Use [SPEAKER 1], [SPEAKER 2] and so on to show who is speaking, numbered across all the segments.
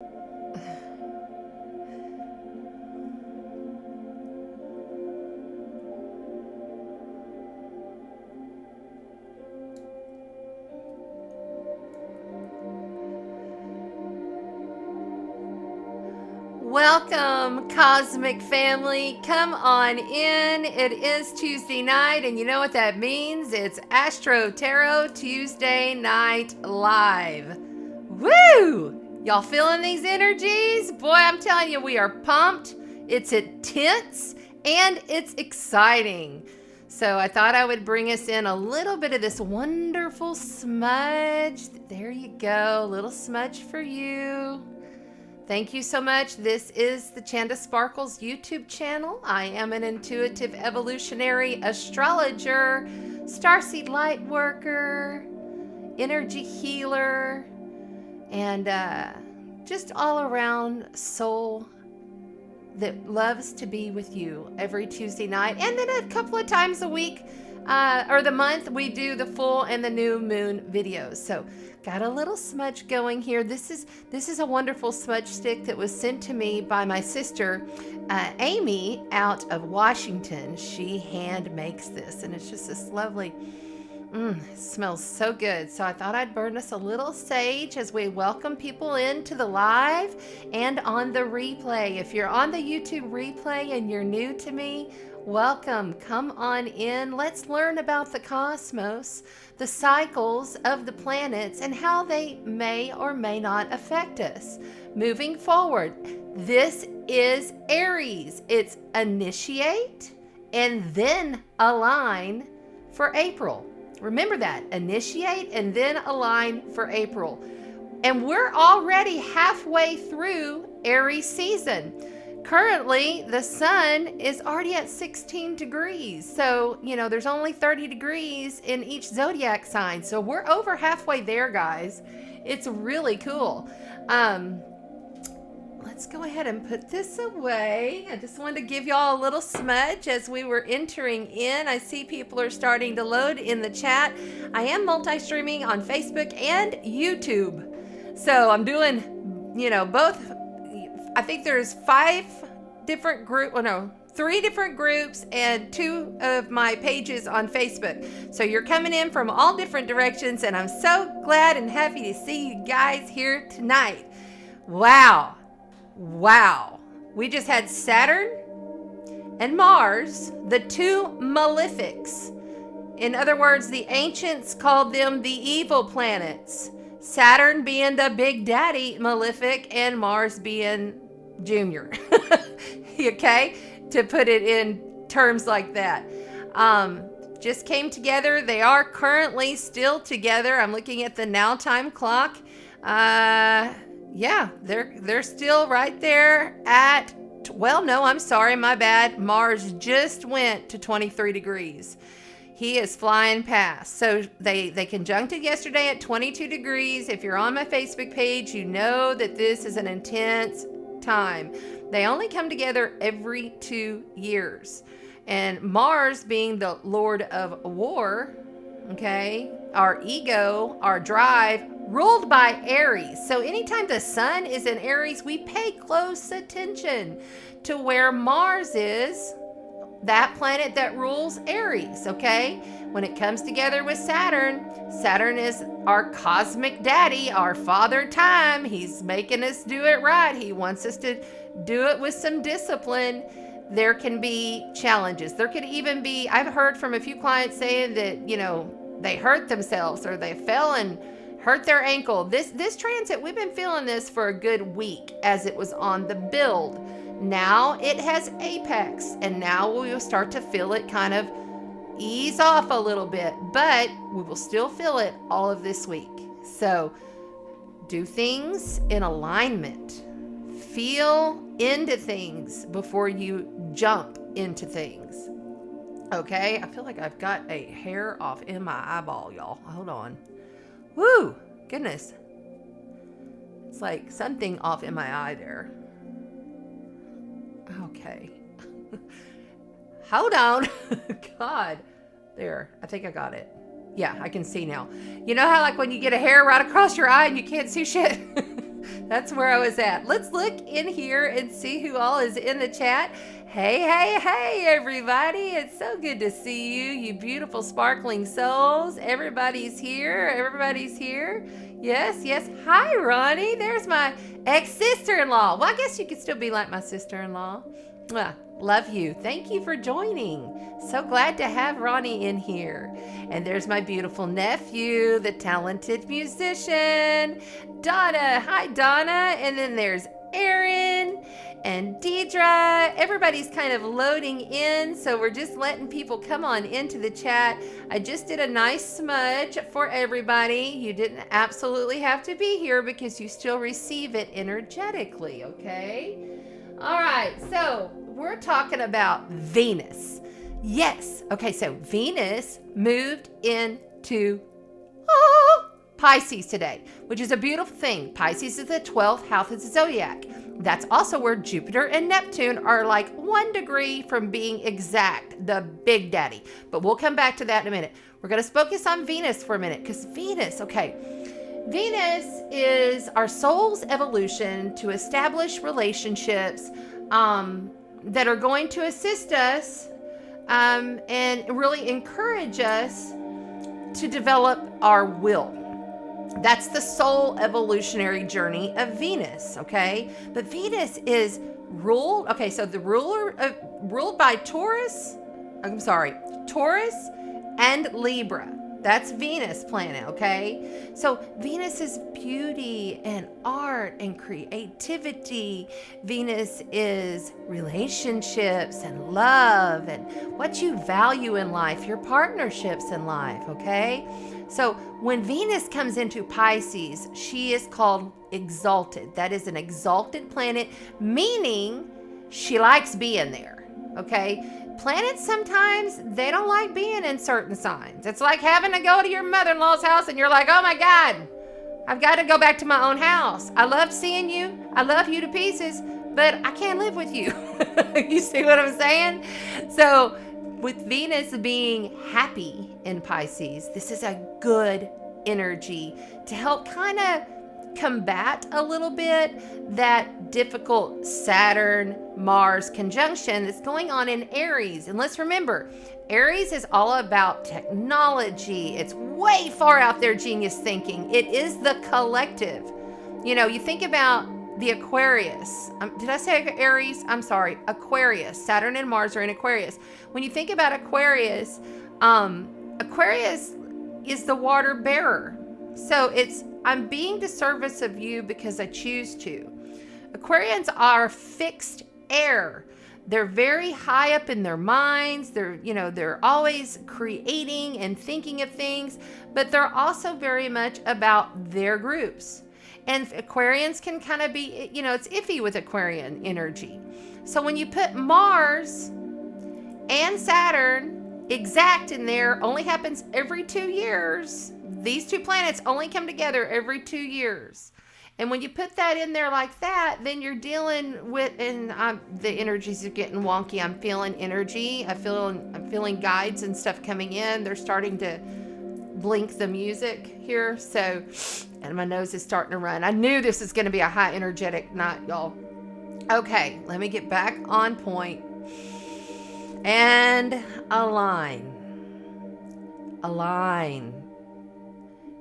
[SPEAKER 1] Welcome, Cosmic Family. Come on in. It is Tuesday night, and you know what that means? It's Astro Tarot Tuesday Night Live. Woo! Y'all feeling these energies? Boy, I'm telling you, we are pumped. It's intense, and it's exciting. So I thought I would bring us in a little bit of this wonderful smudge. There you go, a little smudge for you. Thank you so much. This is the Chanda Sparkles YouTube channel. I am an intuitive evolutionary astrologer, starseed light worker, energy healer, and just all around soul that loves to be with you every Tuesday night. And then a couple of times a week or the month, we do the full and the new moon videos. So got a little smudge going here. This is a wonderful smudge stick that was sent to me by my sister Amy out of Washington. She hand makes this, and it's just this lovely, it smells so good. So I thought I'd burn us a little sage as we welcome people into the live and on the replay. If you're on the YouTube replay and you're new to me, welcome. Come on in. Let's learn about the cosmos, the cycles of the planets, and how they may or may not affect us. Moving forward, this is Aries. It's initiate and then align for April. Remember that. Initiate and then align for April. And we're already halfway through Aries season. Currently, the sun is already at 16 degrees. So, you know, there's only 30 degrees in each zodiac sign. So we're over halfway there, guys. It's really cool. Let's go ahead and put this away. I just wanted to give y'all a little smudge as we were entering in. I see people are starting to load in the chat. I am multi-streaming on Facebook and YouTube. So I'm doing, you know, both. I think there's 3 different groups and 2 of my pages on Facebook. So you're coming in from all different directions, and I'm so glad and happy to see you guys here tonight. Wow. We just had Saturn and Mars, the 2 malefics. In other words, the ancients called them the evil planets. Saturn being the big daddy malefic and Mars being Junior. Okay, to put it in terms like that. Just came together. They are currently still together. I'm looking at the now time clock. Yeah, they're still right there at, well, no, I'm sorry, my bad. Mars just went to 23 degrees. He is flying past. So they conjuncted yesterday at 22 degrees. If you're on my Facebook page, you know that this is an intense time. They only come together every 2 years. And Mars being the Lord of War, okay, our ego, our drive, ruled by Aries. So anytime the sun is in Aries, we pay close attention to where Mars is, that planet that rules Aries, okay? When it comes together with Saturn, Saturn is our cosmic daddy, our father time. He's making us do it right. He wants us to do it with some discipline. There can be challenges. There could even be, I've heard from a few clients saying that, you know, they hurt themselves or they fell and hurt their ankle. This transit, we've been feeling this for a good week as it was on the build. Now it has apex, and now we will start to feel it kind of ease off a little bit, but we will still feel it all of this week. So do things in alignment. Feel into things before you jump into things. Okay, I feel like I've got a hair off in my eyeball, y'all. Hold on. Woo! Goodness. It's like something off in my eye there. Okay. Hold on. God. There. I think I got it. Yeah, I can see now. You know how like when you get a hair right across your eye and you can't see shit? That's where I was at. Let's look in here and see who all is in the chat. Hey, hey, hey, everybody. It's so good to see you, you beautiful, sparkling souls. Everybody's here. Everybody's here. Yes, yes. Hi, Ronnie. There's my ex-sister-in-law. Well, I guess you could still be like my sister-in-law. Well, love you. Thank you for joining. So glad to have Ronnie in here. And there's my beautiful nephew, the talented musician, Donna. Hi, Donna. And then there's Aaron and Deidre. Everybody's kind of loading in, so we're just letting people come on into the chat. I just did a nice smudge for everybody. You didn't absolutely have to be here because you still receive it energetically, okay? All right, so we're talking about Venus. Yes. Okay, so Venus moved into Pisces today, which is a beautiful thing. Pisces is the 12th house of the zodiac. That's also where Jupiter and Neptune are like 1 degree from being exact, the big daddy. But we'll come back to that in a minute. We're going to focus on Venus for a minute because Venus, okay. Venus is our soul's evolution to establish relationships that are going to assist us and really encourage us to develop our will. That's the soul evolutionary journey of Venus, okay? But Venus is ruled, okay, so the ruled by Taurus and Libra. That's Venus planet, okay? So Venus is beauty and art and creativity. Venus is relationships and love and what you value in life, your partnerships in life, okay? So when Venus comes into Pisces, she is called exalted. That is an exalted planet, meaning she likes being there, okay? Planets sometimes, they don't like being in certain signs. It's like having to go to your mother-in-law's house and you're like, oh my God, I've got to go back to my own house. I love seeing you. I love you to pieces, but I can't live with you. You see what I'm saying? So with Venus being happy in Pisces, this is a good energy to help kind of combat a little bit that difficult Saturn Mars conjunction that's going on in Aries. And let's remember, Aries is all about technology. It's way far out there genius thinking. It is the collective. You know, you think about the Aquarius. Did I say Aries? I'm sorry, Aquarius. Saturn and Mars are in Aquarius. When you think about Aquarius, Aquarius is the water bearer. So it's, I'm being to service of you because I choose to. Aquarians are fixed air. They're very high up in their minds. They're always creating and thinking of things, but they're also very much about their groups. And Aquarians can kind of be, it's iffy with Aquarian energy. So when you put Mars and Saturn exact in there, only happens every 2 years. These two planets only come together every 2 years. And when you put that in there like that, then you're dealing with, and the energies are getting wonky. I'm feeling energy. I'm feeling guides and stuff coming in. They're starting to blink the music here. So, and my nose is starting to run. I knew this is going to be a high energetic night, y'all. Okay, let me get back on point. And align. Align.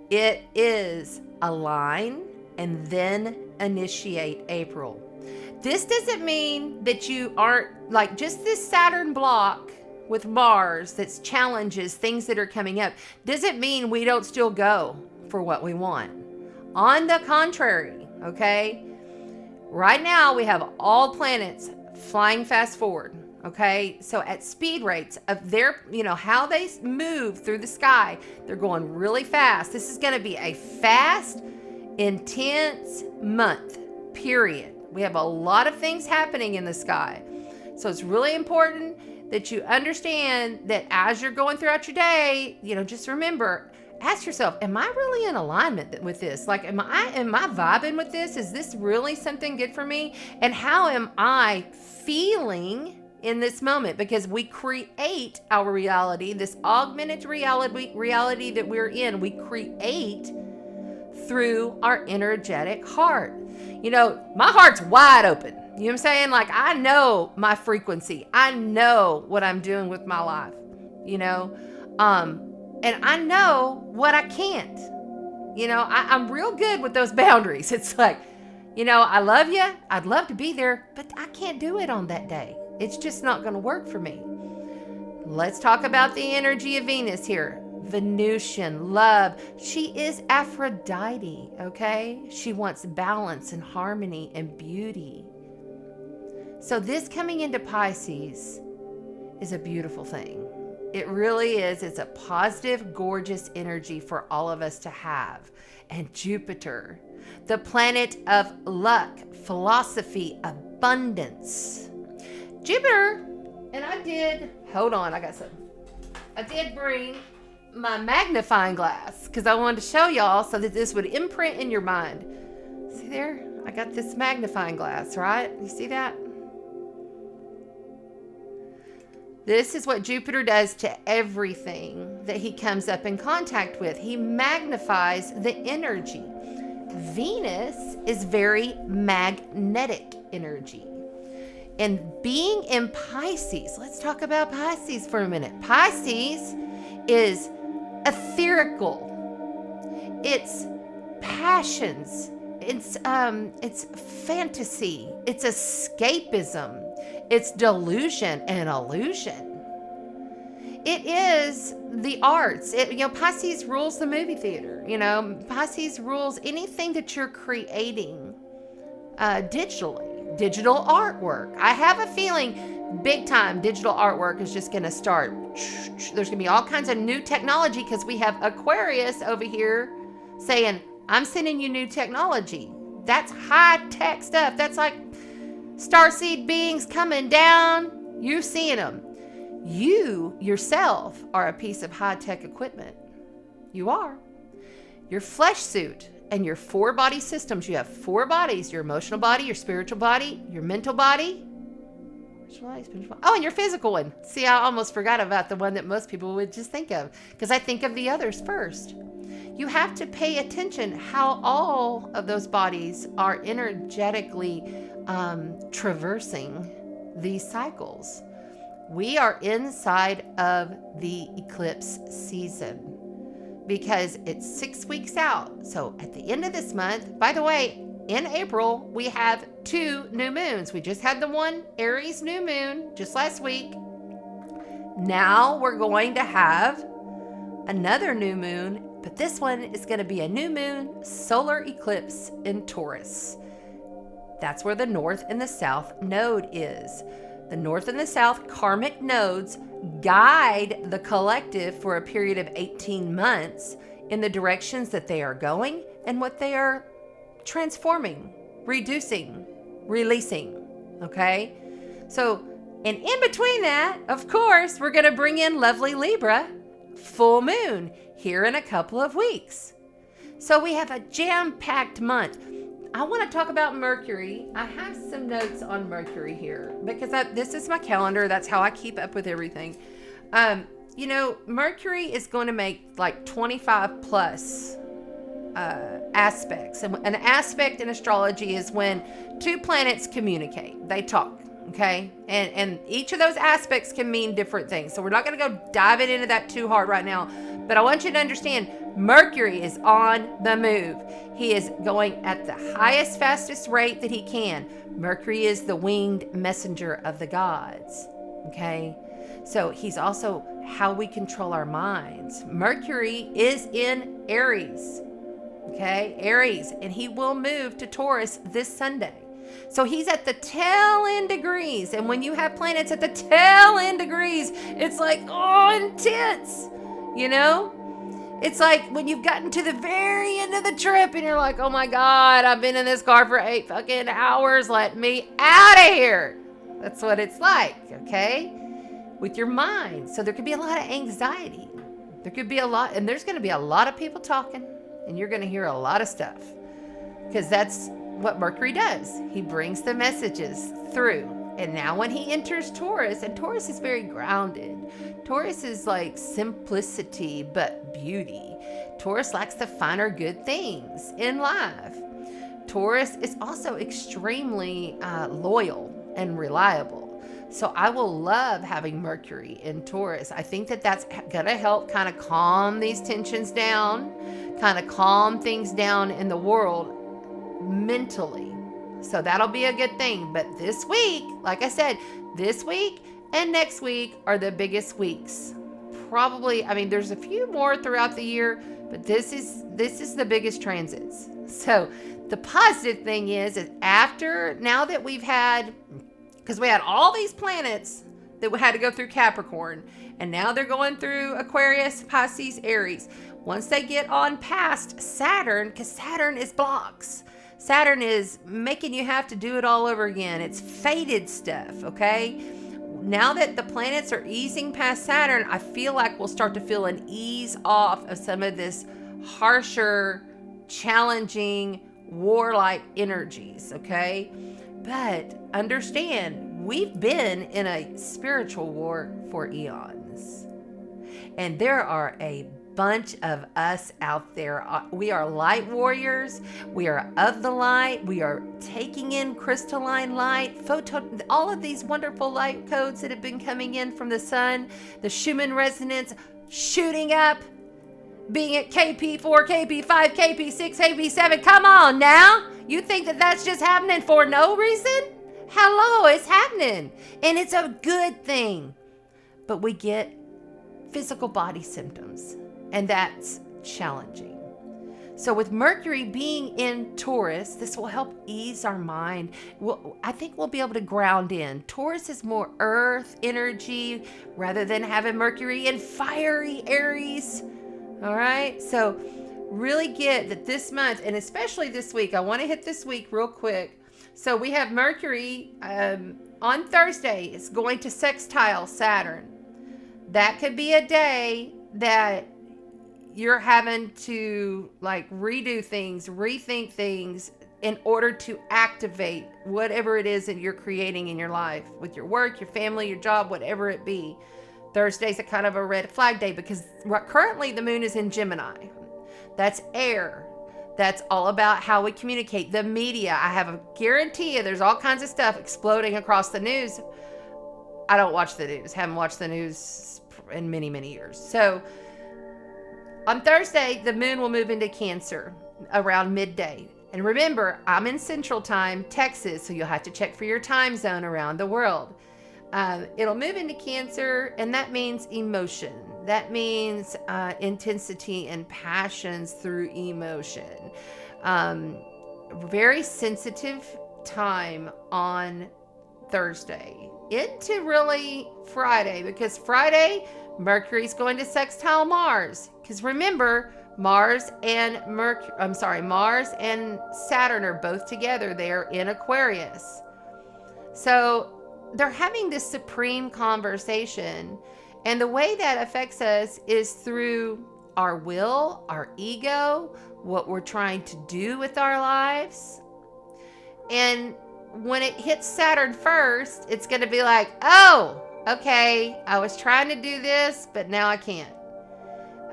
[SPEAKER 1] It is align and then initiate April. This doesn't mean that you aren't, like, just this Saturn block with Mars that's challenges, things that are coming up, doesn't mean we don't still go for what we want. On the contrary, okay? Right now we have all planets flying fast forward, okay? So at speed rates of their, how they move through the sky, they're going really fast. This is going to be a fast, intense month, period. We have a lot of things happening in the sky. So it's really important that you understand that as you're going throughout your day, just remember, ask yourself, am I really in alignment with this? Like, am I vibing with this? Is this really something good for me? And how am I feeling in this moment? Because we create our reality, this augmented reality that we're in, we create through our energetic heart. You know, my heart's wide open. You know what I'm saying? Like, I know my frequency. I know what I'm doing with my life, you know? And I know what I can't. You know, I'm real good with those boundaries. It's like, you know, I love you. I'd love to be there, but I can't do it on that day. It's just not going to work for me. Let's talk about the energy of Venus here. Venusian, love. She is Aphrodite, okay? She wants balance and harmony and beauty. So this coming into Pisces is a beautiful thing. It really is. It's a positive, gorgeous energy for all of us to have. And Jupiter, the planet of luck, philosophy, abundance. Jupiter, and I did bring my magnifying glass because I wanted to show y'all so that this would imprint in your mind. See there? I got this magnifying glass, right? You see that? This is what Jupiter does to everything that he comes up in contact with. He magnifies the energy. Venus is very magnetic energy. And being in Pisces, let's talk about Pisces for a minute. Pisces is etherical. It's passions. It's fantasy. It's escapism. It's delusion and illusion. It is the arts. Pisces rules the movie theater. Pisces rules anything that you're creating digitally. Digital artwork. I have a feeling big time digital artwork is just going to start. There's going to be all kinds of new technology because we have Aquarius over here saying, I'm sending you new technology. That's high-tech stuff. That's like starseed beings coming down. You're seeing them. You yourself are a piece of high-tech equipment. You are. Your flesh suit and your 4 body systems. You have 4 bodies. Your emotional body, your spiritual body, your mental body. Oh, and your physical one. See, I almost forgot about the one that most people would just think of because I think of the others first. You have to pay attention how all of those bodies are energetically traversing these cycles. We are inside of the eclipse season because it's 6 weeks out. So at the end of this month, by the way, in April, we have 2 new moons. We just had the one Aries new moon just last week. Now we're going to have another new moon, but this one is going to be a new moon solar eclipse in Taurus. That's where the north and the south node is. The north and the south karmic nodes guide the collective for a period of 18 months in the directions that they are going and what they are transforming, reducing, releasing. Okay? So, and in between that, of course, we're going to bring in lovely Libra, full moon, here in a couple of weeks. So we have a jam-packed month. I want to talk about Mercury. I have some notes on Mercury here because this is my calendar. That's how I keep up with everything. Mercury is going to make like 25 plus aspects. And an aspect in astrology is when 2 planets communicate. They talk, okay? And each of those aspects can mean different things. So we're not going to go diving into that too hard right now. But I want you to understand, Mercury is on the move. He is going at the highest, fastest rate that he can. Mercury is the winged messenger of the gods, okay? So he's also how we control our minds. Mercury is in Aries, okay? Aries, and he will move to Taurus this Sunday. So he's at the tail end degrees. And when you have planets at the tail end degrees, it's like, intense. It's like when you've gotten to the very end of the trip and you're like, oh my God, I've been in this car for 8 fucking hours. Let me out of here. That's what it's like, okay? With your mind. So there could be a lot of anxiety. There could be a lot, and there's going to be a lot of people talking, and you're going to hear a lot of stuff because that's what Mercury does. He brings the messages through. And now when he enters Taurus, and Taurus is very grounded. Taurus is like simplicity, but beauty. Taurus likes the finer good things in life. Taurus is also extremely loyal and reliable. So I will love having Mercury in Taurus. I think that that's going to help kind of calm these tensions down, kind of calm things down in the world mentally. So that'll be a good thing. But this week, like I said, this week and next week are the biggest weeks. Probably, I mean, there's a few more throughout the year, but this is the biggest transits. So the positive thing is after, now that we've had, because we had all these planets that had to go through Capricorn, and now they're going through Aquarius, Pisces, Aries. Once they get on past Saturn, because Saturn is blocks. Saturn is making you have to do it all over again. It's fated stuff, okay? Now that the planets are easing past Saturn, I feel like we'll start to feel an ease off of some of this harsher, challenging, warlike energies, okay? But understand, we've been in a spiritual war for eons. And there are a bunch of us out there. We are light warriors. We are of the light. We are taking in crystalline light, photon, all of these wonderful light codes that have been coming in from the sun, the Schumann resonance shooting up, being at KP4, KP5, KP6, KP7. Come on now. You think that that's just happening for no reason? Hello, it's happening. And it's a good thing. But we get physical body symptoms, and that's challenging. So with Mercury being in Taurus, this will help ease our mind. I think we'll be able to ground in. Taurus is more earth energy rather than having Mercury in fiery Aries. All right, so really get that this month, and especially this week, I want to hit this week real quick. So we have Mercury on Thursday. It's going to sextile Saturn. That could be a day that you're having to like redo things, rethink things in order to activate whatever it is that you're creating in your life with your work, your family, your job, whatever it be. Thursday's a kind of a red flag day because currently the moon is in Gemini. That's air. That's all about how we communicate. The media. I have a guarantee you there's all kinds of stuff exploding across the news. I don't watch the news. Haven't watched the news in many, many years. So on Thursday, the moon will move into Cancer around midday. And remember, I'm in Central Time, Texas, so you'll have to check for your time zone around the world. It'll move into Cancer, and that means emotion. That means intensity and passions through emotion. Very sensitive time on Thursday into really Friday, because Friday, Mercury's going to sextile Mars. Because remember, Mars and Saturn are both together there in Aquarius. So they're having this supreme conversation, and the way that affects us is through our will, our ego, what we're trying to do with our lives. And when it hits Saturn first, it's going to be like, oh, okay, I was trying to do this, but now I can't.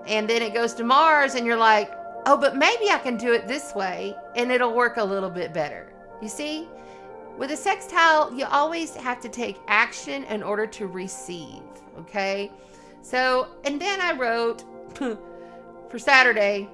[SPEAKER 1] And then it goes to Mars, and you're like, oh, but maybe I can do it this way, and it'll work a little bit better. You see? With a sextile, you always have to take action in order to receive, okay? So, and then I wrote for Saturday,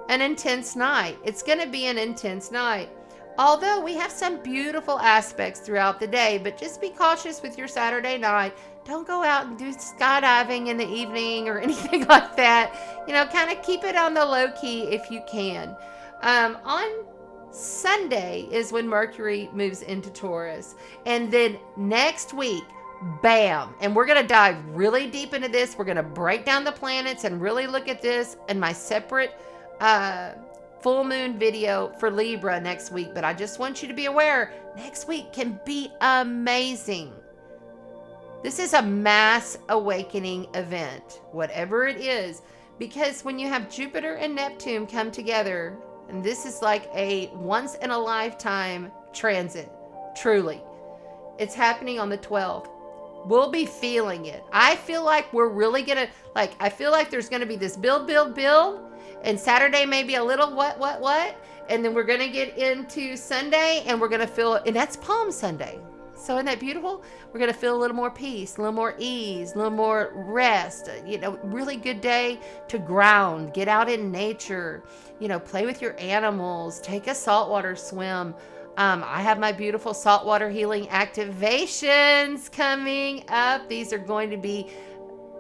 [SPEAKER 1] an intense night. It's going to be an intense night. Although we have some beautiful aspects throughout the day, but just be cautious with your Saturday night. Don't go out and do skydiving in the evening or anything like that. You know, kind of keep it on the low key if you can. On Sunday is when Mercury moves into Taurus. And then next week, bam. And we're going to dive really deep into this. We're going to break down the planets and really look at this in my separate full moon video for Libra next week. But I just want you to be aware, next week can be amazing. This is a mass awakening event, whatever it is, because when you have Jupiter and Neptune come together, and this is like a once in a lifetime transit, truly. It's happening on the 12th. We'll be feeling it. I feel like we're really going to, I feel like there's going to be this build. And Saturday maybe a little what. And then we're going to get into Sunday and we're going to feel, and that's Palm Sunday. So isn't that beautiful? We're going to feel a little more peace, a little more ease, a little more rest. Really good day to ground, get out in nature, play with your animals, take a saltwater swim. I have my beautiful saltwater healing activations coming up. These are going to be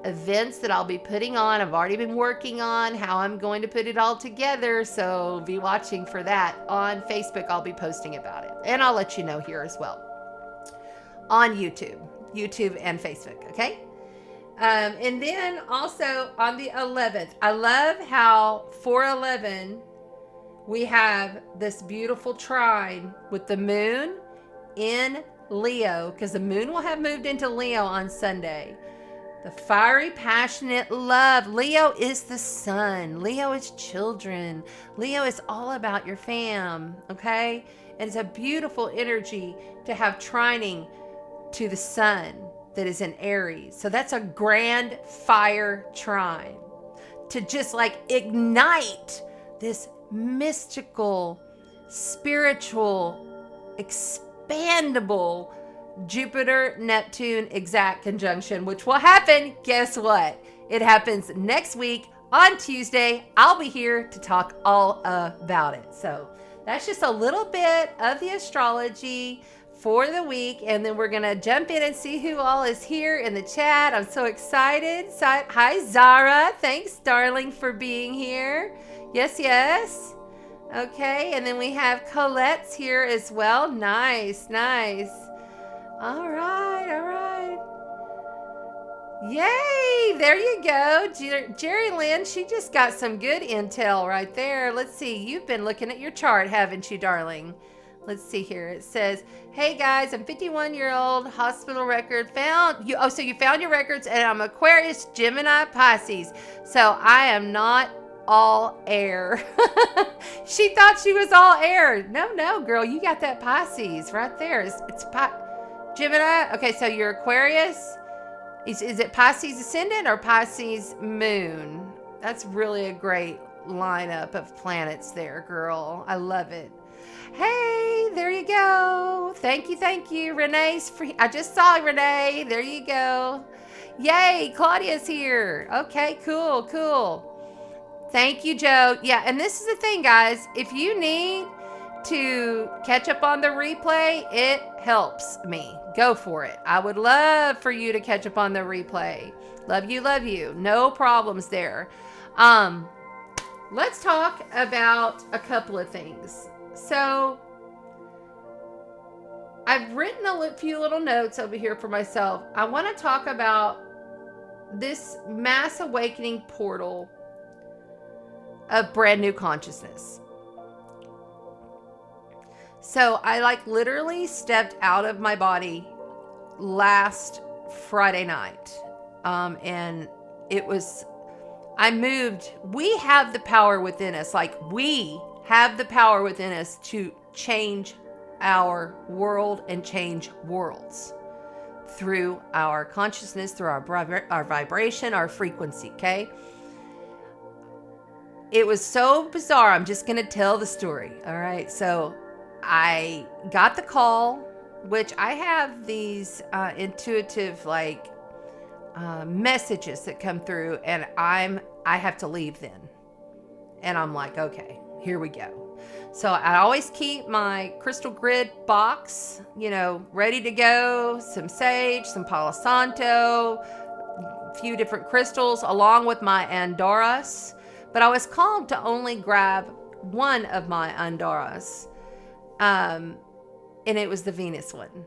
[SPEAKER 1] events that I'll be putting on. I've already been working on how I'm going to put it all together. So be watching for that on Facebook. I'll be posting about it. And I'll let you know here as well on YouTube and Facebook. Okay. And then also on the 11th, I love how 4/11, we have this beautiful trine with the moon in Leo, because the moon will have moved into Leo on Sunday. The fiery, passionate love. Leo is the sun. Leo is children. Leo is all about your fam, okay? And it's a beautiful energy to have trining to the sun that is in Aries. So that's a grand fire trine to just ignite this mystical, spiritual, expandable Jupiter, Neptune exact conjunction, which will happen. Guess what? It happens next week on Tuesday. I'll be here to talk all about it. So that's just a little bit of the astrology for the week. And then we're going to jump in and see who all is here in the chat. I'm so excited. Hi, Zara. Thanks, darling, for being here. Yes. Okay. And then we have Colette's here as well. Nice. All right. Yay. There you go. Jerry Lynn, she just got some good intel right there. Let's see. You've been looking at your chart, haven't you, darling? Let's see here. It says, hey guys, I'm 51-year-old, hospital record found. So you found your records, and I'm Aquarius, Gemini, Pisces. So I am not all air. She thought she was all air. No, girl, you got that Pisces right there. It's Gemini. Okay, so you're Aquarius. Is it Pisces ascendant or Pisces moon? That's really a great lineup of planets there, girl. I love it. Hey, there you go. Thank you. Renee's free. I just saw Renee. There you go. Yay, Claudia's here. Okay, cool. Thank you, Joe. Yeah, and this is the thing, guys. If you need to catch up on the replay, it helps me. Go for it. I would love for you to catch up on the replay. Love you. No problems there. Let's talk about a couple of things. So I've written a few little notes over here for myself. I want to talk about this mass awakening portal of brand new consciousness. So I literally stepped out of my body last Friday night. And I moved. We have the power within us. We have the power within us to change our world and change worlds through our consciousness, through our vibration, our frequency, okay? It was so bizarre. I'm just going to tell the story, all right? So I got the call, which I have these intuitive, messages that come through, and I have to leave then. And I'm like, okay, here we go. So I always keep my crystal grid box, ready to go. Some sage, some Palo Santo, a few different crystals, along with my Andoras. But I was called to only grab one of my Andoras. And it was the Venus one.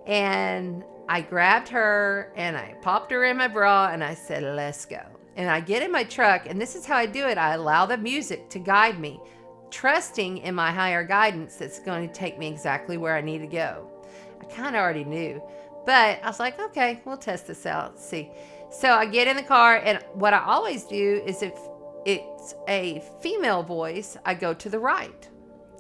[SPEAKER 1] And I grabbed her and I popped her in my bra and I said, let's go. And I get in my truck, and this is how I do it. I allow the music to guide me, trusting in my higher guidance that's going to take me exactly where I need to go. I kind of already knew, but I was like, okay, we'll test this out. Let's see. So I get in the car, and what I always do is if it's a female voice, I go to the right.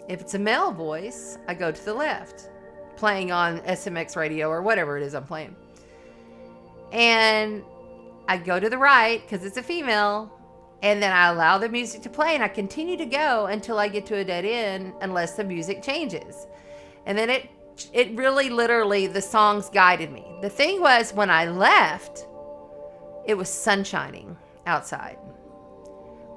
[SPEAKER 1] If it's a male voice, I go to the left, playing on SMX radio or whatever it is I'm playing. And I go to the right because it's a female, and then I allow the music to play, and I continue to go until I get to a dead end unless the music changes. And then it really literally, the songs guided me. The thing was, when I left, it was sun shining outside.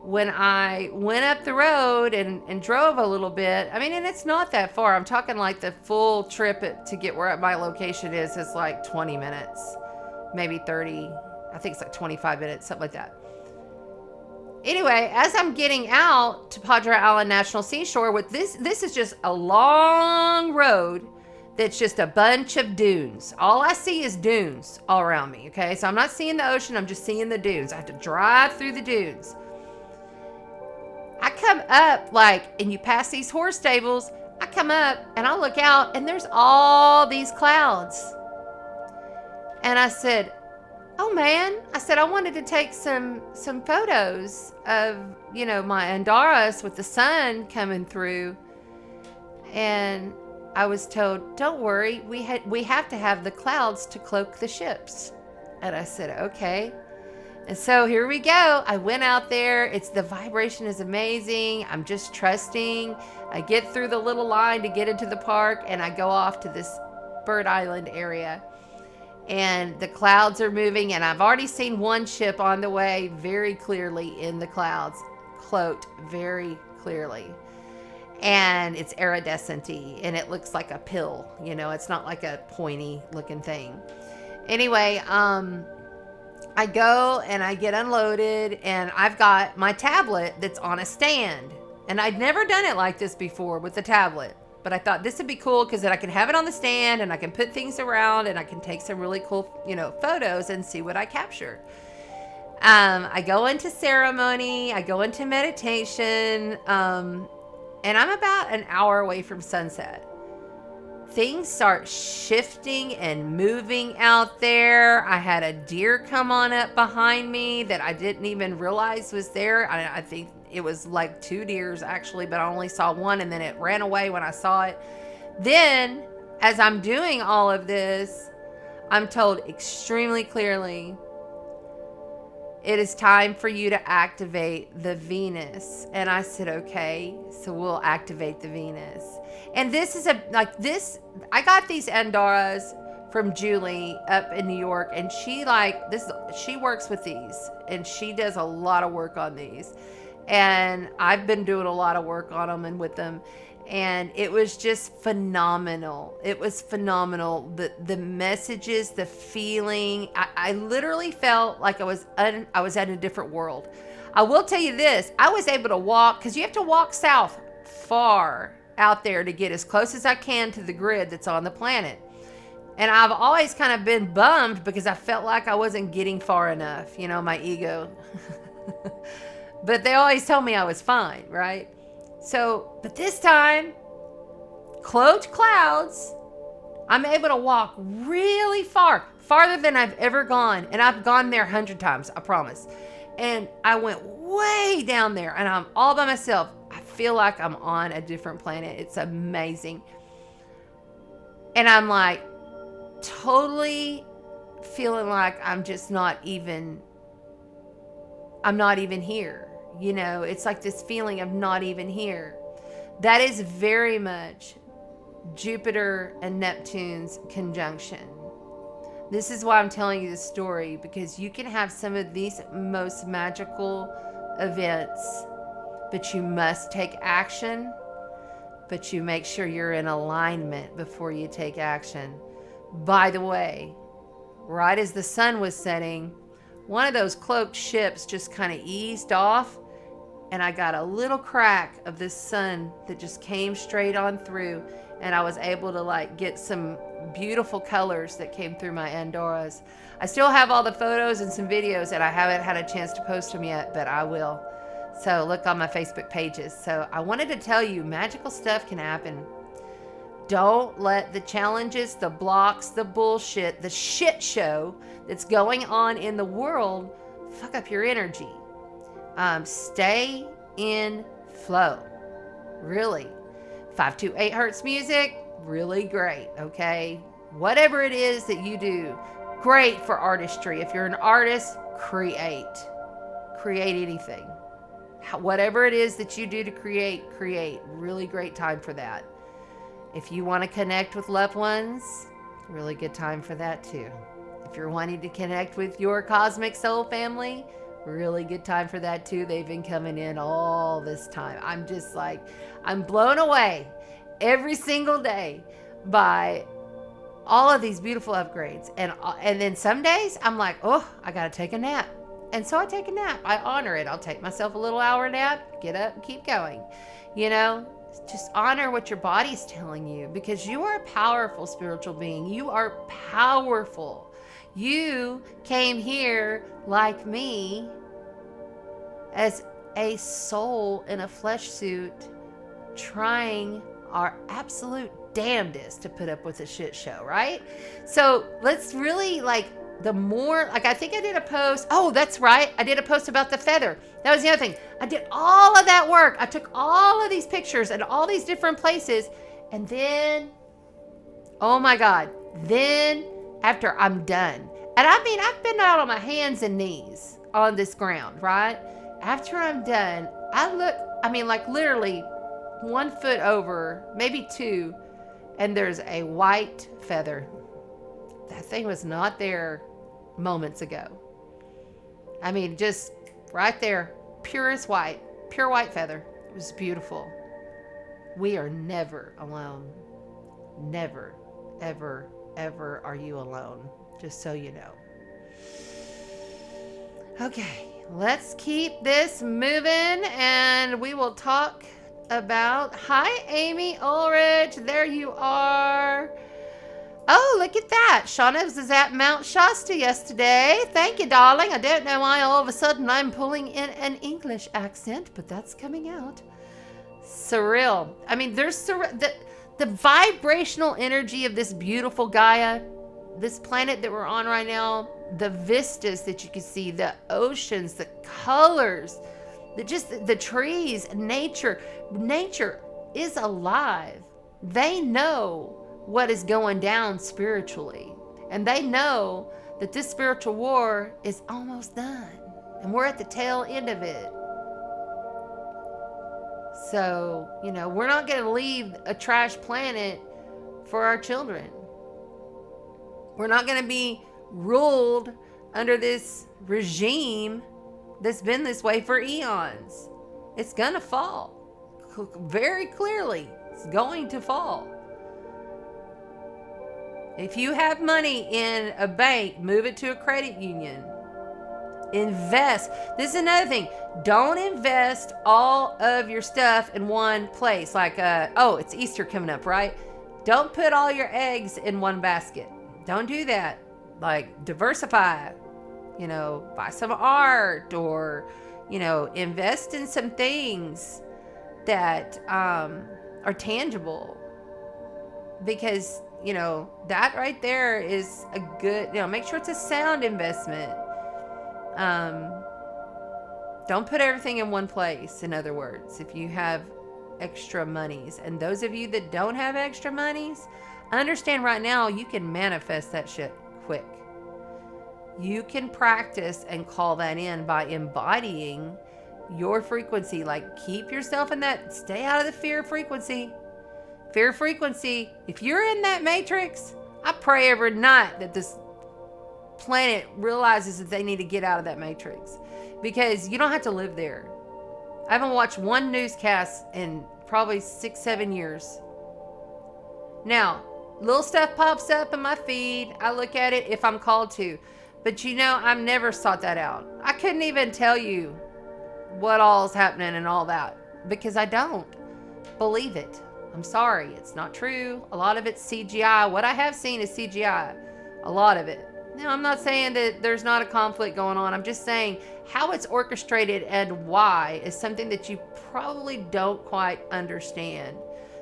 [SPEAKER 1] When I went up the road and drove a little bit, I mean, and it's not that far. I'm talking like the full trip to get where my location is like 20 minutes, maybe 30. I think it's like 25 minutes, something like that. Anyway, as I'm getting out to Padre Island National Seashore, with this is just a long road that's just a bunch of dunes. All I see is dunes all around me, okay? So I'm not seeing the ocean, I'm just seeing the dunes. I have to drive through the dunes. I come up, and you pass these horse stables, I come up and I look out and there's all these clouds. And I said, oh man, I said, I wanted to take some photos of, my Andaras with the sun coming through. And I was told, don't worry, we have to have the clouds to cloak the ships. And I said, okay. And so here we go. I went out there. The vibration is amazing. I'm just trusting. I get through the little line to get into the park, and I go off to this bird island area. And the clouds are moving, and I've already seen one ship on the way very clearly in the clouds, cloaked very clearly. And it's iridescent-y, and it looks like a pill. It's not like a pointy looking thing. Anyway, I go and I get unloaded, and I've got my tablet that's on a stand. And I'd never done it like this before with the tablet. But I thought this would be cool because then I can have it on the stand and I can put things around and I can take some really cool, photos and see what I capture. I go into ceremony, I go into meditation, and I'm about an hour away from sunset. Things start shifting and moving out there. I had a deer come on up behind me that I didn't even realize was there. I think it was like 2 deers actually, but I only saw one, and then it ran away when I saw it. Then, as I'm doing all of this, I'm told extremely clearly, it is time for you to activate the Venus. And I said, okay, so we'll activate the Venus. And this is I got these Andaras from Julie up in New York, and she works with these, and she does a lot of work on these. And I've been doing a lot of work on them and with them. And it was just phenomenal. It was phenomenal. The messages, the feeling. I literally felt like I was at a different world. I will tell you this. I was able to walk, because you have to walk south far out there to get as close as I can to the grid that's on the planet. And I've always kind of been bummed because I felt like I wasn't getting far enough, my ego. But they always told me I was fine, right? So, but this time, cloaked clouds, I'm able to walk really far, farther than I've ever gone. And I've gone there 100 times, I promise. And I went way down there, and I'm all by myself. I feel like I'm on a different planet. It's amazing. And I'm like totally feeling like I'm not even here. It's like this feeling of not even here. That is very much Jupiter and Neptune's conjunction. This is why I'm telling you this story, because you can have some of these most magical events, but you must take action, but you make sure you're in alignment before you take action. By the way, right as the sun was setting, one of those cloaked ships just kind of eased off, and I got a little crack of this sun that just came straight on through, and I was able to get some beautiful colors that came through my Andaras. I still have all the photos and some videos, and I haven't had a chance to post them yet, but I will. So look on my Facebook pages. So I wanted to tell you, magical stuff can happen. Don't let the challenges, the blocks, the bullshit, the shit show that's going on in the world fuck up your energy. Stay in flow. Really. 528 hertz music, really great, okay? Whatever it is that you do, Great for artistry. If you're an artist, create anything. Whatever it is that you do to create. Really great time for that. If you want to connect with loved ones, really good time for that too. If you're wanting to connect with your cosmic soul family, really good time for that too. They've been coming in all this time. I'm just like, I'm blown away every single day by all of these beautiful upgrades. And then some days I'm like, oh, I got to take a nap. And so I take a nap. I honor it. I'll take myself a little hour nap, get up and keep going. You know, just honor what your body's telling you, because you are a powerful spiritual being. You are powerful. You came here like me as a soul in a flesh suit, trying our absolute damnedest to put up with a shit show, right? So let's really the more, I think I did a post. Oh, that's right. I did a post about the feather. That was the other thing. I did all of that work. I took all of these pictures and all these different places. And then, oh my God, then after I'm done, and I mean, I've been out on my hands and knees on this ground, right? After I'm done, I look, literally 1 foot over, maybe 2, and there's a white feather. That thing was not there moments ago. I mean, just right there, pure white feather. It was beautiful. We are never alone. Never, ever, ever are you alone. Just so you know. Okay, let's keep this moving, and we will talk about, hi, Amy Ulrich. There you are. Oh, look at that. Shauna was at Mount Shasta yesterday. Thank you, darling. I don't know why all of a sudden I'm pulling in an English accent, but that's coming out. Surreal. I mean, there's the vibrational energy of this beautiful Gaia, this planet that we're on right now, the vistas that you can see, the oceans, the colors, the trees, nature. Nature is alive. They know what is going down spiritually. And they know that this spiritual war is almost done. And we're at the tail end of it. So, we're not going to leave a trash planet for our children. We're not going to be ruled under this regime that's been this way for eons. It's going to fall. Very clearly, it's going to fall. If you have money in a bank, move it to a credit union. Invest. This is another thing. Don't invest all of your stuff in one place. It's Easter coming up, right? Don't put all your eggs in one basket. Don't do that. Diversify. Buy some art, or, invest in some things that are tangible. Because that right there is a good, make sure it's a sound investment. Don't put everything in one place. In other words, if you have extra monies, and those of you that don't have extra monies, understand right now you can manifest that shit quick. You can practice and call that in by embodying your frequency. Keep yourself in that, stay out of the fear frequency. Fear frequency. If you're in that matrix, I pray every night that this planet realizes that they need to get out of that matrix, because you don't have to live there. I haven't watched one newscast in probably 6-7 years. Now, little stuff pops up in my feed. I look at it if I'm called to, but I've never sought that out. I couldn't even tell you what all is happening and all that, because I don't believe it. I'm sorry, it's not true. A lot of it's CGI. What I have seen is CGI. A lot of it. Now, I'm not saying that there's not a conflict going on. I'm just saying how it's orchestrated and why is something that you probably don't quite understand.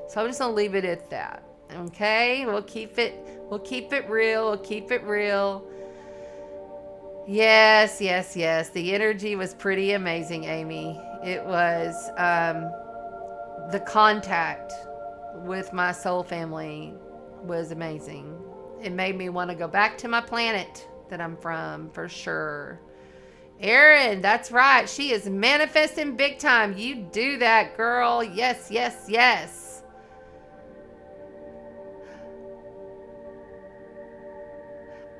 [SPEAKER 1] So I'm just going to leave it at that. Okay? We'll keep it real. We'll keep it real. Yes. The energy was pretty amazing, Amy. It was the contact with my soul family was amazing. it made me want to go back to my planet that I'm from, for sure. Erin, that's right. She is manifesting big time. You do that, girl. Yes, yes, yes.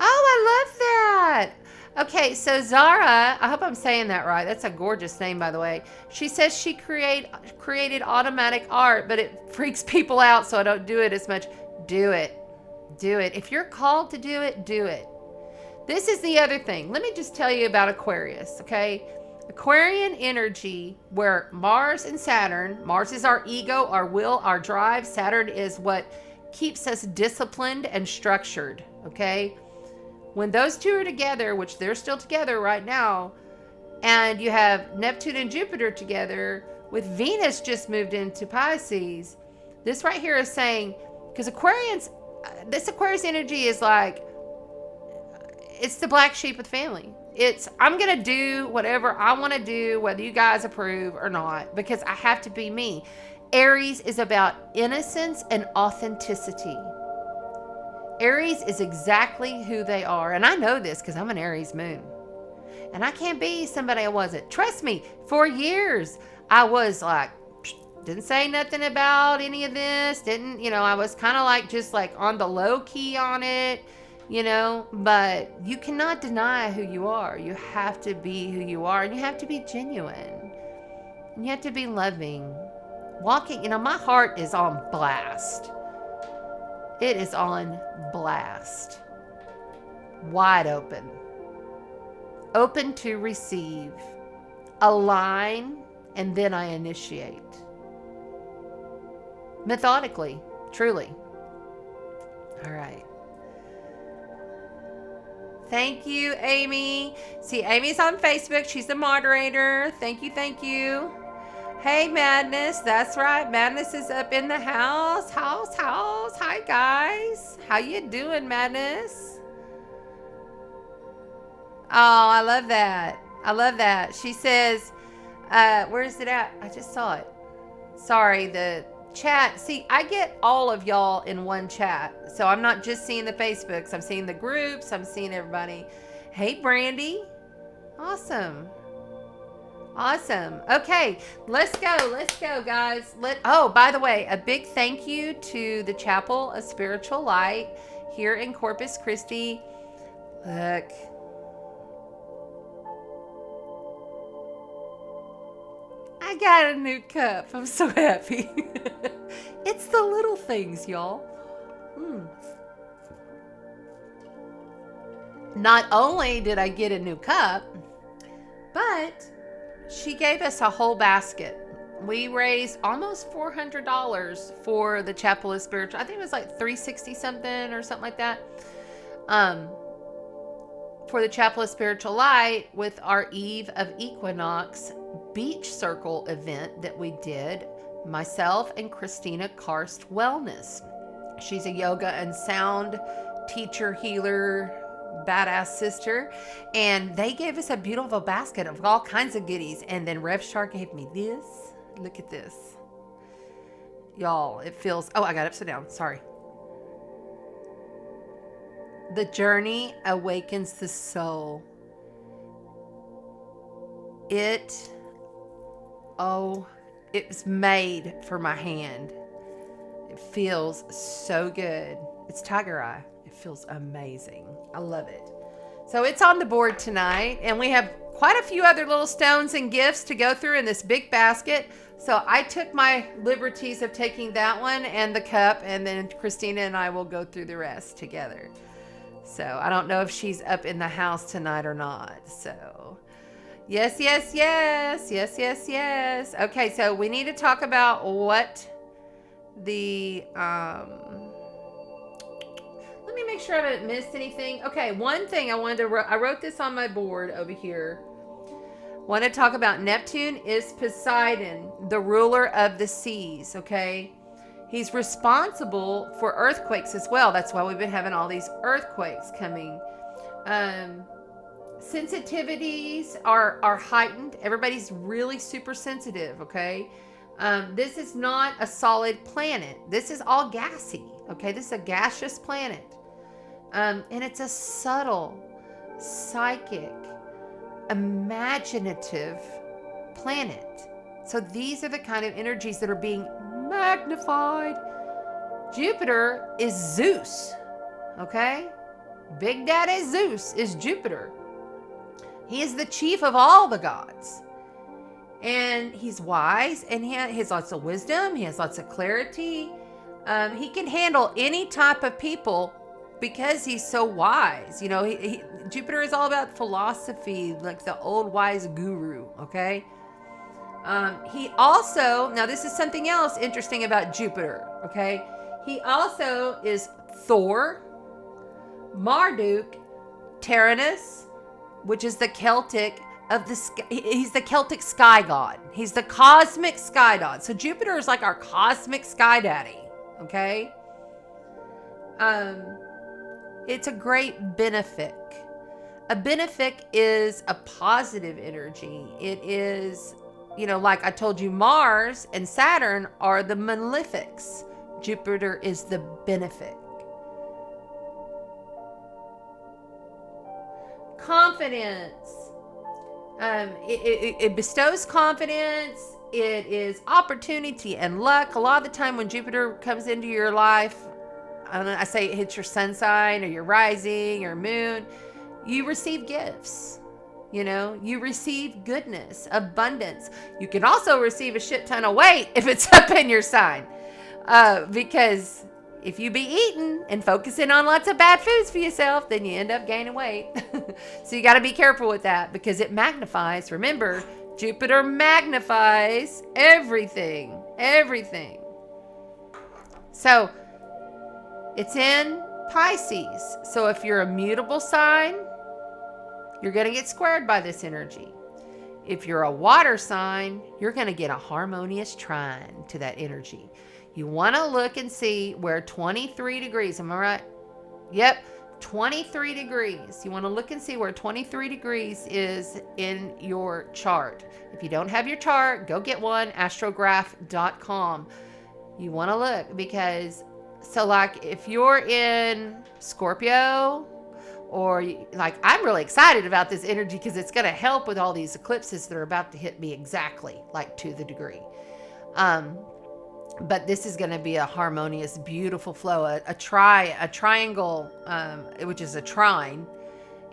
[SPEAKER 1] Oh, I love that. Okay, so Zara, I hope I'm saying that right. That's a gorgeous name, by the way. She says she created automatic art, but it freaks people out, so I don't do it as much. Do it. Do it. If you're called to do it, do it. This is the other thing. Let me just tell you about Aquarius, okay? Aquarian energy, where Mars and Saturn, Mars is our ego, our will, our drive. Saturn is what keeps us disciplined and structured, okay? When those two are together, which they're still together right now, and you have Neptune and Jupiter together, with Venus just moved into Pisces, this right here is saying, because this Aquarius energy is like, it's the black sheep of the family. It's, I'm going to do whatever I want to do, whether you guys approve or not, because I have to be me. Aries is about innocence and authenticity. Aries is exactly who they are. And I know this because I'm an Aries moon. And I can't be somebody I wasn't. Trust me, for years, I was like, didn't say nothing about any of this. I was kind of like, just like on the low key on it. But you cannot deny who you are. You have to be who you are, and you have to be genuine. And you have to be loving. Walking, my heart is on blast. It is on blast. Wide open. Open to receive. Align, and then I initiate. Methodically, truly. All right. Thank you, Amy. See, Amy's on Facebook. She's the moderator. Thank you, thank you. Hey, Madness. That's right. Madness is up in the house. House. Hi, guys. How you doing, Madness? Oh, I love that. I love that. She says, where is it at? I just saw it. Sorry, the chat. See, I get all of y'all in one chat. So I'm not just seeing the Facebooks. I'm seeing the groups. I'm seeing everybody. Hey, Brandy. Awesome. Awesome. Okay, let's go. Let's go, guys. Oh, by the way, a big thank you to the Chapel of Spiritual Light here in Corpus Christi. Look. I got a new cup. I'm so happy. It's the little things, y'all. Not only did I get a new cup, but she gave us a whole basket. We raised almost $400 for the Chapel of Spiritual. I think it was like $360 something or something like that. For the Chapel of Spiritual Light with our Eve of Equinox beach circle event that we did, myself and Christina Karst Wellness. She's a yoga and sound teacher, healer, badass sister, and they gave us a beautiful basket of all kinds of goodies. And then Rev Shark gave me this. Look at this, y'all. It feels, I got upside down, sorry. The journey awakens the soul. It was made for my hand. It feels so good. It's Tiger Eye. It feels amazing. I love it. So it's on the board tonight, and we have quite a few other little stones and gifts to go through in this big basket. So I took my liberties of taking that one and the cup, and then Christina and I will go through the rest together. So I don't know if she's up in the house tonight or not. So yes. Okay, so we need to talk about what the let me make sure I haven't missed anything. Okay, one thing I wanted to I wrote this on my board over here. Want to talk about Neptune is Poseidon, the ruler of the seas, okay? He's responsible for earthquakes as well. That's why we've been having all these earthquakes coming. Sensitivities are heightened. Everybody's really super sensitive, okay? This is not a solid planet. This is all gassy, okay? This is a gaseous planet. And it's a subtle, psychic, imaginative planet. So these are the kind of energies that are being magnified. Jupiter is Zeus, okay? Big Daddy Zeus is Jupiter. He is the chief of all the gods. And he's wise, and he has lots of wisdom. He has lots of clarity. He can handle any type of people because he's so wise. You know, Jupiter is all about philosophy, like the old wise guru, okay? He also, now this is something else interesting about Jupiter, okay? He also is Thor, Marduk, Tyrannus, which is the Celtic of the sky. He's the Celtic sky god. He's the cosmic sky god. So Jupiter is like our cosmic sky daddy, okay? It's a great benefic. A benefic is a positive energy. It is, you know, like I told you, Mars and Saturn are the malefics. Jupiter is the benefic. Confidence. It bestows confidence. It is opportunity and luck. A lot of the time when Jupiter comes into your life, I say it hits your sun sign or your rising or moon, you receive gifts. You know, you receive goodness, abundance. You can also receive a shit ton of weight if it's up in your sign. Because if you be eating and focusing on lots of bad foods for yourself, then you end up gaining weight. So you got to be careful with that because it magnifies. Remember, Jupiter magnifies everything. Everything. So it's in Pisces. So if you're a mutable sign, you're going to get squared by this energy. If you're a water sign, you're going to get a harmonious trine to that energy. You want to look and see where 23 degrees, am I right? Yep, 23 degrees. You want to look and see where 23 degrees is in your chart. If you don't have your chart, go get one, astrograph.com. You want to look because, so like if you're in Scorpio, or like I'm really excited about this energy because it's going to help with all these eclipses that are about to hit me exactly like to the degree. But this is going to be a harmonious, beautiful flow. A triangle, which is a trine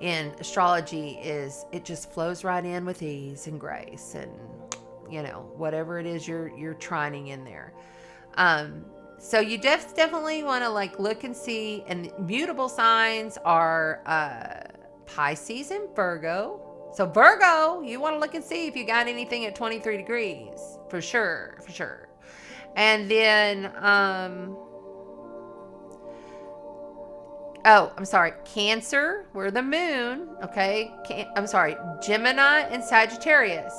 [SPEAKER 1] in astrology, is it just flows right in with ease and grace, and you know whatever it is you're trining in there. So you definitely want to like look and see. And mutable signs are Pisces and Virgo. So Virgo, you want to look and see if you got anything at 23 degrees for sure. And then, Cancer, we're the moon, okay? Gemini and Sagittarius.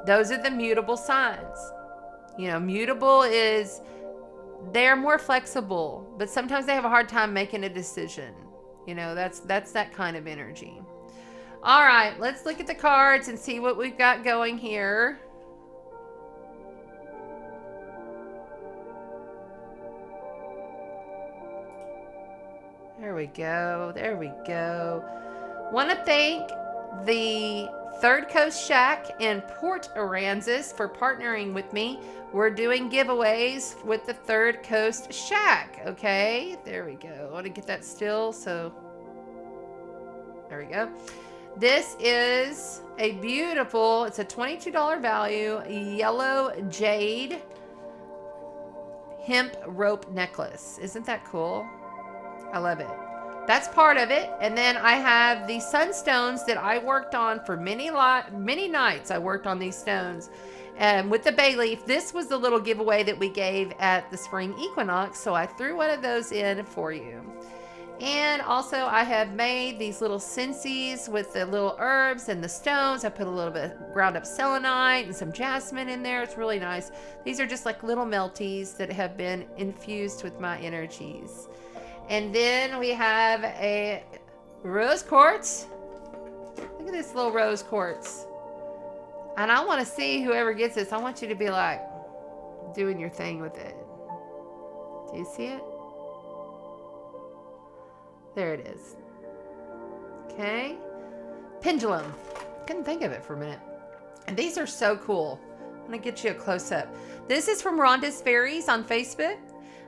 [SPEAKER 1] Those are the mutable signs. You know, mutable is, they're more flexible, but sometimes they have a hard time making a decision. You know, that's that kind of energy. All right, let's look at the cards and see what we've got going here. There we go. Want to thank the Third Coast Shack in Port Aransas for partnering with me. We're doing giveaways with the Third Coast Shack. Okay, there we go. I want to get that still. So there we go. This is a beautiful, it's a $22 value, yellow jade hemp rope necklace. Isn't that cool? I love it. That's part of it. And then I have the sunstones that I worked on for many nights. I worked on these stones. And with the bay leaf, this was the little giveaway that we gave at the spring equinox. So I threw one of those in for you. And also I have made these little scentsies with the little herbs and the stones. I put a little bit of ground up selenite and some jasmine in there. It's really nice. These are just like little melties that have been infused with my energies. And then we have a rose quartz. Look at this little rose quartz. And I want to see whoever gets this. I want you to be like doing your thing with it. Do you see it? There it is. Okay. Pendulum. Couldn't think of it for a minute. And these are so cool. I'm going to get you a close-up. This is from Rhonda's Fairies on Facebook.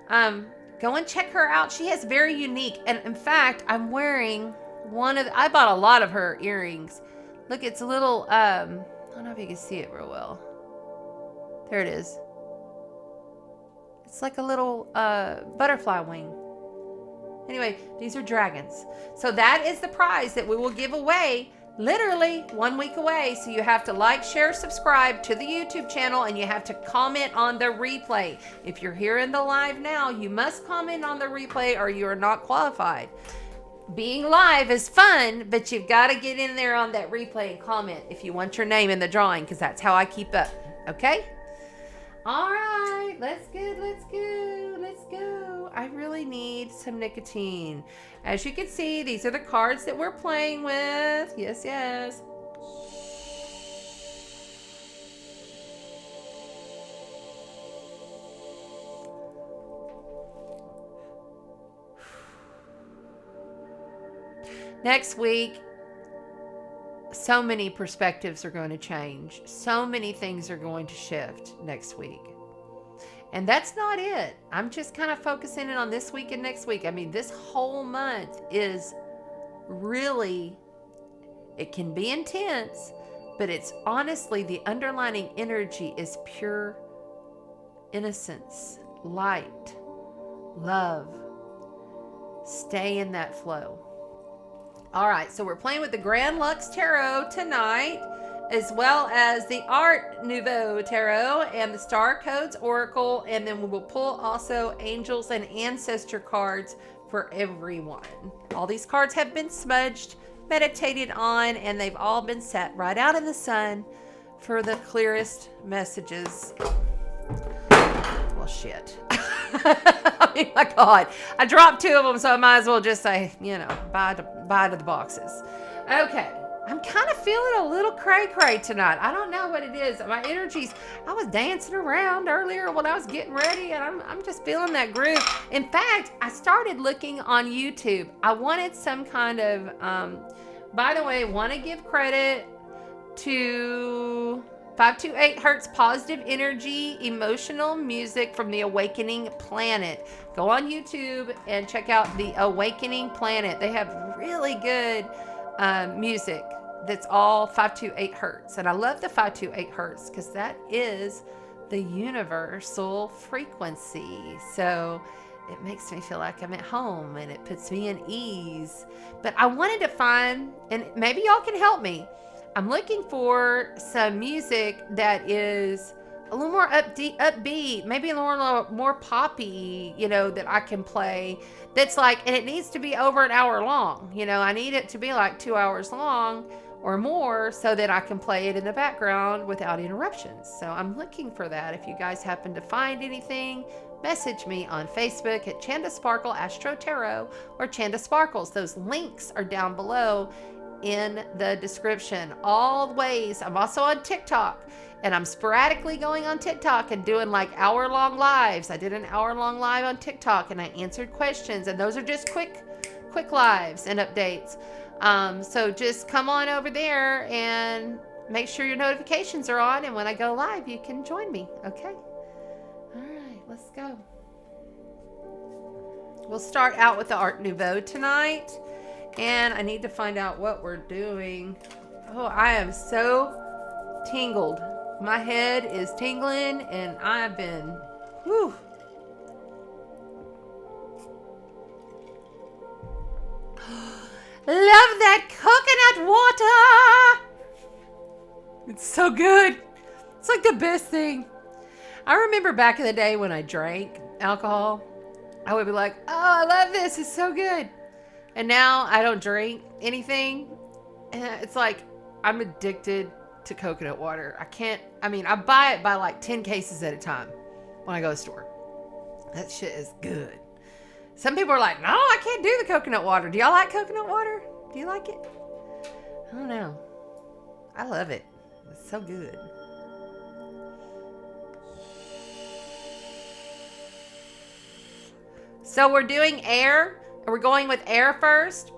[SPEAKER 1] Go and check her out. She has very unique. And in fact, I'm wearing I bought a lot of her earrings. Look, it's a little, I don't know if you can see it real well. There it is. It's like a little butterfly wing. Anyway, these are dragons. So that is the prize that we will give away literally 1 week away. So you have to like, share, subscribe to the YouTube channel, and you have to comment on the replay. If you're here in the live now, you must comment on the replay or you are not qualified. Being live is fun, but you've got to get in there on that replay and comment if you want your name in the drawing, because that's how I keep up. Okay? All right. Let's go. I really need some nicotine. As you can see, these are the cards that we're playing with. Yes, yes. Next week, so many perspectives are going to change. So many things are going to shift next week. And that's not it. I'm just kind of focusing in on this week and next week. I mean, this whole month is really, it can be intense, but it's honestly, the underlining energy is pure innocence, light, love. Stay in that flow. All right, so we're playing with the Grand Lux Tarot tonight, as well as the Art Nouveau Tarot and the Star Codes Oracle, and then we will pull also Angels and Ancestor cards for everyone. All these cards have been smudged, meditated on, and they've all been set right out in the sun for the clearest messages. Well, shit. I mean, my God. I dropped 2 of them, so I might as well just say, bye to the boxes. Okay. I'm kind of feeling a little cray-cray tonight. I don't know what it is. My energies, I was dancing around earlier when I was getting ready, and I'm just feeling that groove. In fact, I started looking on YouTube. I wanted some kind of, by the way, want to give credit to 528 Hertz Positive Energy Emotional Music from the Awakening Planet. Go on YouTube and check out the Awakening Planet. They have really good music that's all 528 Hertz. And I love the 528 Hertz because that is the universal frequency. So it makes me feel like I'm at home and it puts me in ease. But I wanted to find, and maybe y'all can help me. I'm looking for some music that is a little more upbeat, maybe a little more poppy, that I can play. That's like, and it needs to be over an hour long. I need it to be like 2 hours long or more so that I can play it in the background without interruptions. So I'm looking for that. If you guys happen to find anything, message me on Facebook at Chanda Sparkle Astro Tarot or Chanda Sparkles. Those links are down below in the description. All ways. I'm also on TikTok, and I'm sporadically going on TikTok and doing like hour-long lives. I did an hour-long live on TikTok, and I answered questions, and those are just quick lives and updates. So just come on over there and make sure your notifications are on, and when I go live, you can join me. Okay? All right, let's go. We'll start out with the Art Nouveau tonight. And I need to find out what we're doing. Oh, I am so tingled. My head is tingling, and I've been, whew. Love that coconut water. It's so good. It's like the best thing. I remember back in the day when I drank alcohol, I would be like, oh, I love this. It's so good. And now I don't drink anything. And it's like I'm addicted to coconut water. I buy it by like 10 cases at a time when I go to the store. That shit is good. Some people are like, no, I can't do the coconut water. Do y'all like coconut water? Do you like it? I don't know. I love it. It's so good. So we're doing air, Are we going with air first?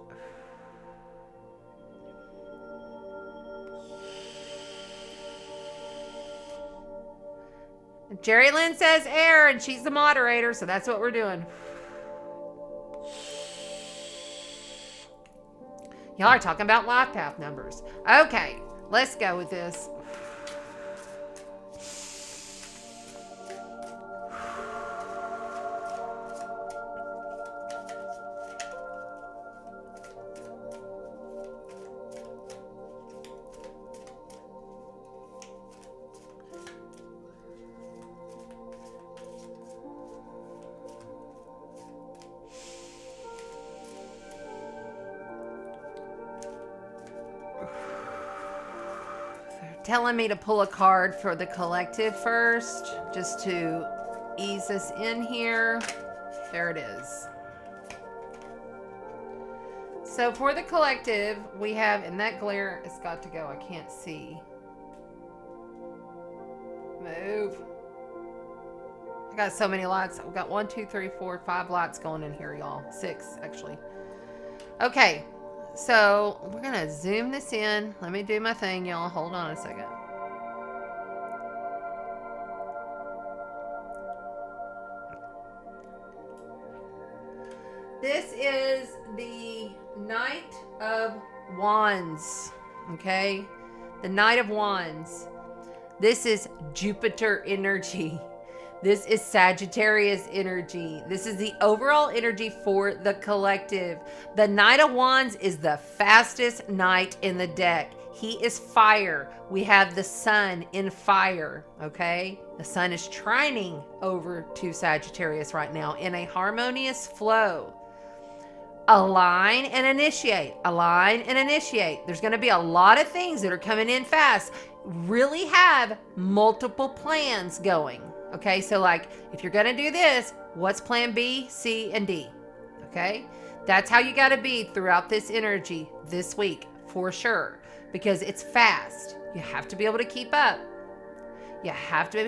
[SPEAKER 1] Jerry Lynn says air, and she's the moderator, so that's what we're doing. Y'all are talking about life path numbers. Okay, let's go with this. Telling me to pull a card for the collective first, just to ease us in here. There it is. So for the collective, we have, and that glare has got to go. I can't see. Move. I got so many lights. I've got 1, 2, 3, 4, 5 lights going in here, y'all. 6, actually. Okay. So we're going to zoom this in. Let me do my thing, y'all. Hold on a second. This is the Knight of Wands. Okay? The Knight of Wands. This is Jupiter energy. This is Sagittarius energy. This is the overall energy for the collective. The Knight of Wands is the fastest knight in the deck. He is fire. We have the sun in fire, okay? The sun is trining over to Sagittarius right now in a harmonious flow. Align and initiate. Align and initiate. There's going to be a lot of things that are coming in fast. Really have multiple plans going. Okay, so like, if you're going to do this, what's plan B, C, and D? Okay, that's how you got to be throughout this energy this week, for sure, because it's fast. You have to be able to keep up. You have to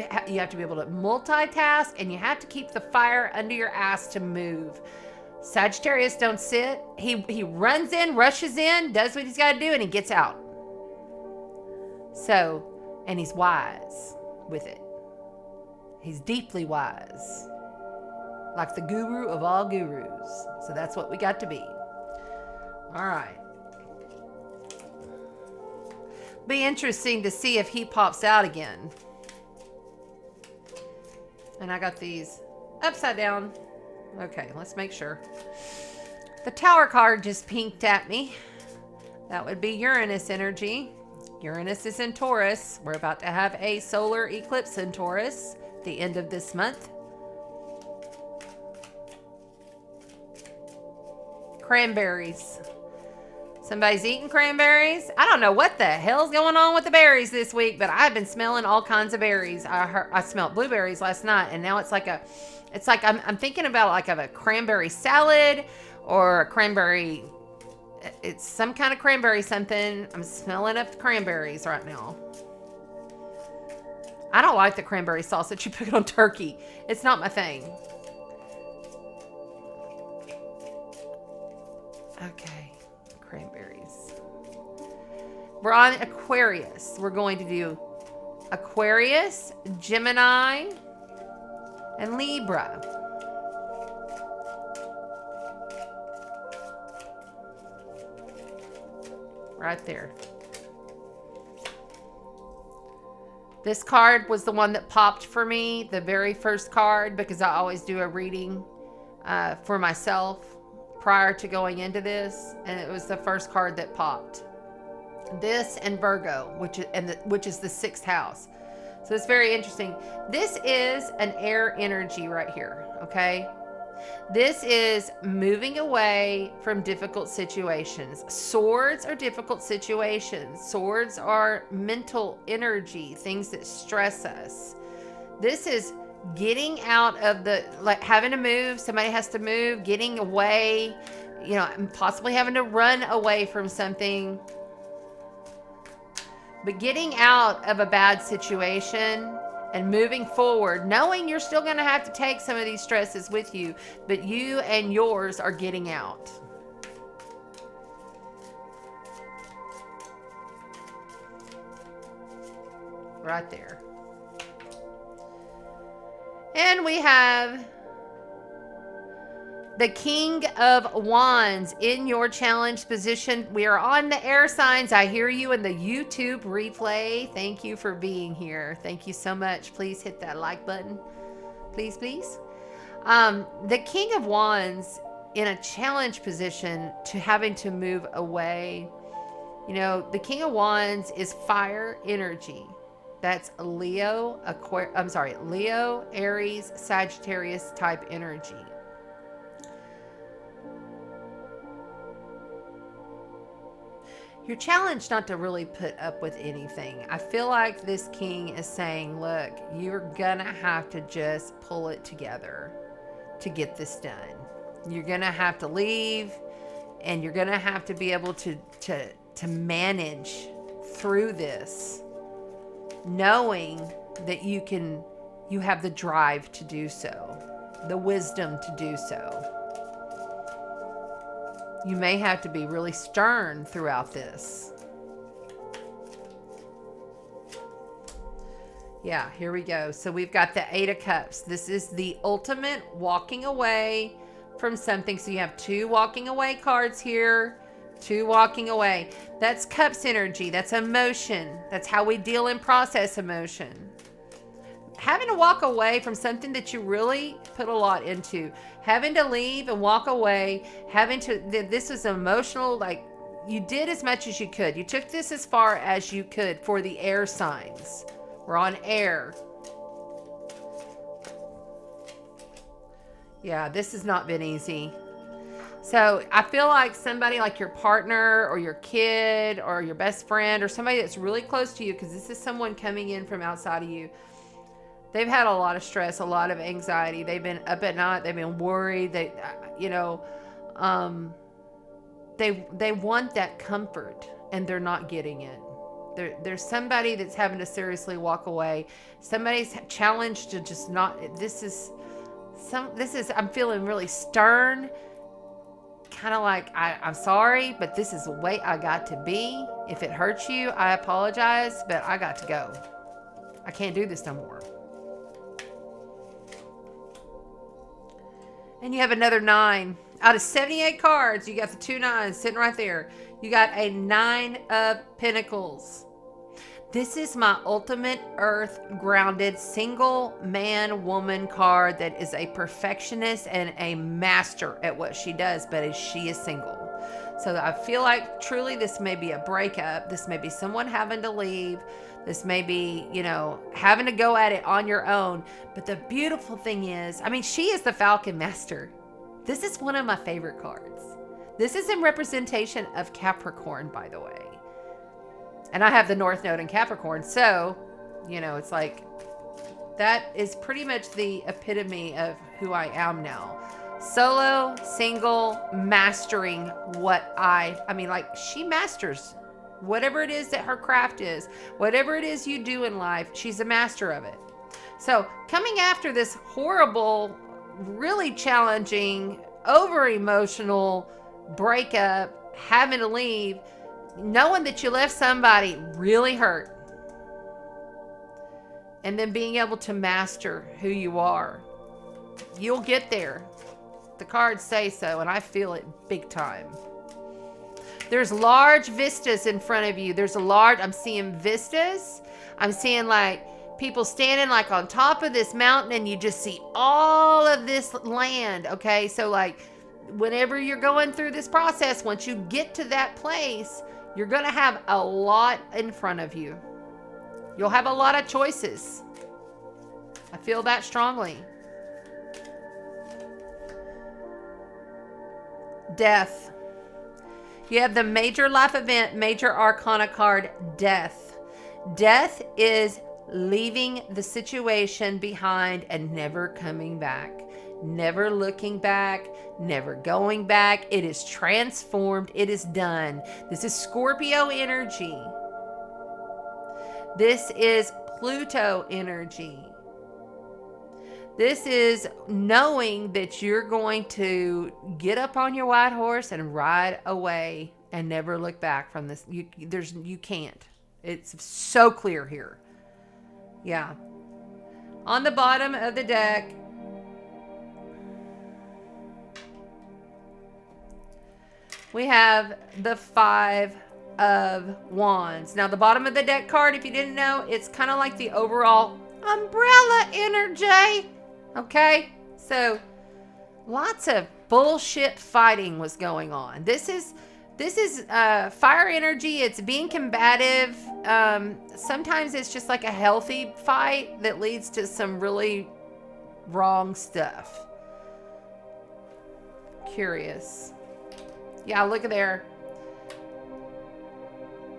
[SPEAKER 1] be able to multitask, and you have to keep the fire under your ass to move. Sagittarius don't sit. He runs in, rushes in, does what he's got to do, and he gets out. So, and he's wise with it. He's deeply wise, like the guru of all gurus. So that's what we got to be. All right. Be interesting to see if he pops out again. And I got these upside down. Okay, let's make sure. The Tower card just pinked at me. That would be Uranus energy. Uranus is in Taurus. We're about to have a solar eclipse in Taurus. The end of this month. Cranberries. Somebody's eating cranberries. I don't know what the hell's going on with the berries this week, but I've been smelling all kinds of berries. I smelled blueberries last night, and now it's like I'm thinking about like a cranberry salad or a cranberry. It's some kind of cranberry something. I'm smelling up the cranberries right now. I don't like the cranberry sauce that you put on turkey. It's not my thing. Okay, cranberries. We're on Aquarius. We're going to do Aquarius, Gemini, and Libra. Right there. This card was the one that popped for me, the very first card, because I always do a reading for myself prior to going into this, and it was the first card that popped. This and Virgo, which is the 6th house. So it's very interesting. This is an air energy right here, okay? This is moving away from difficult situations. Swords are difficult situations. Swords are mental energy, things that stress us. This is getting out of having to move. Somebody has to move, getting away, possibly having to run away from something. But getting out of a bad situation and moving forward, knowing you're still going to have to take some of these stresses with you, but you and yours are getting out. Right there. And we have the King of Wands in your challenge position. We are on the air signs. I hear you in the YouTube replay. Thank you for being here. Thank you so much. Please hit that like button. Please, please. The King of Wands in a challenge position to having to move away. You know, the King of Wands is fire energy. That's Leo, Leo, Aries, Sagittarius type energy. You're challenged not to really put up with anything. I feel like this king is saying, look, you're gonna have to just pull it together to get this done. You're gonna have to leave, and you're gonna have to be able to manage through this, knowing that you have the drive to do so, the wisdom to do so. You may have to be really stern throughout this. Yeah, here we go. So we've got the Eight of Cups. This is the ultimate walking away from something. So you have two walking away cards here, two walking away. That's Cups energy. That's emotion. That's how we deal and process emotion. Having to walk away from something that you really put a lot into, having to leave and walk away, this is emotional, like you did as much as you could. You took this as far as you could for the air signs. We're on air. Yeah, this has not been easy. So I feel like somebody like your partner or your kid or your best friend or somebody that's really close to you, because this is someone coming in from outside of you. They've had a lot of stress, a lot of anxiety. They've been up at night. They've been worried. They want that comfort, and they're not getting it. There's somebody that's having to seriously walk away. Somebody's challenged to just not. I'm feeling really stern. Kind of like I'm sorry, but this is the way I got to be. If it hurts you, I apologize, but I got to go. I can't do this no more. And you have another 9. Out of 78 cards, you got the 2 9s sitting right there. You got a 9 of Pentacles. This is my ultimate earth grounded single man woman card that is a perfectionist and a master at what she does, but she is single. So I feel like truly this may be a breakup. This may be someone having to leave. This may be, having to go at it on your own. But the beautiful thing is, she is the Falcon Master. This is one of my favorite cards. This is in representation of Capricorn, by the way. And I have the North Node in Capricorn. So, it's like, that is pretty much the epitome of who I am now. Solo, single, mastering she masters whatever it is that her craft is, whatever it is you do in life, she's a master of it. So coming after this horrible, really challenging, over emotional breakup, having to leave, knowing that you left somebody really hurt, and then being able to master who you are, you'll get there. The cards say so, and I feel it big time. There's large vistas in front of you. I'm seeing vistas. I'm seeing like people standing like on top of this mountain, and you just see all of this land. Okay. So like whenever you're going through this process, once you get to that place, you're going to have a lot in front of you. You'll have a lot of choices. I feel that strongly. Death. You have the major life event, major arcana card, death. Death is leaving the situation behind and never coming back. Never looking back, never going back. It is transformed. It is done. This is Scorpio energy. This is Pluto energy. This is knowing that you're going to get up on your white horse and ride away and never look back from this. You can't. It's so clear here. Yeah. On the bottom of the deck, we have the 5 of Wands. Now, the bottom of the deck card, if you didn't know, it's kind of like the overall umbrella energy. Okay? So, lots of bullshit fighting was going on. This is fire energy. It's being combative. Sometimes it's just like a healthy fight that leads to some really wrong stuff. Curious. Yeah, look at there.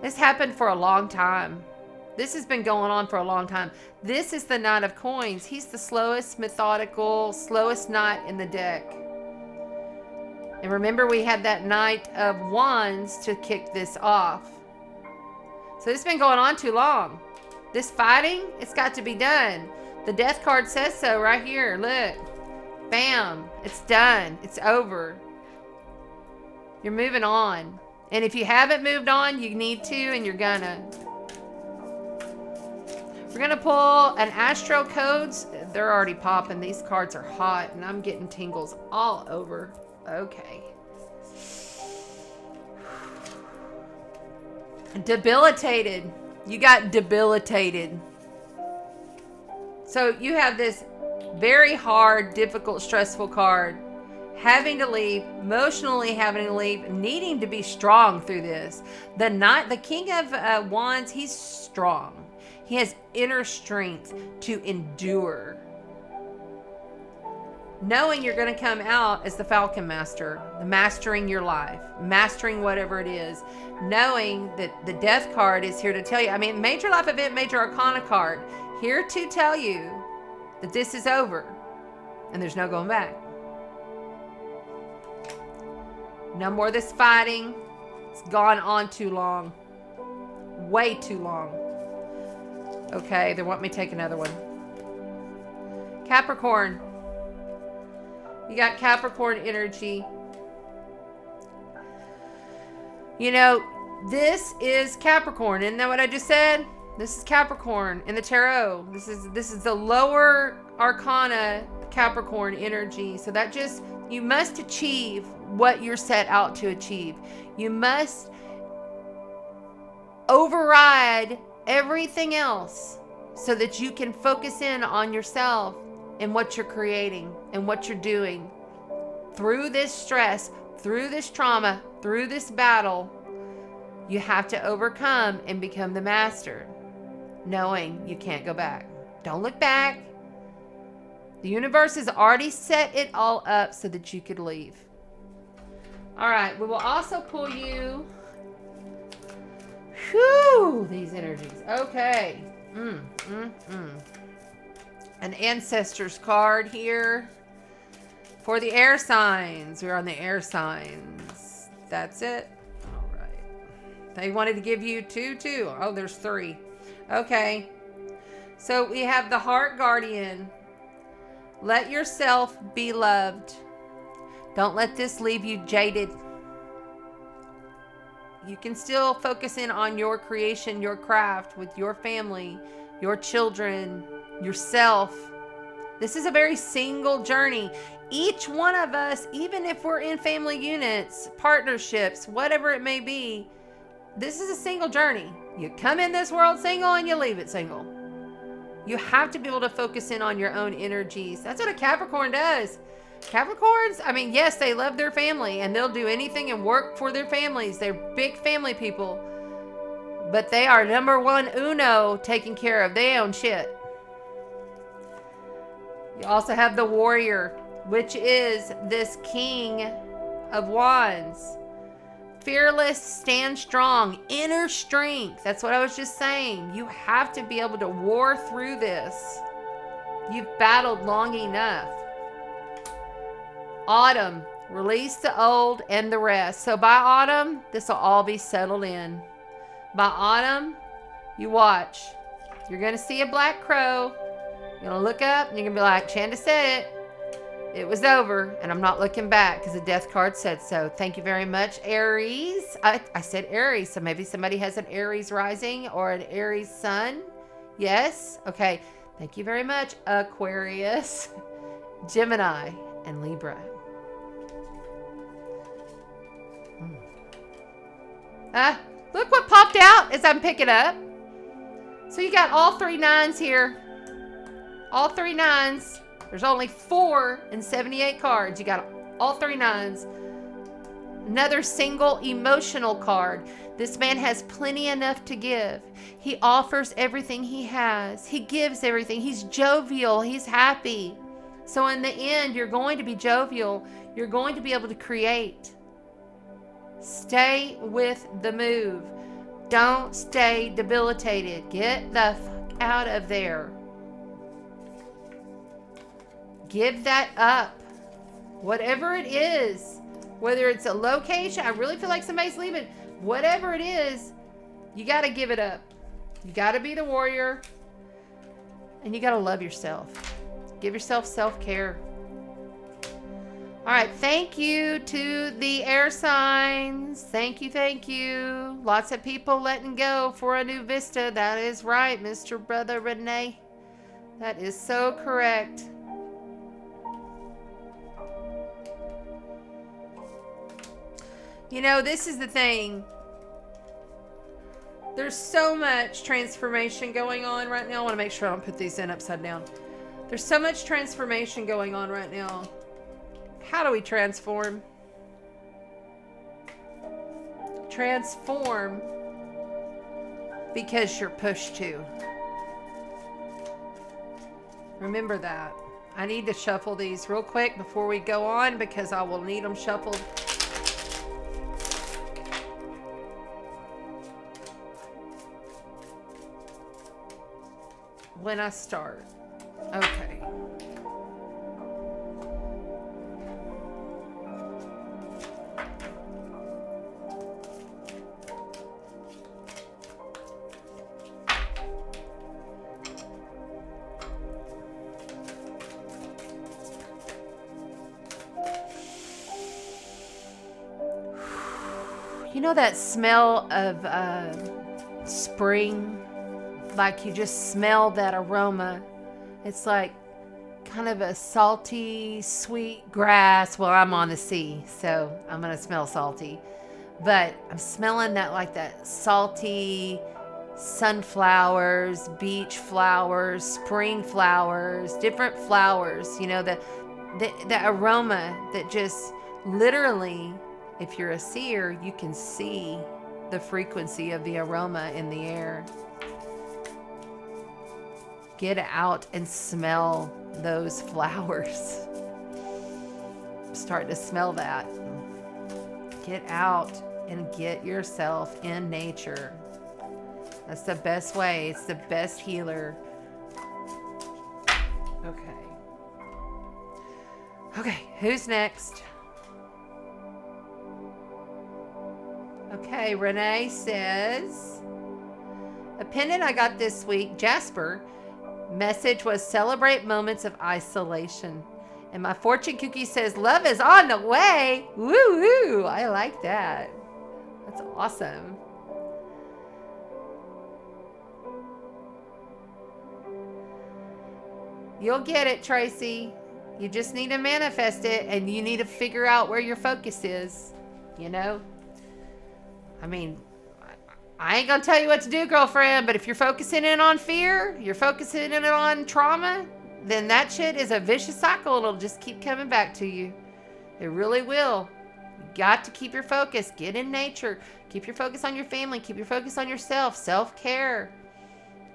[SPEAKER 1] This happened for a long time. This has been going on for a long time. This is the Knight of Coins. He's the slowest, methodical, slowest knight in the deck. And remember, we had that Knight of Wands to kick this off. So this has been going on too long. This fighting, it's got to be done. The Death card says so right here. Look. Bam. It's done. It's over. You're moving on. And if you haven't moved on, you need to, and you're gonna. We're gonna pull an Astro Codes. They're already popping. These cards are hot, and I'm getting tingles all over. Okay. Debilitated. You got debilitated. So you have this very hard, difficult, stressful card. Having to leave, emotionally having to leave, needing to be strong through this. The King of Wands, he's strong. He has inner strength to endure. Knowing you're going to come out as the Falcon Master, mastering your life, mastering whatever it is. Knowing that the Death card is here to tell you. I mean, Major Life Event, Major Arcana card. Here to tell you that this is over. And there's no going back. No more of this fighting. It's gone on too long. Way too long. Okay, they want me to take another one. Capricorn. You got Capricorn energy. You know, this is Capricorn. Isn't that what I just said? This is Capricorn in the tarot. This is the lower arcana Capricorn energy. So that just, you must achieve what you're set out to achieve. You must override everything else so that you can focus in on yourself and what you're creating and what you're doing. Through this stress, through this trauma, through this battle, you have to overcome and become the master, knowing you can't go back. Don't look back. The universe has already set it all up so that you could leave. All right, we will also pull you. Whew, these energies. Okay. An Ancestors card here for the air signs. We're on the air signs. That's it. All right. They wanted to give you two. Oh, there's 3. Okay. So we have the Heart Guardian. Let yourself be loved. Don't let this leave you jaded. You can still focus in on your creation, your craft with your family, your children, yourself. This is a very single journey. Each one of us, even if we're in family units, partnerships, whatever it may be, this is a single journey. You come in this world single and you leave it single. You have to be able to focus in on your own energies. That's what a Capricorn does. Capricorns, I mean, yes, they love their family and they'll do anything and work for their families. They're big family people. But they are number one uno taken care of. They own shit. You also have the Warrior, which is this King of Wands. Fearless, stand strong, inner strength. That's what I was just saying. You have to be able to war through this. You've battled long enough. Autumn, release the old and the rest. So by autumn, this will all be settled in. By autumn, you watch. You're going to see a black crow. You're going to look up and you're going to be like, Chanda said it. It was over, and I'm not looking back because the death card said so. Thank you very much, Aries. I said Aries, so maybe somebody has an Aries rising or an Aries sun. Yes? Okay. Thank you very much, Aquarius, Gemini, and Libra. Look what popped out as I'm picking up. So you got all 3 nines here. All 3 nines. There's only 4 in 78 cards. You got all 3 nines. Another single emotional card. This man has plenty enough to give. He offers everything he has. He gives everything. He's jovial. He's happy. So in the end, you're going to be jovial. You're going to be able to create. Stay with the move. Don't stay debilitated. Get the fuck out of there. Give that up. Whatever it is, whether it's a location, I really feel like somebody's leaving. Whatever it is, you got to give it up. You got to be the warrior. And you got to love yourself. Give yourself self-care. All right. Thank you to the air signs. Thank you. Thank you. Lots of people letting go for a new vista. That is right, Mr. Brother Renee. That is so correct. You know, this is the thing. There's so much transformation going on right now. I want to make sure I don't put these in upside down. There's so much transformation going on right now. How do we transform? Transform because you're pushed to. Remember that. I need to shuffle these real quick before we go on because I will need them shuffled. When I start. Okay. You know that smell of spring? Like you just smell that aroma. It's like kind of a salty, sweet grass. Well, I'm on the sea, so I'm going to smell salty. But I'm smelling that like that salty sunflowers, beach flowers, spring flowers, different flowers. You know, the aroma that just literally, if you're a seer, you can see the frequency of the aroma in the air. Get out and smell those flowers. I'm starting to smell that. Get out and get yourself in nature. That's the best way. It's the best healer. Okay, who's next? Okay, Renee says, a pendant I got this week, Jasper. Message was celebrate moments of isolation. And my fortune cookie says love is on the way. Woo woo. I like that. That's awesome. You'll get it, Tracy. You just need to manifest it and you need to figure out where your focus is. You know? I mean, I ain't gonna tell you what to do, girlfriend, but if you're focusing in on fear, you're focusing in on trauma, then that shit is a vicious cycle. It'll just keep coming back to you. It really will. You got to keep your focus. Get in nature. Keep your focus on your family. Keep your focus on yourself. Self-care.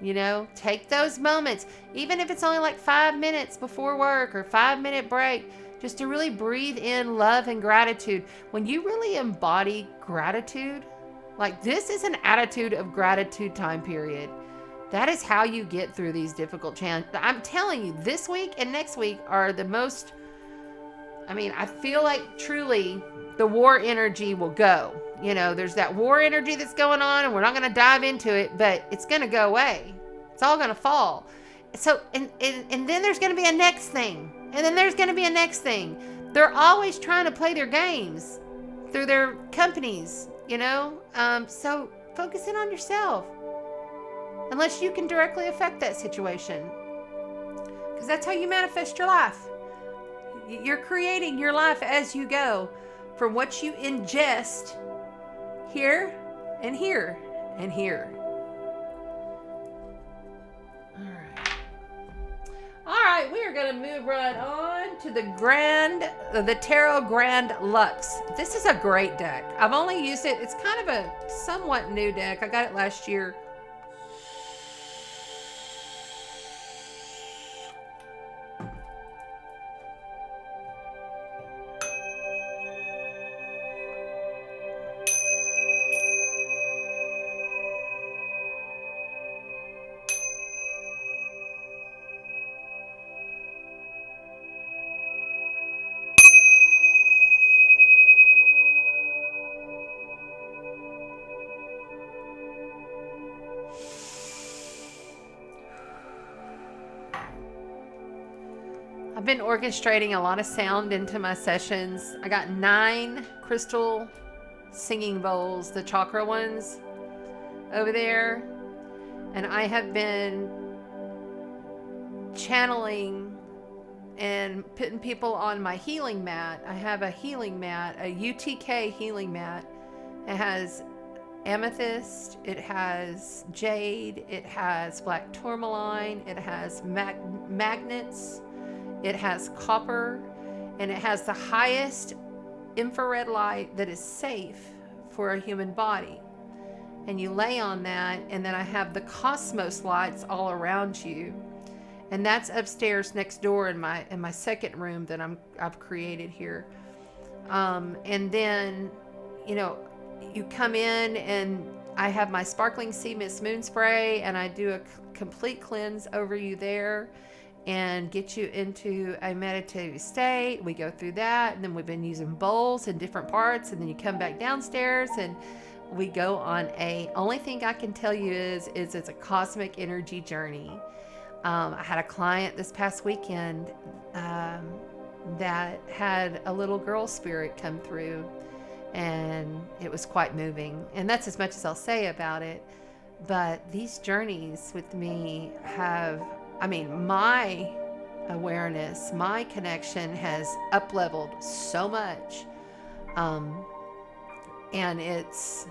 [SPEAKER 1] You know, take those moments, even if it's only like 5 minutes before work or 5-minute break, just to really breathe in love and gratitude. When you really embody gratitude, like this is an attitude of gratitude time period. That is how you get through these difficult challenges. I'm telling you, this week and next week are the most, I mean, I feel like truly the war energy will go. You know, there's that war energy that's going on and we're not going to dive into it, but it's going to go away. It's all going to fall. So, and then there's going to be a next thing. And then there's going to be a next thing. They're always trying to play their games through their companies, you know? So focus in on yourself. Unless you can directly affect that situation. Because that's how you manifest your life. You're creating your life as you go from what you ingest here and here and here. All right, we are going to move right on to the Tarot Grand Lux. This is a great deck. I've only used it. It's kind of a somewhat new deck. I got it last year. I've been orchestrating a lot of sound into my sessions. I got 9 crystal singing bowls, the chakra ones over there. And I have been channeling and putting people on my healing mat. I have a healing mat, a UTK healing mat. It has amethyst, it has jade, it has black tourmaline, it has magnets. It has copper, and it has the highest infrared light that is safe for a human body. And you lay on that, and then I have the cosmos lights all around you. And that's upstairs next door in my second room that I've created here. And then, you know, you come in and I have my sparkling sea mist moon spray, and I do a complete cleanse over you there and get you into a meditative state. We go through that, and then we've been using bowls in different parts, and then you come back downstairs and we go on only thing I can tell you is it's a cosmic energy journey. I had a client this past weekend that had a little girl spirit come through, and it was quite moving. And that's as much as I'll say about it. But these journeys with me have, my awareness, my connection has up-leveled so much. And it's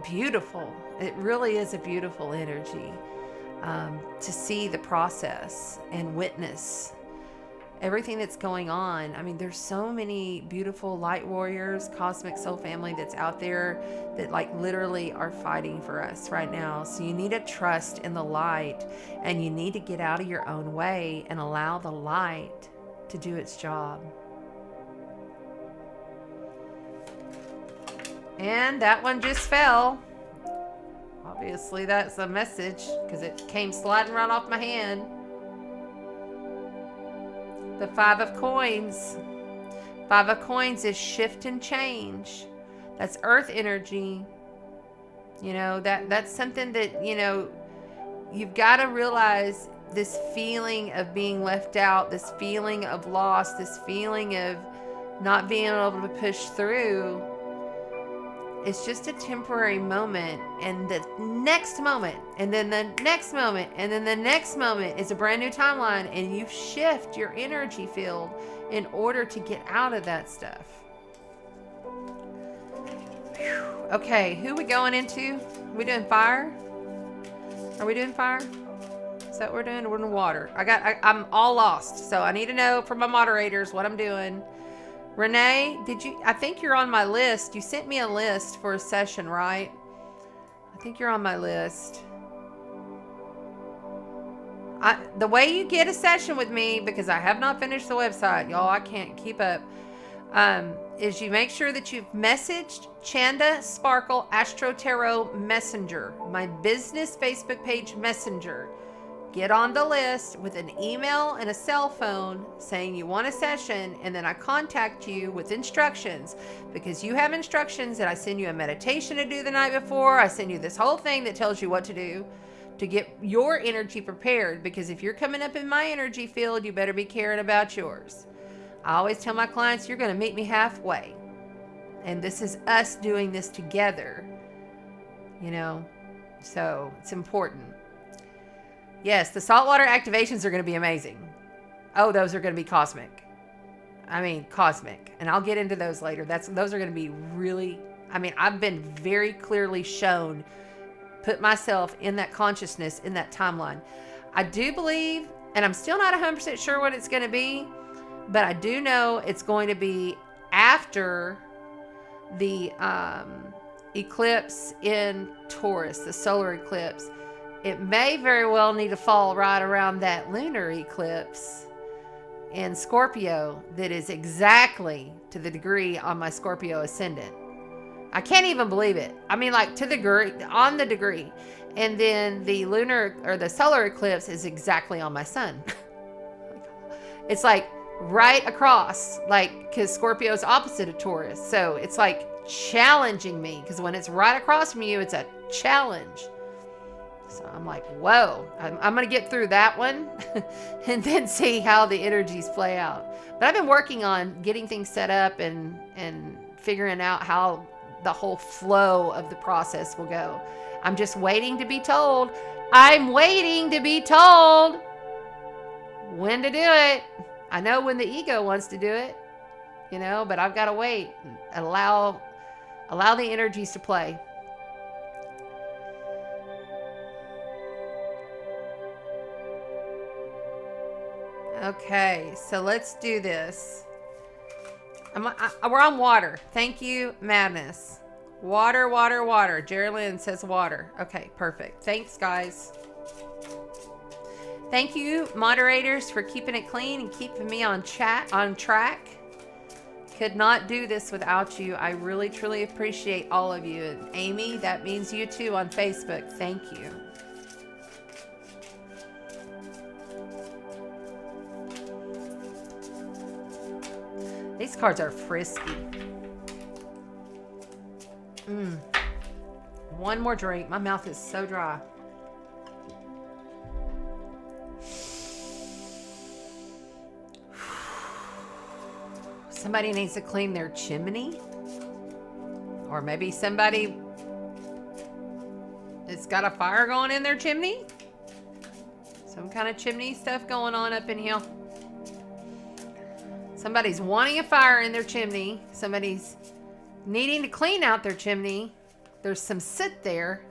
[SPEAKER 1] beautiful. It really is a beautiful energy to see the process and witness everything that's going on. There's so many beautiful light warriors, cosmic soul family that's out there that literally are fighting for us right now. So you need to trust in the light, and you need to get out of your own way and allow the light to do its job. And that one just fell. Obviously that's a message because it came sliding right off my hand. The 5 of Coins. 5 of Coins is shift and change. That's earth energy. That's something that, you've got to realize this feeling of being left out, this feeling of loss, this feeling of not being able to push through. It's just a temporary moment, and the next moment, and then the next moment, and then the next moment is a brand new timeline, and you shift your energy field in order to get out of that stuff. Whew. Okay, who are we going into? Are we doing fire? Are we doing fire? Is that what we're doing? We're in water. I'm all lost, so I need to know from my moderators what I'm doing. Renee, I think you're on my list. You sent me a list for a session, right? I think you're on my list. The way you get a session with me, because I have not finished the website, y'all, I can't keep up, is you make sure that you've messaged Chanda Sparkle Astro Tarot Messenger, my business Facebook page messenger. Get on the list with an email and a cell phone saying you want a session, and then I contact you with instructions, because you have instructions that I send you a meditation to do the night before. I send you this whole thing that tells you what to do to get your energy prepared, because if you're coming up in my energy field, you better be caring about yours. I always tell my clients, you're going to meet me halfway. And this is us doing this together, you know, so it's important. Yes, the saltwater activations are going to be amazing. Oh, those are going to be cosmic. I mean, cosmic. And I'll get into those later. Those are going to be really, I mean, I've been very clearly shown, put myself in that consciousness, in that timeline. I do believe, and I'm still not 100% sure what it's going to be, but I do know it's going to be after the eclipse in Taurus, the solar eclipse. It may very well need to fall right around that lunar eclipse in Scorpio that is exactly to the degree on my Scorpio ascendant. I can't even believe it. I mean, like, to the degree, on the degree. And then the lunar or the solar eclipse is exactly on my sun. It's like right across, like, because Scorpio is opposite of Taurus. So it's like challenging me, because when it's right across from you, it's a challenge. So I'm like, whoa, I'm going to get through that one and then see how the energies play out. But I've been working on getting things set up and figuring out how the whole flow of the process will go. I'm just waiting to be told. I'm waiting to be told when to do it. I know when the ego wants to do it, you know, but I've got to wait and allow the energies to play. Okay, so let's do this. We're on water. Thank you, Madness. Water, water, water. Jerry Lynn says water. Okay, perfect. Thanks, guys. Thank you, moderators, for keeping it clean and keeping me on track. Could not do this without you. I really, truly appreciate all of you. And Amy, that means you too on Facebook. Thank you. These cards are frisky. One more drink. My mouth is so dry. Somebody needs to clean their chimney. Or maybe somebody has got a fire going in their chimney. Some kind of chimney stuff going on up in here. Somebody's wanting a fire in their chimney. Somebody's needing to clean out their chimney. There's some soot there.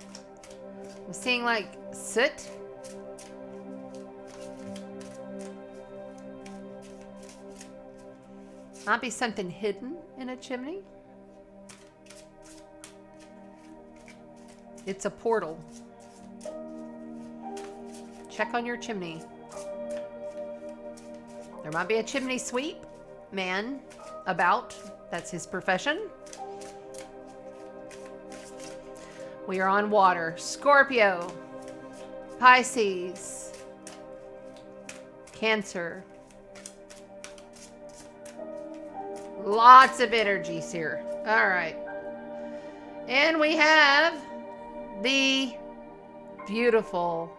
[SPEAKER 1] I'm seeing like soot. Might be something hidden in a chimney. It's a portal. Check on your chimney. There might be a chimney sweep man about. That's his profession. We are on water. Scorpio, Pisces, Cancer. Lots of energies here. All right. And we have the beautiful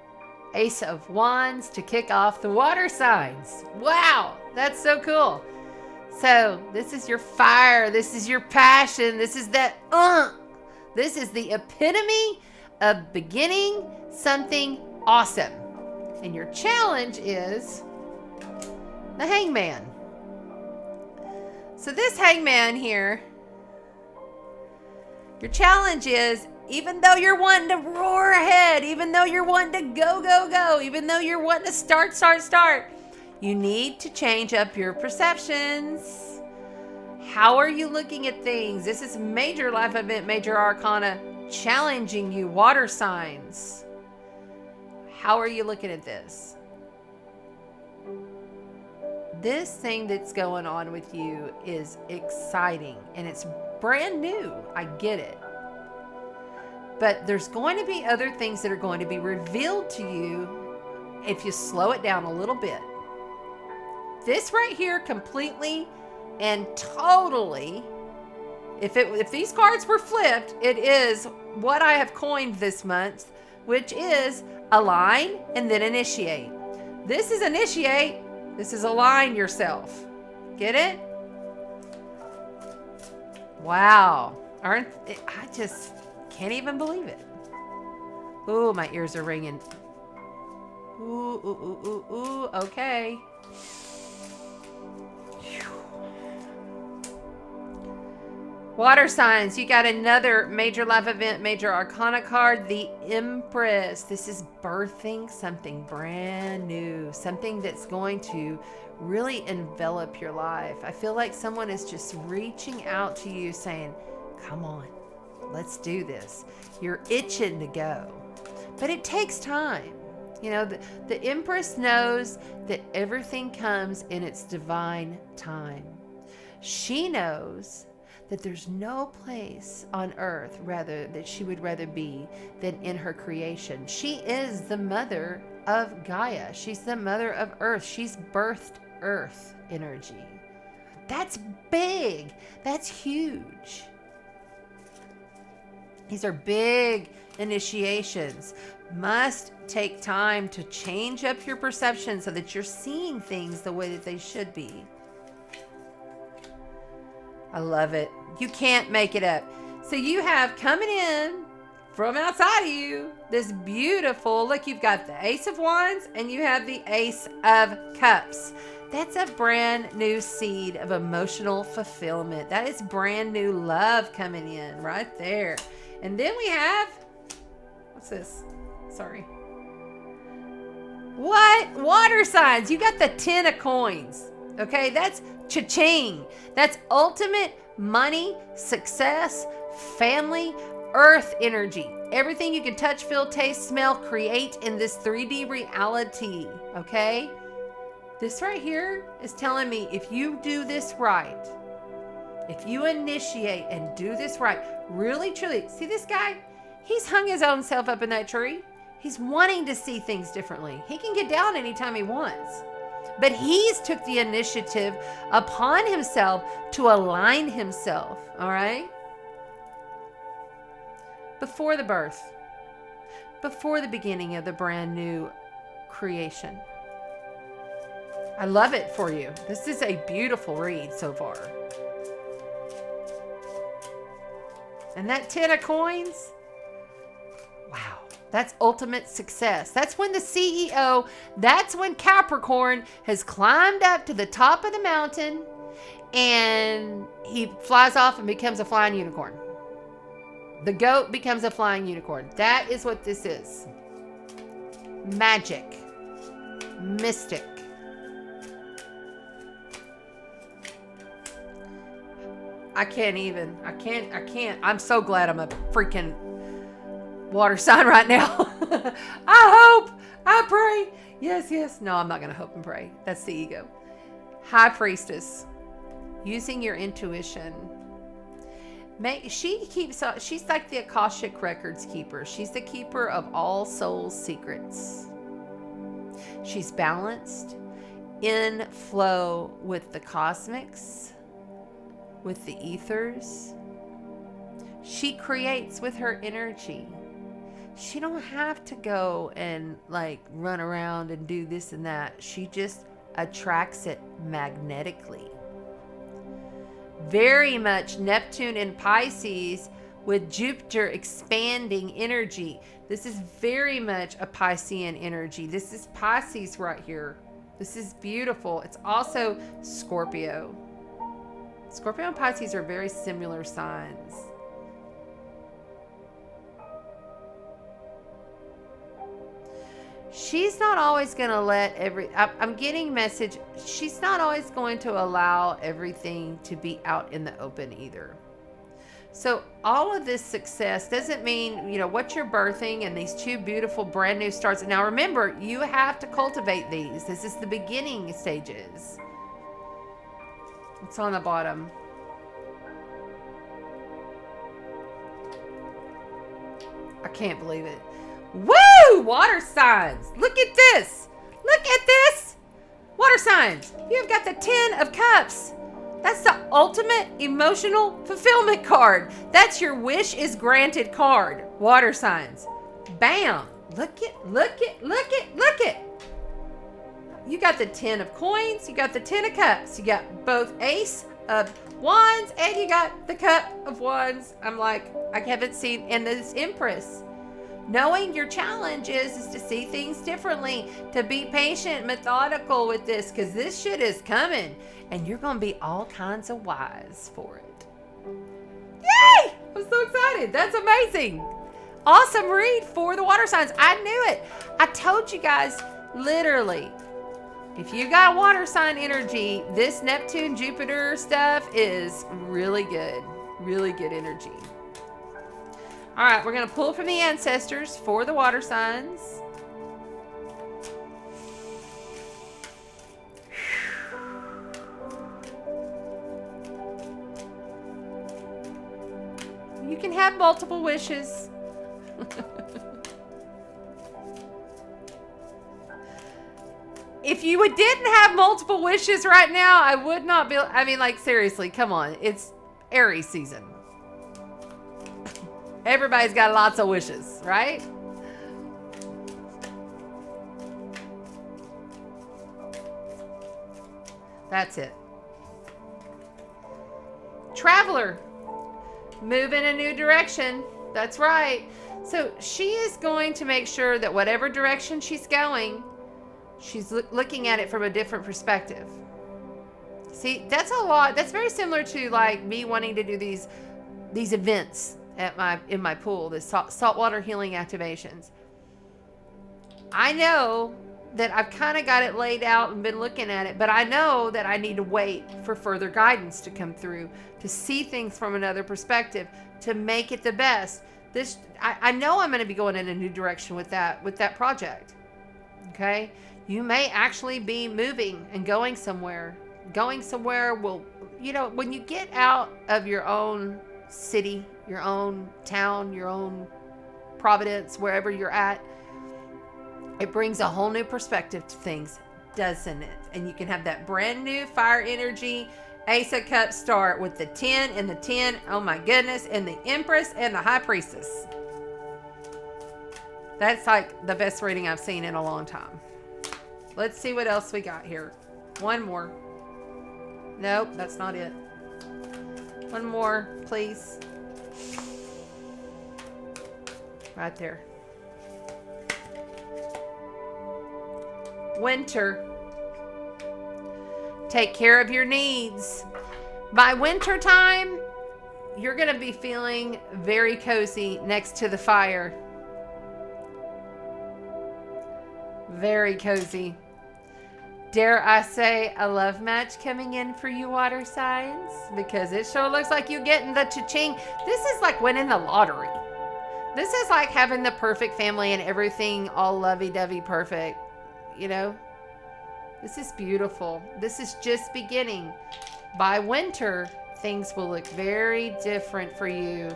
[SPEAKER 1] Ace of Wands to kick off the water signs. Wow, that's so cool. So this is your fire. This is your passion. This is that This is the epitome of beginning something awesome. And your challenge is the Hangman. So this Hangman here, your challenge is, even though you're wanting to roar ahead, even though you're wanting to go, go, go, even though you're wanting to start, you need to change up your perceptions. How are you looking at things? This is major life event, major arcana, challenging you, water signs. How are you looking at this? This thing that's going on with you is exciting and it's brand new. I get it. But there's going to be other things that are going to be revealed to you if you slow it down a little bit. This right here completely and totally, if these cards were flipped, it is what I have coined this month, which is align and then initiate. This is initiate. This is align yourself. Get it? Wow. I just can't even believe it. Ooh, my ears are ringing. Ooh, ooh, ooh, ooh, ooh. Okay. Water signs, you got another major life event, major arcana card, the Empress. This is birthing something brand new, something that's going to really envelop your life. I feel like someone is just reaching out to you saying, come on, let's do this. You're itching to go, but it takes time. You know, the Empress knows that everything comes in its divine time. She knows that there's no place on earth that she would rather be than in her creation. She is the mother of Gaia. She's the mother of earth. She's birthed earth energy. That's big. That's huge. These are big initiations. Must take time to change up your perception so that you're seeing things the way that they should be. I love it. You can't make it up. So you have coming in from outside of you this beautiful, look, you've got the Ace of Wands and you have the Ace of Cups. That's a brand new seed of emotional fulfillment. That is brand new love coming in right there. And then we have, what's this? Sorry. What? Water signs. You got the 10 of coins. Okay, that's cha-ching. That's ultimate money, success, family, earth energy. Everything you can touch, feel, taste, smell, create in this 3D reality. Okay? This right here is telling me if you do this right, if you initiate and do this right, really, truly, see this guy? He's hung his own self up in that tree. He's wanting to see things differently. He can get down anytime he wants. But he's took the initiative upon himself to align himself, all right? Before the birth, before the beginning of the brand new creation. I love it for you. This is a beautiful read so far. And that 10 of coins, wow. That's ultimate success. That's when the CEO, that's when Capricorn has climbed up to the top of the mountain and he flies off and becomes a flying unicorn. The goat becomes a flying unicorn. That is what this is. Magic. Mystic. I can't. I'm so glad I'm a freaking water sign right now. I pray. Yes. No, I'm not going to hope and pray. That's the ego. High Priestess. Using your intuition. She's like the Akashic Records keeper. She's the keeper of all souls' secrets. She's balanced, in flow with the cosmics, with the ethers. She creates with her energy. She don't have to go and like run around and do this and that. She just attracts it magnetically. Very much Neptune and Pisces with Jupiter expanding energy. This is very much a Piscean energy. This is Pisces right here. This is beautiful. It's also Scorpio. Scorpio and Pisces are very similar signs. She's not always going to I'm getting message. She's not always going to allow everything to be out in the open either. So all of this success doesn't mean, what you're birthing and these two beautiful brand new starts. Now remember, you have to cultivate these. This is the beginning stages. What's on the bottom? I can't believe it. Woo! Water signs. Look at this. Look at this. Water signs. You've got the 10 of Cups. That's the ultimate emotional fulfillment card. That's your wish is granted card. Water signs. Bam. Look it. You got the 10 of coins, you got the 10 of cups, you got both ace of wands, and you got the cup of wands. I'm like, I haven't seen, and this empress. Knowing your challenge is to see things differently, to be patient, methodical with this, because this shit is coming, and you're going to be all kinds of wise for it. Yay! I'm so excited. That's amazing. Awesome read for the water signs. I knew it. I told you guys, literally, if you got water sign energy, this Neptune, Jupiter stuff is really good. Really good energy. All right, we're going to pull from the ancestors for the water signs. You can have multiple wishes. If you didn't have multiple wishes right now, I would not be, I mean, like, seriously, come on. It's Aries season. Everybody's got lots of wishes, right? That's it. Traveler. Move in a new direction. That's right. So she is going to make sure that whatever direction she's going, she's looking at it from a different perspective. See, that's a lot. That's very similar to like me wanting to do these events in my pool, the saltwater healing activations. I know that I've kind of got it laid out and been looking at it, but I know that I need to wait for further guidance to come through, to see things from another perspective, to make it the best. I know I'm going to be going in a new direction with that project. Okay? You may actually be moving and going somewhere. Going somewhere will, when you get out of your own city, your own town, your own providence, wherever you're at, it brings a whole new perspective to things, doesn't it? And you can have that brand new fire energy, Ace of Cups start with the 10 and the 10, oh my goodness, and the Empress and the High Priestess. That's like the best reading I've seen in a long time. Let's see what else we got here. One more. Nope, that's not it. One more, please. Right there. Winter. Take care of your needs. By winter time, you're going to be feeling very cozy next to the fire. Very cozy. Dare I say a love match coming in for you water signs? Because it sure looks like you're getting the cha-ching. This is like winning the lottery. This is like having the perfect family and everything all lovey-dovey perfect. This is beautiful. This is just beginning. By winter, things will look very different for you.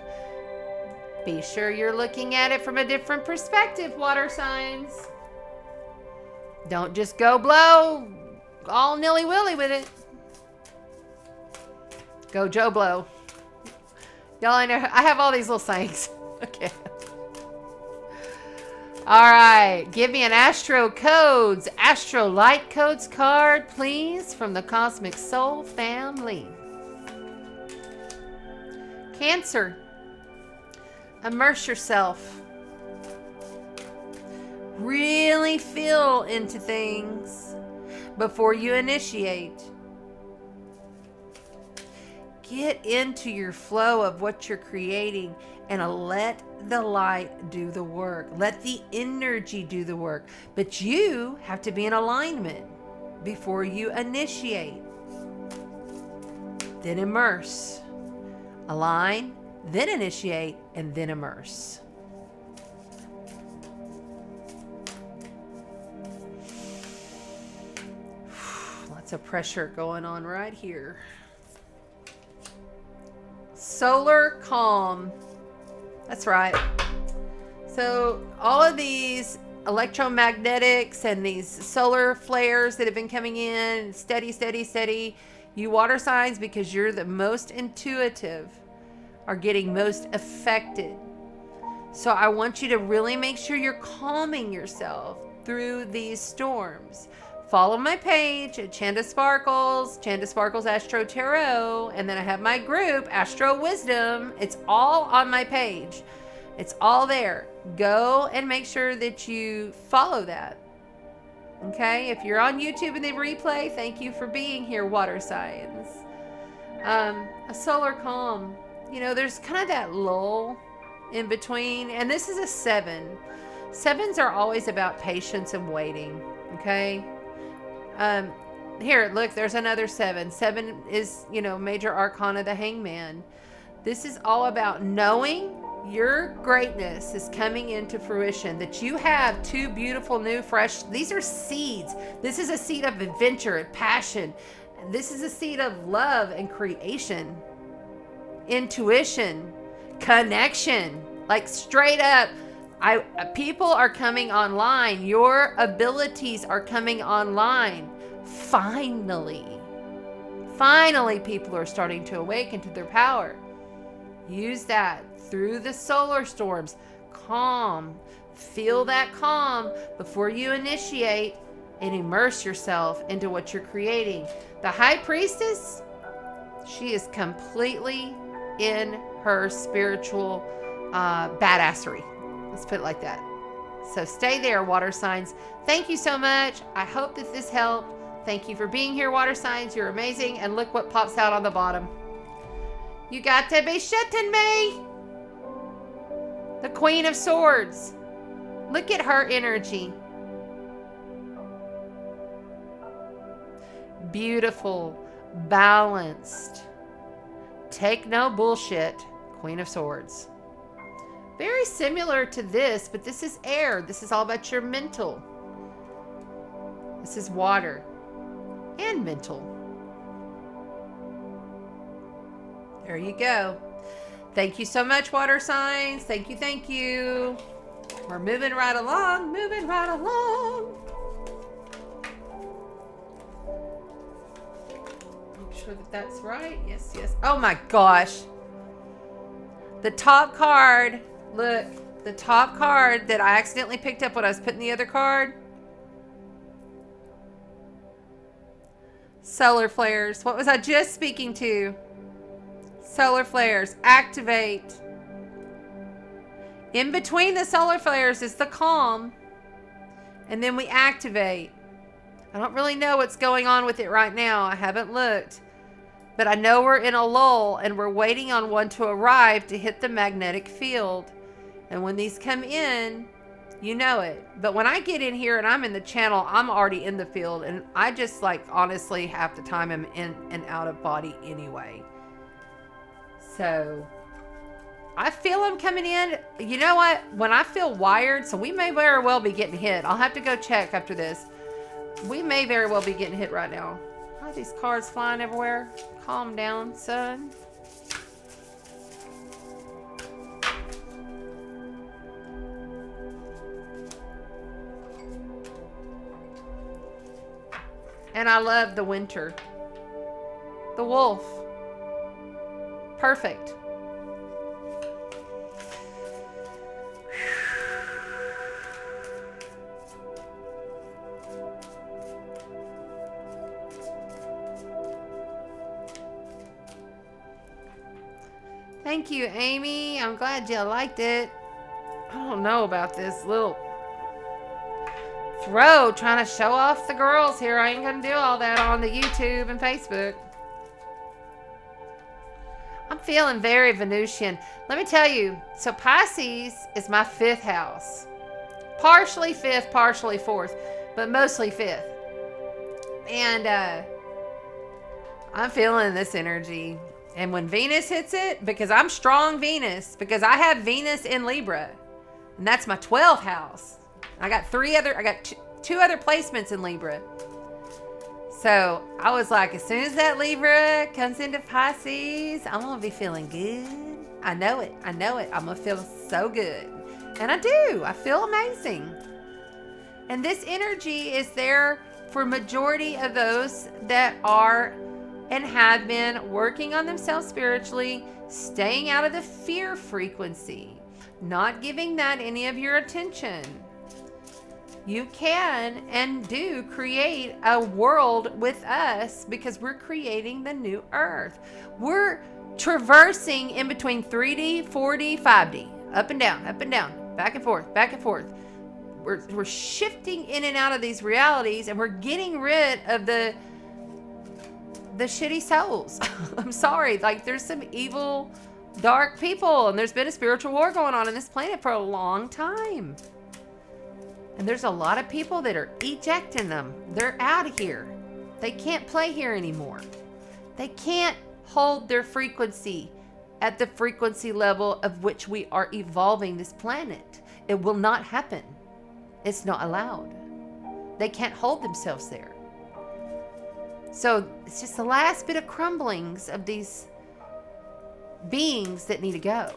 [SPEAKER 1] Be sure you're looking at it from a different perspective, water signs. Don't just go blow all nilly-willy with it. Go Joe Blow. Y'all, I know I have all these little sayings. Okay. All right. Give me an Astro Codes, Astro Light Codes card, please, from the Cosmic Soul family. Cancer. Immerse yourself. Really feel into things before you initiate. Get into your flow of what you're creating and let the light do the work. Let the energy do the work. But you have to be in alignment before you initiate. Then immerse. Align, then initiate, and then immerse. Lots of pressure going on right here. Solar calm. That's right. So all of these electromagnetics and these solar flares that have been coming in, steady, you water signs, because you're the most intuitive, are getting most affected. So I want you to really make sure you're calming yourself through these storms. Follow my page at Chanda Sparkles Astro Tarot, and then I have my group, Astro Wisdom. It's all on my page. It's all there. Go and make sure that you follow that. Okay? If you're on YouTube and they replay, thank you for being here, water signs. A solar calm. You know, there's kind of that lull in between, and this is a 7. 7s are always about patience and waiting. Okay? Here, look, there's another 7. 7 is, you know, major arcana, the Hangman. This is all about knowing your greatness is coming into fruition, that you have 2 beautiful, new, fresh, these are seeds. This is a seed of adventure and passion. This is a seed of love and creation, intuition, connection, like straight up. People are coming online. Your abilities are coming online. Finally, people are starting to awaken to their power. Use that through the solar storms. Calm. Feel that calm before you initiate and immerse yourself into what you're creating. The High Priestess, she is completely in her spiritual badassery. Let's put it like that. So stay there, water signs. Thank you so much. I hope that this helped. Thank you for being here, water signs. You're amazing. And look what pops out on the bottom. You got to be shitting me. The Queen of Swords. Look at her energy. Beautiful, balanced. Take no bullshit. Queen of Swords. Very similar to this, but this is air. This is all about your mental. This is water and mental. There you go. Thank you so much, water signs. Thank you, thank you. We're moving right along, moving right along. Make sure that that's right. Yes, yes. Oh my gosh. The top card. Look, the top card that I accidentally picked up when I was putting the other card. Solar flares. What was I just speaking to? Solar flares. Activate. In between the solar flares is the calm. And then we activate. I don't really know what's going on with it right now. I haven't looked. But I know we're in a lull and we're waiting on one to arrive to hit the magnetic field. And when these come in, you know it. But when I get in here and I'm in the channel, I'm already in the field. And I just, like, honestly, half the time I'm in and out of body anyway. So I feel them coming in. You know what? When I feel wired, so we may very well be getting hit. I'll have to go check after this. We may very well be getting hit right now. Why are these cards flying everywhere? Calm down, son. And I love the winter. The wolf. Perfect. Thank you, Amy. I'm glad you liked it. I don't know about this little throw trying to show off the girls here. I ain't gonna do all that on the YouTube and Facebook. I'm feeling very Venusian. Let me tell you, so Pisces is my 5th house. Partially 5th, partially 4th, but mostly 5th. And I'm feeling this energy. And when Venus hits it, because I'm strong Venus, because I have Venus in Libra, and that's my 12th house. I got two other placements in Libra. So I was like, as soon as that Libra comes into Pisces, I'm going to be feeling good. I know it. I'm going to feel so good. And I do. I feel amazing. And this energy is there for majority of those that are and have been working on themselves spiritually, staying out of the fear frequency. not giving that any of your attention, you can and do create a world with us, because we're creating the new Earth. We're traversing in between 3D, 4D, 5D, up and down, back and forth, back and forth. We're shifting in and out of these realities, and we're getting rid of the shitty souls. I'm sorry, like, there's some evil, dark people, and there's been a spiritual war going on this planet for a long time. And there's a lot of people that are ejecting them. They're out of here. They can't play here anymore. They can't hold their frequency at the frequency level of which we are evolving this planet. It will not happen. It's not allowed. They can't hold themselves there. So it's just the last bit of crumblings of these beings that need to go.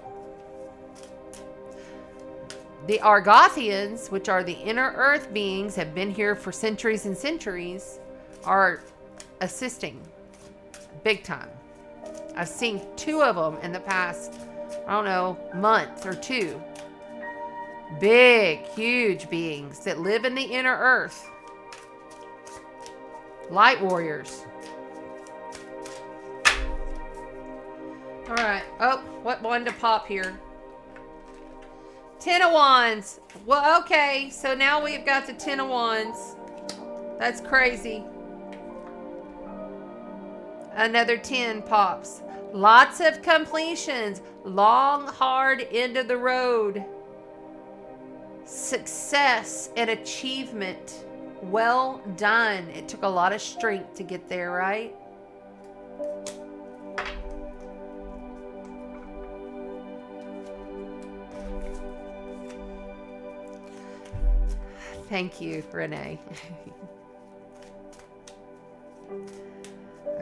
[SPEAKER 1] The Argothians, which are the inner earth beings, have been here for centuries and centuries, are assisting big time. I've seen 2 of them in the past, I don't know, month or 2. Big, huge beings that live in the inner earth. Light warriors. All right. Oh, what one to pop here? 10 of Wands. Well, okay. So now we've got the 10 of Wands. That's crazy. Another 10 pops. Lots of completions. Long, hard end of the road. Success and achievement. Well done. It took a lot of strength to get there, right? Thank you, Renee.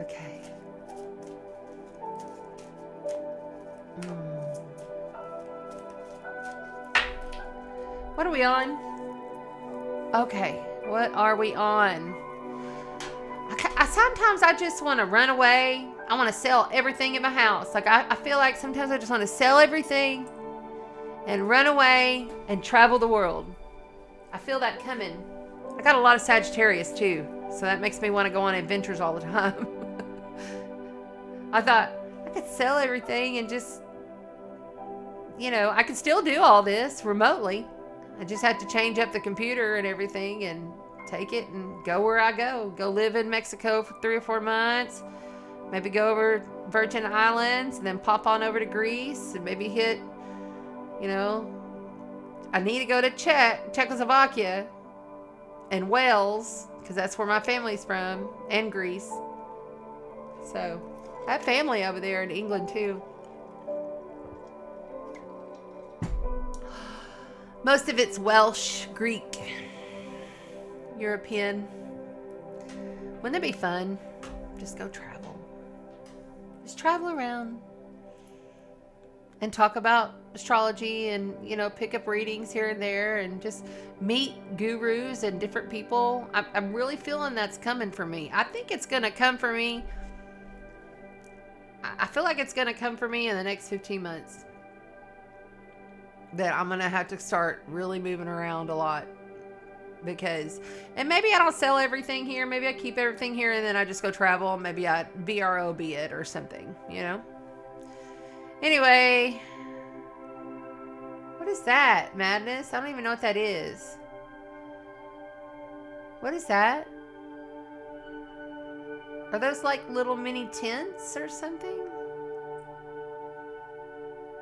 [SPEAKER 1] Okay. What are we on? Okay, what are we on? Sometimes I just want to run away. I want to sell everything in my house. Like I feel like sometimes I just want to sell everything and run away and travel the world. I feel that coming. I got a lot of Sagittarius too, so that makes me want to go on adventures all the time. I thought I could sell everything and just, you know, I could still do all this remotely. I just have to change up the computer and everything and take it and go where I go. Go live in Mexico for 3 or 4 months. Maybe go over Virgin Islands and then pop on over to Greece and maybe hit, you know, I need to go to Czechoslovakia and Wales, because that's where my family's from, and Greece. So I have family over there in England too. Most of it's Welsh, Greek, European. Wouldn't that be fun? Just go travel. Just travel around and talk about astrology and, you know, pick up readings here and there and just meet gurus and different people. I'm really feeling that's coming for me. I think it's going to come for me. I feel like it's going to come for me in the next 15 months. That I'm going to have to start really moving around a lot. Because, and maybe I don't sell everything here. Maybe I keep everything here and then I just go travel. Maybe I BROB it or something, you know? Anyway, what is that? Madness? I don't even know what that is. What is that? Are those like little mini tents or something?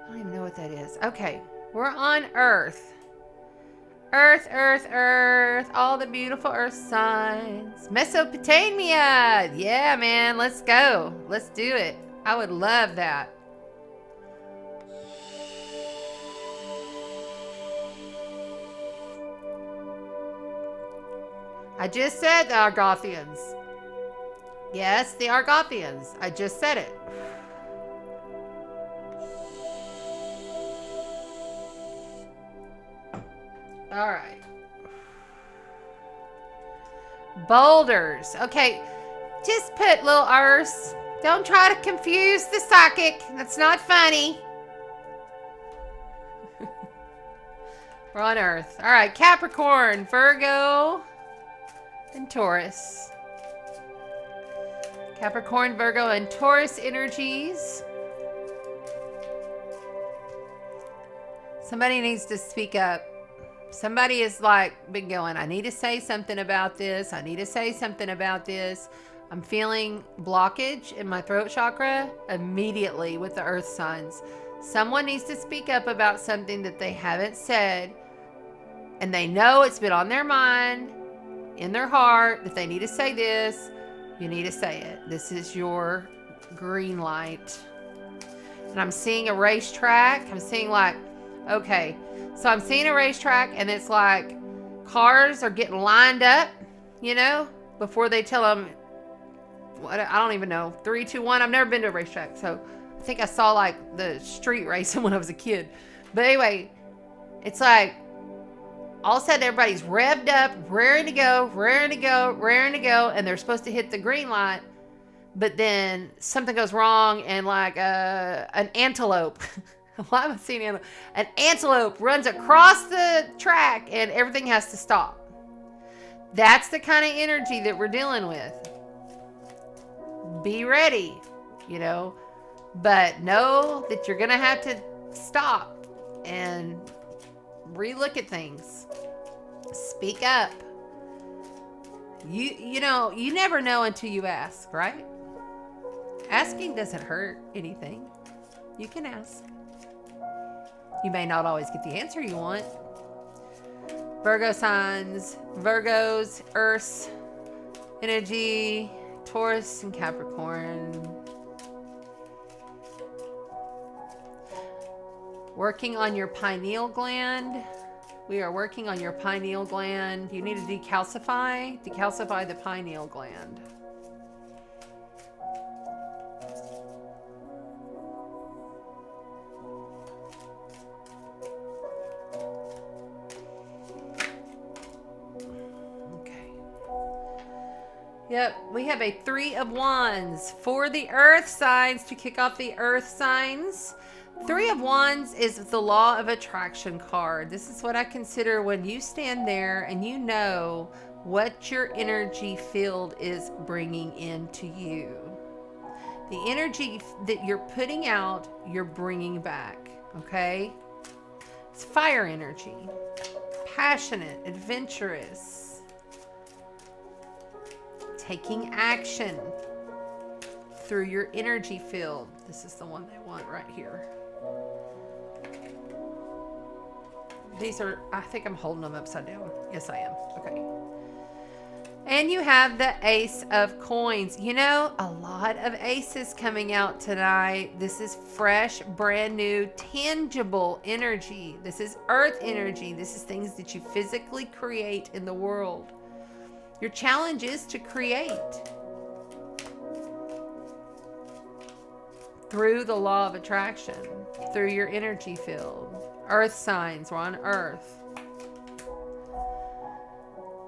[SPEAKER 1] I don't even know what that is. Okay, we're on Earth. Earth, Earth, Earth. All the beautiful Earth signs. Mesopotamia. Yeah, man. Let's go. Let's do it. I would love that. I just said the Argothians. Yes, the Argothians. I just said it. All right. Boulders. Okay, just put little Earths. Don't try to confuse the psychic. That's not funny. We're on Earth. All right, Capricorn, Virgo, and Taurus. Capricorn, Virgo, and Taurus energies. Somebody needs to speak up. Somebody is like been going, I need to say something about this. I need to say something about this. I'm feeling blockage in my throat chakra immediately with the earth signs. Someone needs to speak up about something that they haven't said, and they know it's been on their mind, in their heart, that they need to say this. You need to say it. This is your green light. And I'm seeing a racetrack. I'm seeing like, okay, so I'm seeing a racetrack, and it's like cars are getting lined up, you know, before they tell them, what, I don't even know, 3, 2, 1. I've never been to a racetrack, so I think I saw like the street racing when I was a kid. But anyway, it's like all of a sudden everybody's revved up, raring to go, raring to go, raring to go, and they're supposed to hit the green light, but then something goes wrong, and like an antelope. Why am I seeing antelope? An antelope runs across the track, and everything has to stop. That's the kind of energy that we're dealing with. Be ready, you know, but know that you're going to have to stop and relook at things. Speak up. You know, you never know until you ask, right? Asking doesn't hurt anything. You can ask. You may not always get the answer you want. Virgo signs, Virgos, Earth energy, Taurus and Capricorn. Working on your pineal gland. We are working on your pineal gland. You need to decalcify the pineal gland. Yep, we have a 3 of Wands for the Earth signs to kick off the Earth signs. 3 of Wands is the Law of Attraction card. This is what I consider when you stand there and you know what your energy field is bringing into you. The energy that you're putting out, you're bringing back, okay? It's fire energy, passionate, adventurous. Taking action through your energy field. This is the one they want right here. These are, I think I'm holding them upside down. Yes, I am. Okay. And you have the Ace of Coins. You know, a lot of aces coming out tonight. This is fresh, brand new, tangible energy. This is earth energy. This is things that you physically create in the world. Your challenge is to create through the law of attraction, through your energy field. Earth signs, we're on Earth.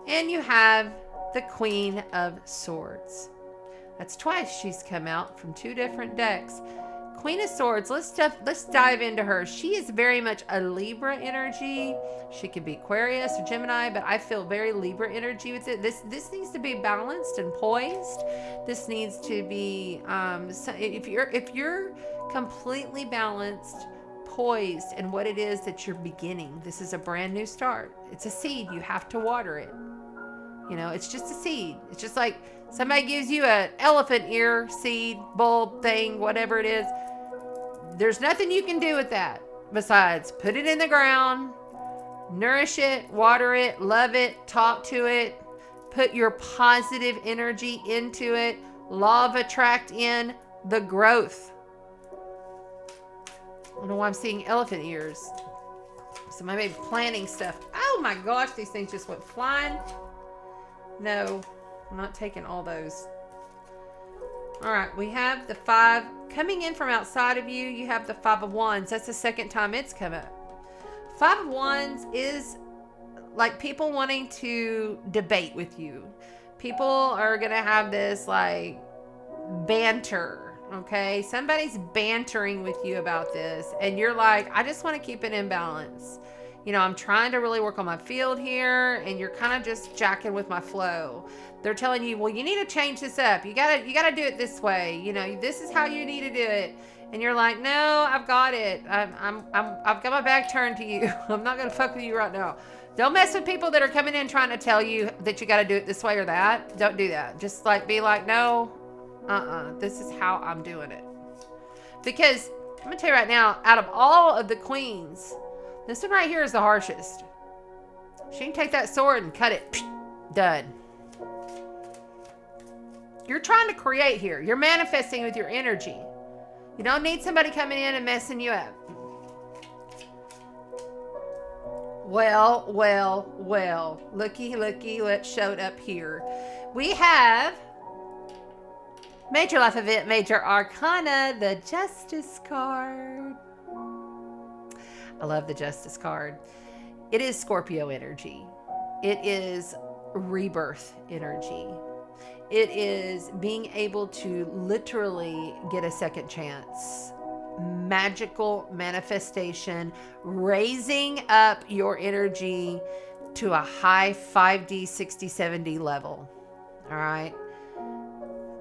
[SPEAKER 1] And you have the Queen of Swords. That's twice she's come out from 2 different decks. Queen of Swords, let's dive into her. She is very much a Libra energy. She could be Aquarius or Gemini, but I feel very Libra energy with it. This needs to be balanced and poised. This needs to be if you're completely balanced, poised in what it is that you're beginning. This is a brand new start. It's a seed. You have to water it. You know, it's just a seed. It's just like somebody gives you an elephant ear seed, bulb thing, whatever it is. There's nothing you can do with that besides put it in the ground, nourish it, water it, love it, talk to it, put your positive energy into it, law of attract in the growth. I don't know why I'm seeing elephant ears. So I may be planting stuff. Oh my gosh, these things just went flying. No, I'm not taking all those. All right, we have the 5 coming in from outside of you. You have the 5 of Wands. That's the second time it's come up. 5 of Wands is like people wanting to debate with you. People are going to have this like banter, okay? Somebody's bantering with you about this, and you're like, I just want to keep it in balance. You know, I'm trying to really work on my field here, and you're kind of just jacking with my flow. They're telling you, well, you need to change this up. You gotta do it this way. You know, this is how you need to do it. And you're like, no, I've got it. I've got my back turned to you. I'm not gonna fuck with you right now. Don't mess with people that are coming in trying to tell you that you got to do it this way or that. Don't do that. Just like be like, no, this is how I'm doing it. Because I'm gonna tell you right now, out of all of the queens, this one right here is the harshest. She can take that sword and cut it. Done. You're trying to create here. You're manifesting with your energy. You don't need somebody coming in and messing you up. Well. Looky what showed up here. We have Major Life Event, Major Arcana, the Justice card. I love the Justice card. It is Scorpio energy. It is rebirth energy. It is being able to literally get a second chance. Magical manifestation, raising up your energy to a high 5D, 60, 70 level. All right.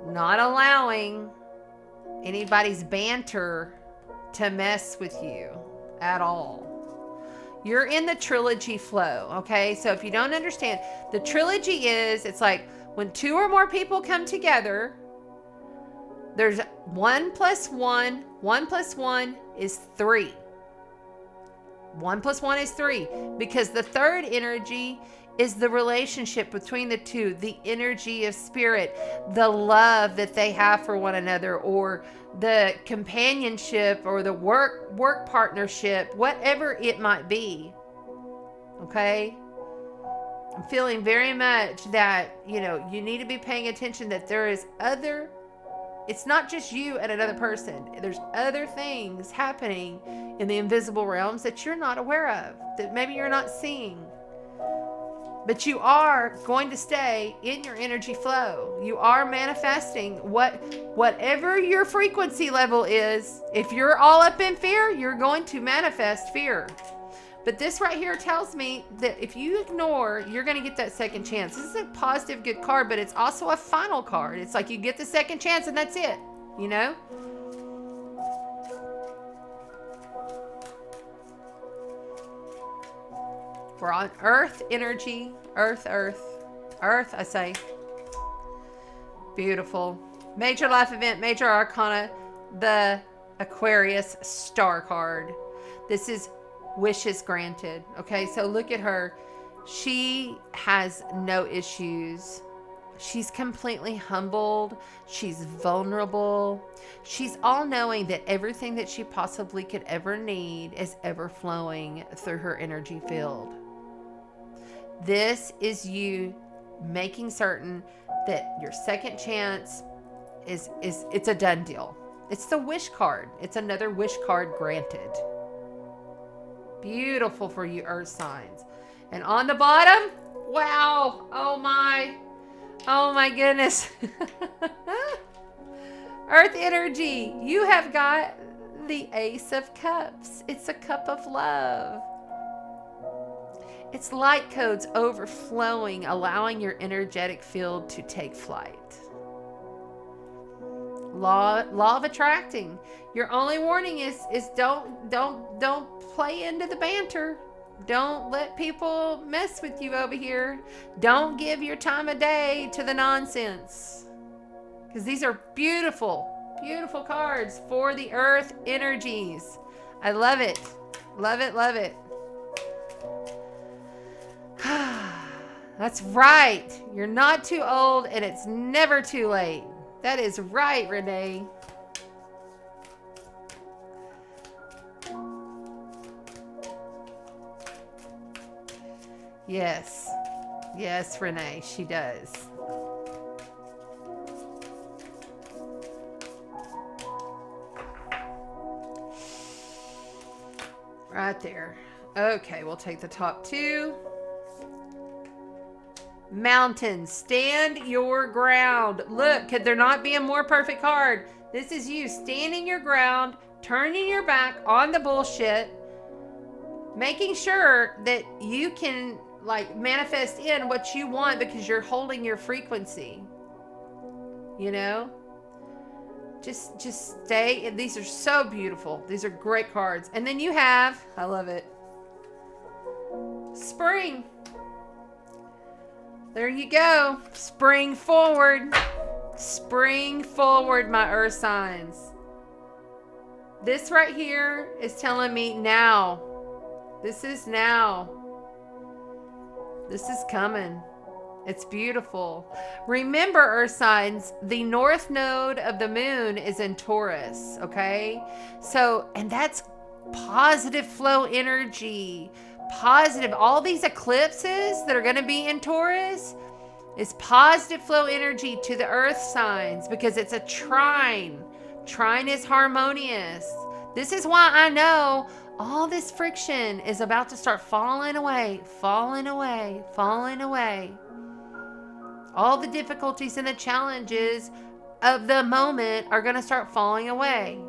[SPEAKER 1] Not allowing anybody's banter to mess with you at all. You're in the trilogy flow. Okay. So if you don't understand, the trilogy is, it's like when two or more people come together, there's 1 + 1. 1 + 1 is 3. 1 + 1 is 3. Because the third energy is the relationship between the two, the energy of spirit, the love that they have for one another, or the companionship, or the work partnership, whatever it might be. Okay? I'm feeling very much that, you need to be paying attention that there is other. It's not just you and another person. There's other things happening in the invisible realms that you're not aware of, that maybe you're not seeing. But you are going to stay in your energy flow. You are manifesting whatever your frequency level is. If you're all up in fear, you're going to manifest fear. But this right here tells me that if you ignore, you're going to get that second chance. This is a positive, good card, but it's also a final card. It's like you get the second chance and that's it, We're on Earth energy. Earth, I say. Beautiful. Major Life Event, Major Arcana, the Aquarius Star card. This is wishes granted. Okay, so look at her. She has no issues. She's completely humbled. She's vulnerable. She's all-knowing that everything that she possibly could ever need is ever flowing through her energy field. This is you making certain that your second chance is it's a done deal. It's the wish card. It's another wish card granted. Beautiful for you earth signs. And on the bottom, wow, oh my goodness. Earth energy, you have got the Ace of Cups. It's a cup of love. It's light codes overflowing, allowing your energetic field to take flight. Law of attracting. Your only warning is don't play into the banter. Don't let people mess with you over here. Don't give your time of day to the nonsense. Because these are beautiful, beautiful cards for the earth energies. I love it. Love it, love it. That's right. You're not too old and it's never too late. That is right, Renee. Yes. Yes, Renee, she does. Right there. Okay, we'll take the top two. Mountains, stand your ground. Look, could there not be a more perfect card? This is you standing your ground, turning your back on the bullshit, making sure that you can like manifest in what you want because you're holding your frequency. You know? Just stay. These are so beautiful. These are great cards. And then you have, I love it, spring. There you go. Spring forward. Spring forward, my earth signs. This right here is telling me now. This is now. This is coming. It's beautiful. Remember, earth signs, the north node of the moon is in Taurus, okay? So, and that's positive flow energy. Positive. All these eclipses that are going to be in Taurus is positive flow energy to the earth signs because it's a trine. Trine is harmonious. This is why I know all this friction is about to start falling away, falling away, falling away. All the difficulties and the challenges of the moment are going to start falling away.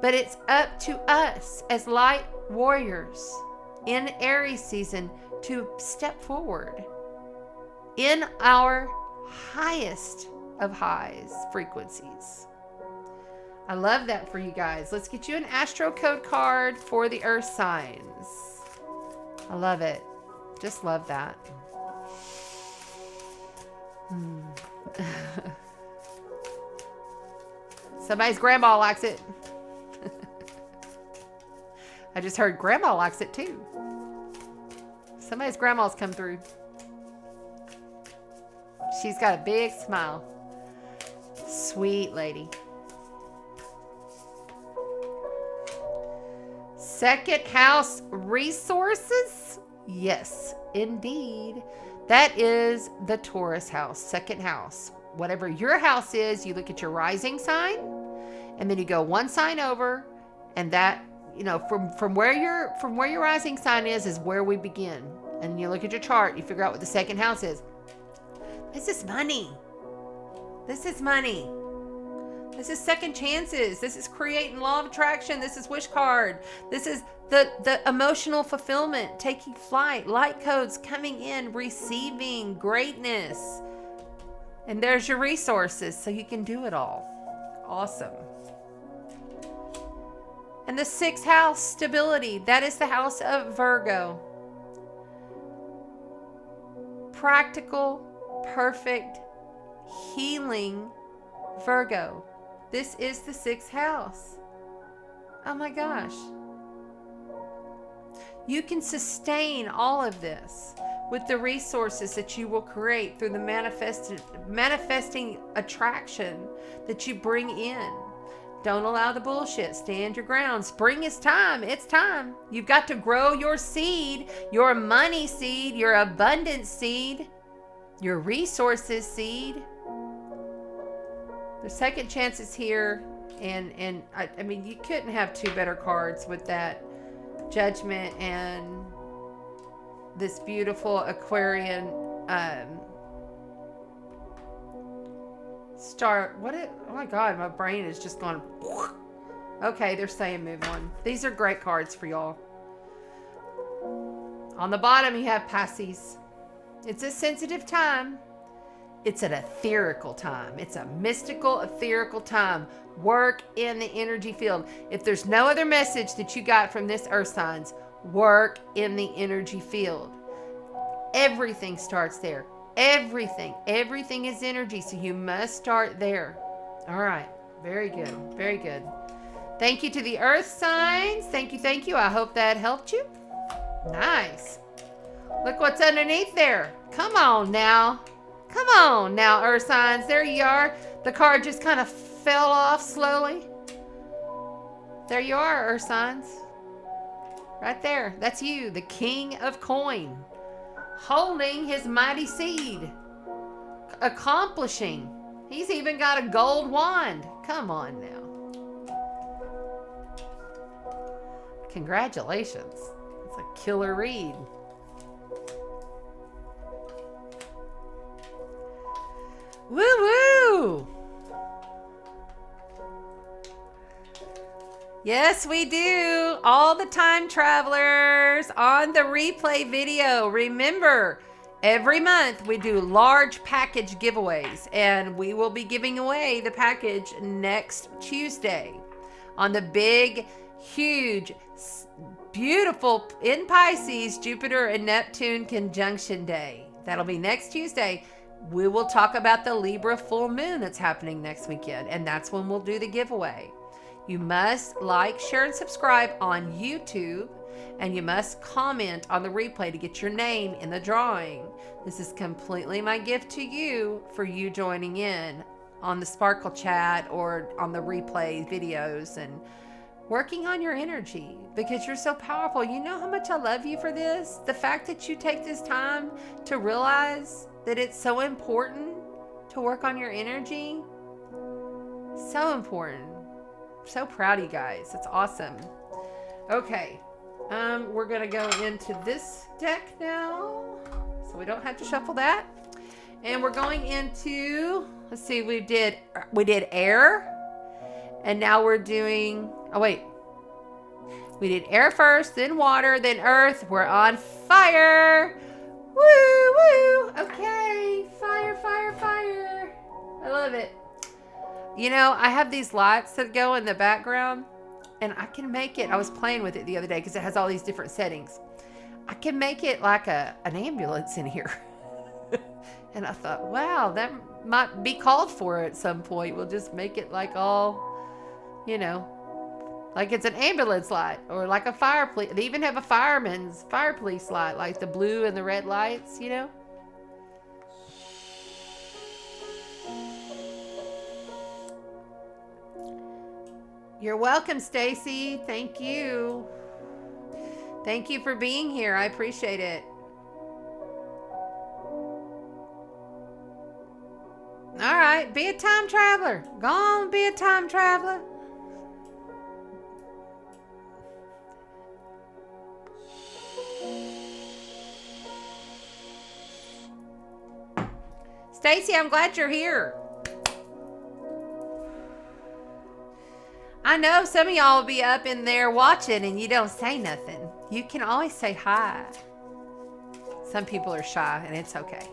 [SPEAKER 1] But it's up to us as light warriors in Aries season to step forward in our highest of highs frequencies. I love that for you guys. Let's get you an astro code card for the earth signs. I love it. Just love that. Somebody's grandma likes it. I just heard grandma likes it too. Somebody's grandma's come through. She's got a big smile. Sweet lady. Second house resources? Yes, indeed. That is the Taurus house, second house. Whatever your house is, you look at your rising sign, and then you go one sign over, and that, you know, from where your rising sign is where we begin. And you look at your chart, you figure out what the second house is. This is money. This is money. This is second chances. This is creating law of attraction. This is wish card. This is the emotional fulfillment, taking flight, light codes coming in, receiving greatness. And there's your resources so you can do it all. Awesome. And the sixth house, stability. That is the house of Virgo. Practical, perfect, healing Virgo. This is the sixth house. Oh my gosh. You can sustain all of this with the resources that you will create through the manifesting attraction that you bring in. Don't allow the bullshit. Stand your ground. Spring is time. It's time. You've got to grow your seed, your money seed, your abundance seed, your resources seed. The second chance is here. And I mean, you couldn't have two better cards with that Judgment and this beautiful Aquarian star. Oh my God, my brain is just going. Okay, they're saying move on. These are great cards for y'all. On the bottom, you have Pisces. It's a sensitive time. It's an etherical time. It's a mystical, etherical time. Work in the energy field. If there's no other message that you got from this earth signs, work in the energy field. Everything starts there. Everything is energy. So you must start there. All right. Very good. Very good. Thank you to the earth signs. Thank you. I hope that helped you. Nice. Look what's underneath there. Come on now. Come on now, earth signs. There you are. The card just kind of fell off slowly. There you are, earth signs. Right there. That's you, the king of coin. Holding his mighty seed. Accomplishing. He's even got a gold wand. Come on now. Congratulations. It's a killer read. Woo woo! Yes, we do. All the time travelers on the replay video. Remember, every month we do large package giveaways, and we will be giving away the package next Tuesday on the big, huge, beautiful in Pisces, Jupiter and Neptune conjunction day. That'll be next Tuesday. We will talk about the Libra full moon that's happening next weekend, and that's when we'll do the giveaway. You must like, share, and subscribe on YouTube, and you must comment on the replay to get your name in the drawing. This is completely my gift to you for you joining in on the Sparkle Chat or on the replay videos and working on your energy, because you're so powerful. You know how much I love you for this? The fact that you take this time to realize that it's so important to work on your energy. So important. So proud of you guys. It's awesome. Okay. We're going to go into this deck now, so we don't have to shuffle that. And we're going into, let's see, we did air, and now we're doing, oh wait. We did air first, then water, then earth. We're on fire. Woo, woo. Okay. Fire, fire, fire. I love it. You know, I have these lights that go in the background, and I can make it. I was playing with it the other day because it has all these different settings. I can make it like an ambulance in here. And I thought, wow, that might be called for at some point. We'll just make it like all, you know, like it's an ambulance light or like a fire police. They even have a fireman's fire police light, like the blue and the red lights, you know. You're welcome, Stacy. Thank you. Thank you for being here. I appreciate it. All right, be a time traveler. Go on, be a time traveler. Stacy, I'm glad you're here. I know some of y'all will be up in there watching and you don't say nothing. You can always say hi. Some people are shy, and it's okay.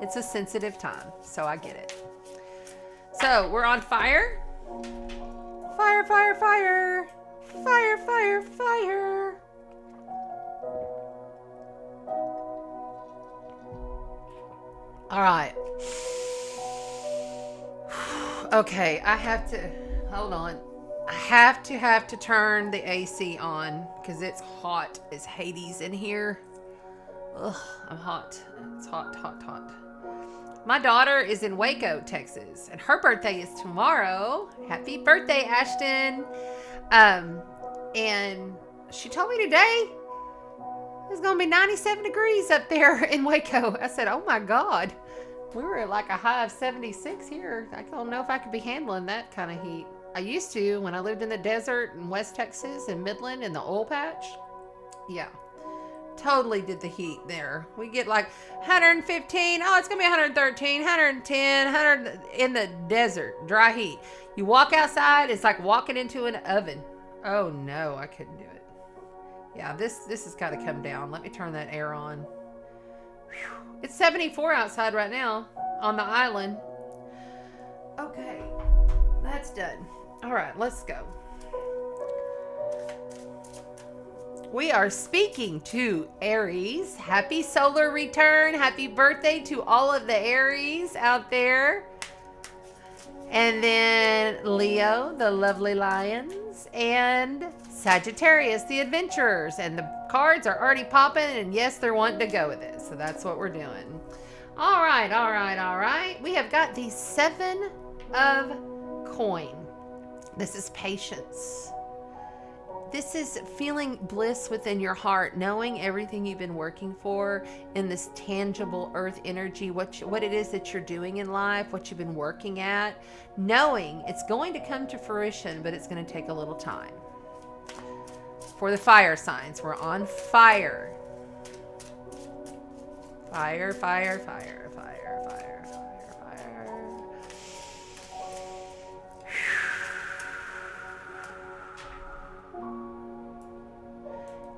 [SPEAKER 1] It's a sensitive time, so I get it. So we're on fire. Fire, fire, fire. Fire, fire, fire. All right. Okay, I have to, hold on. I have to turn the AC on because it's hot as Hades in here. Ugh, I'm hot. It's hot, hot, hot. My daughter is in Waco, Texas, and her birthday is tomorrow. Happy birthday, Ashton. And she told me today it's going to be 97 degrees up there in Waco. I said, oh my God. We were at like a high of 76 here. I don't know if I could be handling that kind of heat. I used to when I lived in the desert in West Texas and Midland in the oil patch. Yeah. Totally did the heat there. We get like 115. Oh, it's going to be 113, 110, 100 in the desert. Dry heat. You walk outside, it's like walking into an oven. Oh no, I couldn't do it. Yeah, this has got to come down. Let me turn that air on. Whew. It's 74 outside right now on the island. Okay, that's done. All right, let's go. We are speaking to Aries. Happy solar return. Happy birthday to all of the Aries out there. And then Leo, the lovely lions, and Sagittarius, the adventurers. And the cards are already popping, and yes, they're wanting to go with it. So that's what we're doing. All right, all right, all right. We have got the 7 of coin. This is patience. This is feeling bliss within your heart, knowing everything you've been working for in this tangible earth energy, what it is that you're doing in life, what you've been working at, knowing it's going to come to fruition, but it's going to take a little time. For the fire signs, we're on fire. Fire, fire, fire, fire, fire, fire, fire.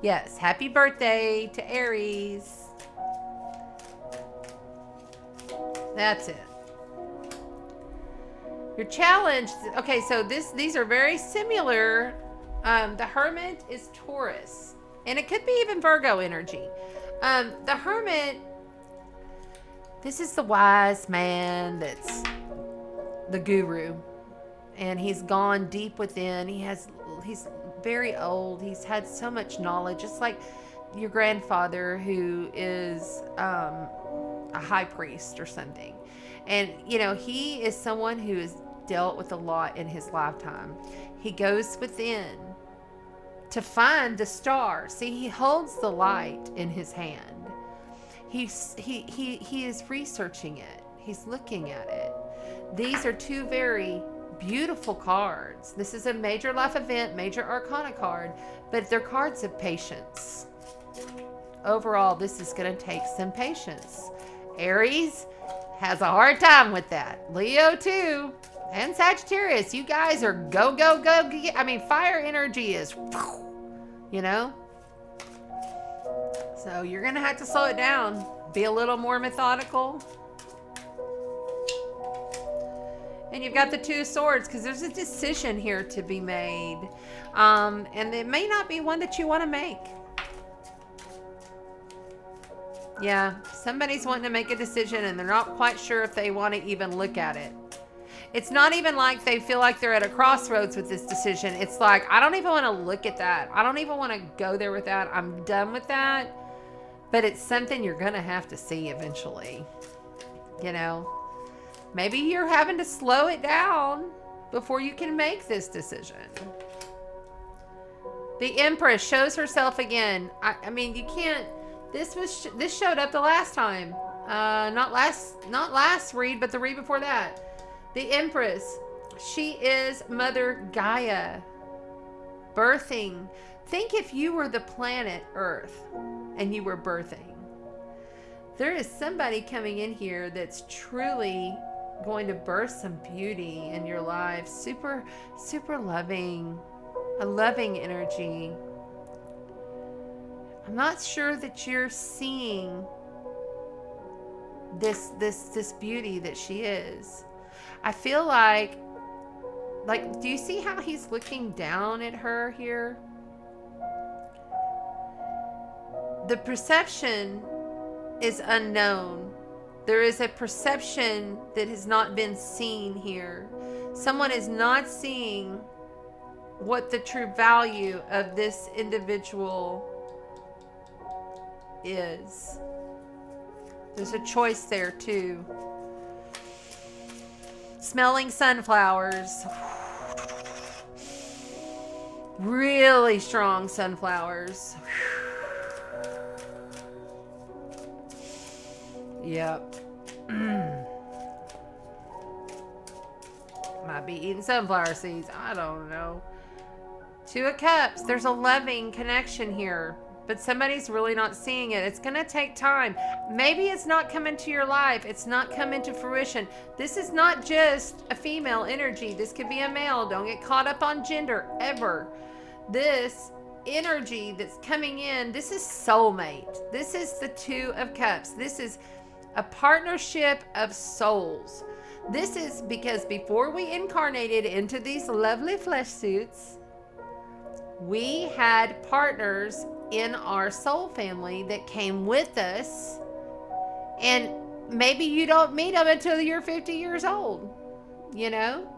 [SPEAKER 1] Yes, happy birthday to Aries. That's it. Your challenge, okay, so these are very similar. The Hermit is Taurus, and it could be even Virgo energy. The Hermit, this is the wise man that's the guru, and he's gone deep within. He's very old. He's had so much knowledge, just like your grandfather, who is a high priest or something. And, you know, he is someone who has dealt with a lot in his lifetime. He goes within to find the star. See, he holds the light in his hand. He is researching it. He's looking at it. These are two very beautiful cards. This is a major life event, major arcana card, but they're cards of patience. Overall, this is going to take some patience. Aries has a hard time with that. Leo too. And Sagittarius. You guys are go, go, go. I mean, fire energy is, you know. So you're going to have to slow it down. Be a little more methodical. And you've got the Two of Swords, because there's a decision here to be made. And it may not be one that you want to make. Yeah, somebody's wanting to make a decision and they're not quite sure if they want to even look at it. It's not even like they feel like they're at a crossroads with this decision. It's like, I don't even want to look at that. I don't even want to go there with that. I'm done with that. But it's something you're going to have to see eventually. You know? Maybe you're having to slow it down before you can make this decision. The Empress shows herself again. I mean, you can't. This showed up the last time. Not last read, but the read before that. The Empress. She is Mother Gaia. Birthing. Think if you were the planet Earth and you were birthing. There is somebody coming in here that's truly going to birth some beauty in your life. Super, super loving. A loving energy. I'm not sure that you're seeing this beauty that she is. I feel like, do you see how he's looking down at her here? The perception is unknown. There is a perception that has not been seen here. Someone is not seeing what the true value of this individual is. There's a choice there too. Smelling sunflowers. Really strong sunflowers. Yep. Might be eating sunflower seeds. I don't know. Two of Cups. There's a loving connection here, but somebody's really not seeing it. It's going to take time. Maybe it's not coming to your life. It's not coming to fruition. This is not just a female energy. This could be a male. Don't get caught up on gender ever. This energy that's coming in, this is soulmate. This is the Two of Cups. This is a partnership of souls. This is because before we incarnated into these lovely flesh suits, we had partners in our soul family that came with us, and maybe you don't meet them until you're 50 years old, you know,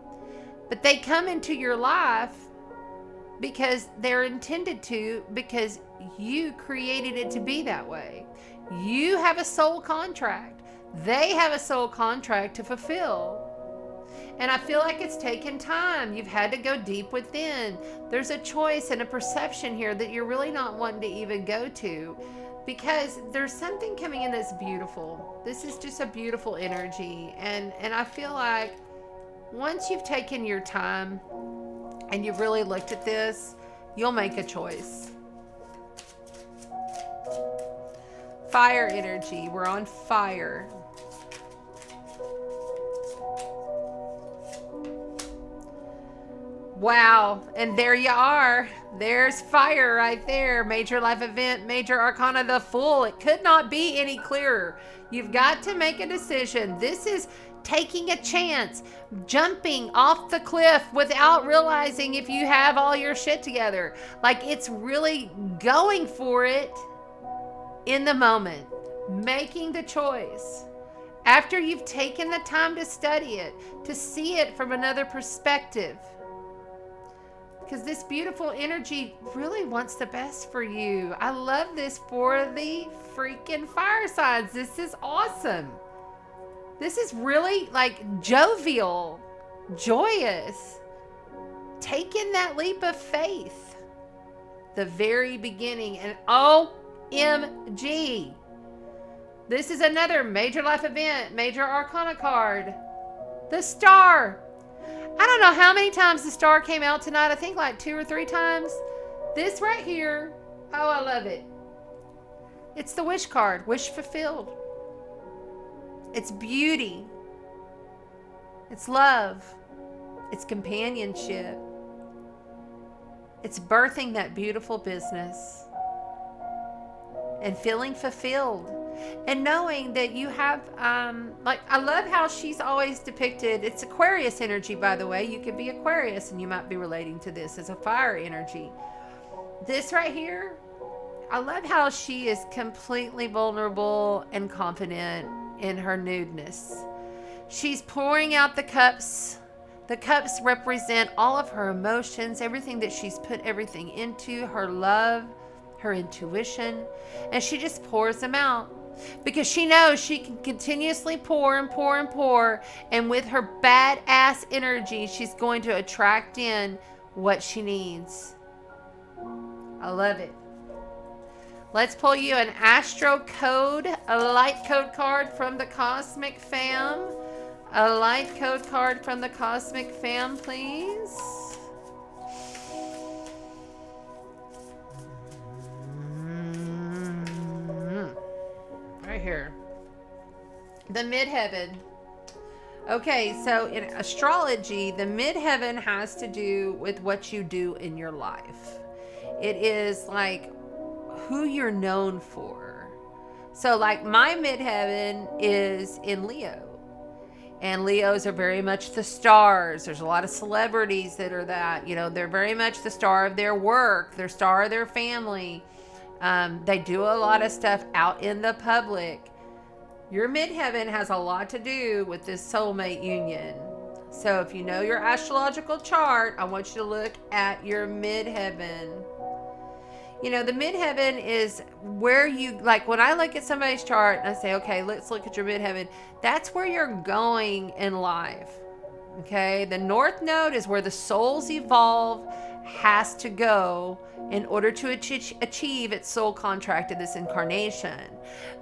[SPEAKER 1] but they come into your life because they're intended to, because you created it to be that way. You have a soul contract. They have a soul contract to fulfill. And I feel like it's taken time. You've had to go deep within. There's a choice and a perception here that you're really not wanting to even go to, because there's something coming in that's beautiful. This is just a beautiful energy. And I feel like once you've taken your time and you've really looked at this, you'll make a choice. Fire energy. We're on fire. Wow. And there you are. There's fire right there. Major life event, major arcana, the Fool. It could not be any clearer. You've got to make a decision. This is taking a chance, jumping off the cliff without realizing if you have all your shit together. Like, it's really going for it in the moment, making the choice. After you've taken the time to study it, to see it from another perspective. Because this beautiful energy really wants the best for you. I love this for the freaking fire signs. This is awesome. This is really like jovial, joyous. Taking that leap of faith. The very beginning. And OMG. This is another major life event, major arcana card. The Star. I don't know how many times the Star came out tonight. I think like 2 or 3 times. This right here. Oh, I love it. It's the wish card. Wish fulfilled. It's beauty. It's love. It's companionship. It's birthing that beautiful business. And feeling fulfilled. And knowing that you have, like, I love how she's always depicted. It's Aquarius energy, by the way. You could be Aquarius and you might be relating to this as a fire energy. This right here, I love how she is completely vulnerable and confident in her nudeness. She's pouring out the cups. The cups represent all of her emotions, everything that she's put everything into, her love, her intuition, and she just pours them out. Because she knows she can continuously pour and pour and pour. And with her badass energy, she's going to attract in what she needs. I love it. Let's pull you an Astro Code, a light code card from the Cosmic Fam. A light code card from the Cosmic Fam, please. Right here. The midheaven. Okay, so in astrology, the midheaven has to do with what you do in your life. It is like who you're known for. So like my midheaven is in Leo. And Leos are very much the stars. There's a lot of celebrities that are that. You know, they're very much the star of their work. They're star of their family. They do a lot of stuff out in the public. Your midheaven has a lot to do with this soulmate union. So if you know your astrological chart, I want you to look at your midheaven. You know, the midheaven is where you, like when I look at somebody's chart and I say, okay, let's look at your midheaven. That's where you're going in life. Okay. The North Node is where the souls evolve has to go in order to achieve its soul contract in this incarnation.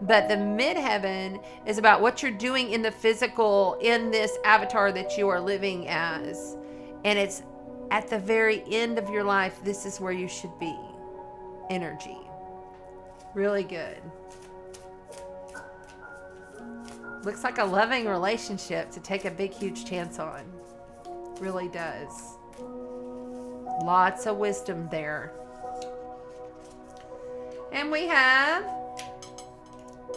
[SPEAKER 1] But the midheaven is about what you're doing in the physical, in this avatar that you are living as. And it's at the very end of your life, this is where you should be. Energy. Really good. Looks like a loving relationship to take a big, huge chance on. Really does. Lots of wisdom there. And we have